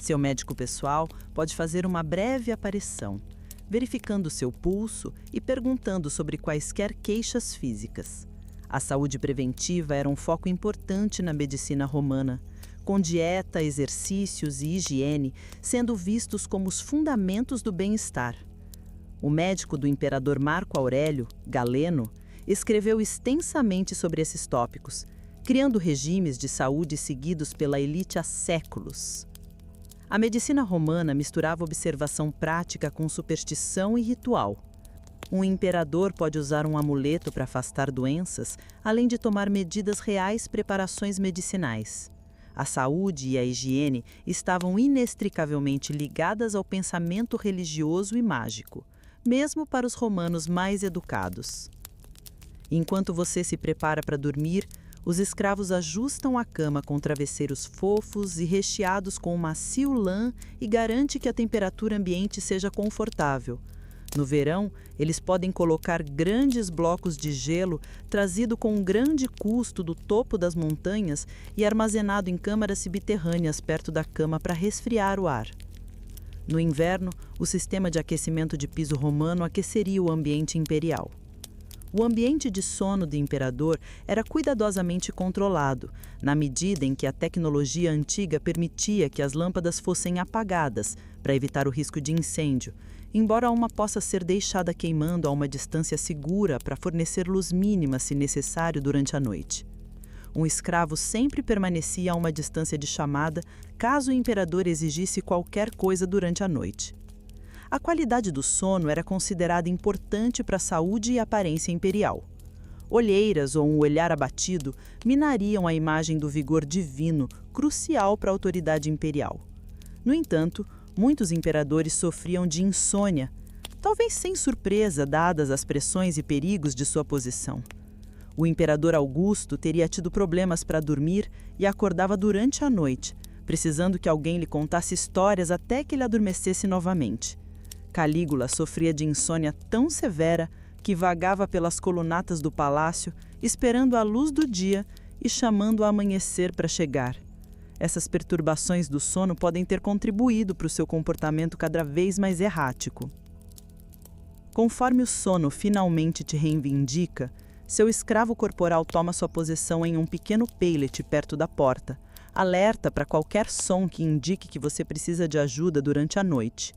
Seu médico pessoal pode fazer uma breve aparição, verificando seu pulso e perguntando sobre quaisquer queixas físicas. A saúde preventiva era um foco importante na medicina romana, com dieta, exercícios e higiene sendo vistos como os fundamentos do bem-estar. O médico do imperador Marco Aurélio, Galeno, escreveu extensamente sobre esses tópicos, criando regimes de saúde seguidos pela elite há séculos. A medicina romana misturava observação prática com superstição e ritual. Um imperador pode usar um amuleto para afastar doenças, além de tomar medidas reais preparações medicinais. A saúde e a higiene estavam inextricavelmente ligadas ao pensamento religioso e mágico, mesmo para os romanos mais educados. Enquanto você se prepara para dormir, os escravos ajustam a cama com travesseiros fofos e recheados com macio lã e garante que a temperatura ambiente seja confortável. No verão, eles podem colocar grandes blocos de gelo trazido com um grande custo do topo das montanhas e armazenado em câmaras subterrâneas perto da cama para resfriar o ar. No inverno, o sistema de aquecimento de piso romano aqueceria o ambiente imperial. O ambiente de sono do imperador era cuidadosamente controlado, na medida em que a tecnologia antiga permitia que as lâmpadas fossem apagadas para evitar o risco de incêndio, embora uma possa ser deixada queimando a uma distância segura para fornecer luz mínima se necessário durante a noite. Um escravo sempre permanecia a uma distância de chamada caso o imperador exigisse qualquer coisa durante a noite. A qualidade do sono era considerada importante para a saúde e aparência imperial. Olheiras ou um olhar abatido minariam a imagem do vigor divino, crucial para a autoridade imperial. No entanto, muitos imperadores sofriam de insônia, talvez sem surpresa dadas as pressões e perigos de sua posição. O imperador Augusto teria tido problemas para dormir e acordava durante a noite, precisando que alguém lhe contasse histórias até que ele adormecesse novamente. Calígula sofria de insônia tão severa que vagava pelas colunatas do palácio, esperando a luz do dia e chamando o amanhecer para chegar. Essas perturbações do sono podem ter contribuído para o seu comportamento cada vez mais errático. Conforme o sono finalmente te reivindica, seu escravo corporal toma sua posição em um pequeno pallet perto da porta, alerta para qualquer som que indique que você precisa de ajuda durante a noite.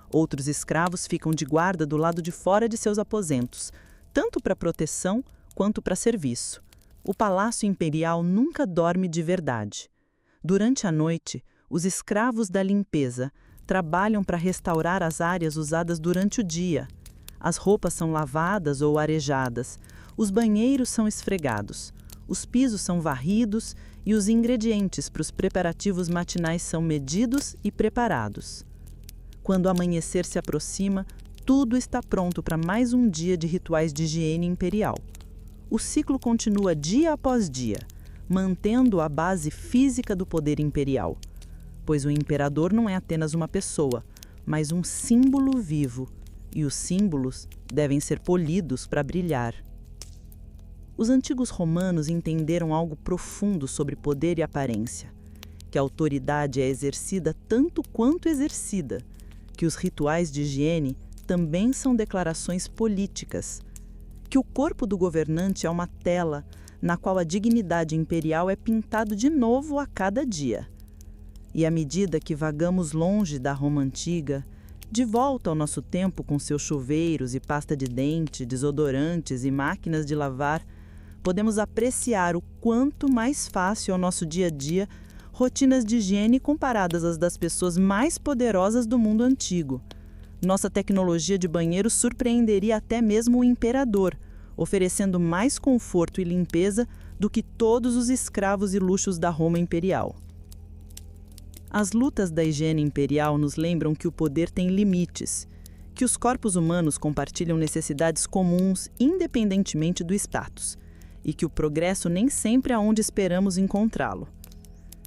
Outros escravos ficam de guarda do lado de fora de seus aposentos, tanto para proteção quanto para serviço. O Palácio Imperial nunca dorme de verdade. Durante a noite, os escravos da limpeza trabalham para restaurar as áreas usadas durante o dia. As roupas são lavadas ou arejadas, os banheiros são esfregados, os pisos são varridos e os ingredientes para os preparativos matinais são medidos e preparados. Quando o amanhecer se aproxima, tudo está pronto para mais um dia de rituais de higiene imperial. O ciclo continua dia após dia, mantendo a base física do poder imperial, pois o imperador não é apenas uma pessoa, mas um símbolo vivo, e os símbolos devem ser polidos para brilhar. Os antigos romanos entenderam algo profundo sobre poder e aparência, que a autoridade é exercida tanto quanto exercida, que os rituais de higiene também são declarações políticas, que o corpo do governante é uma tela na qual a dignidade imperial é pintado de novo a cada dia. E à medida que vagamos longe da Roma antiga, de volta ao nosso tempo com seus chuveiros e pasta de dente, desodorantes e máquinas de lavar, podemos apreciar o quanto mais fácil é o nosso dia a dia rotinas de higiene comparadas às das pessoas mais poderosas do mundo antigo. Nossa tecnologia de banheiro surpreenderia até mesmo o imperador, oferecendo mais conforto e limpeza do que todos os escravos e luxos da Roma imperial. As lutas da higiene imperial nos lembram que o poder tem limites, que os corpos humanos compartilham necessidades comuns independentemente do status, e que o progresso nem sempre é onde esperamos encontrá-lo.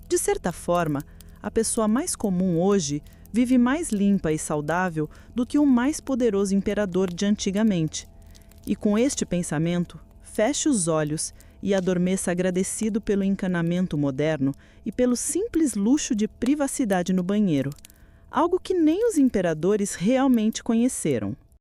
De certa forma, a pessoa mais comum hoje vive mais limpa e saudável do que o mais poderoso imperador de antigamente. E com este pensamento, feche os olhos e adormeça agradecido pelo encanamento moderno e pelo simples luxo de privacidade no banheiro, algo que nem os imperadores realmente conheceram.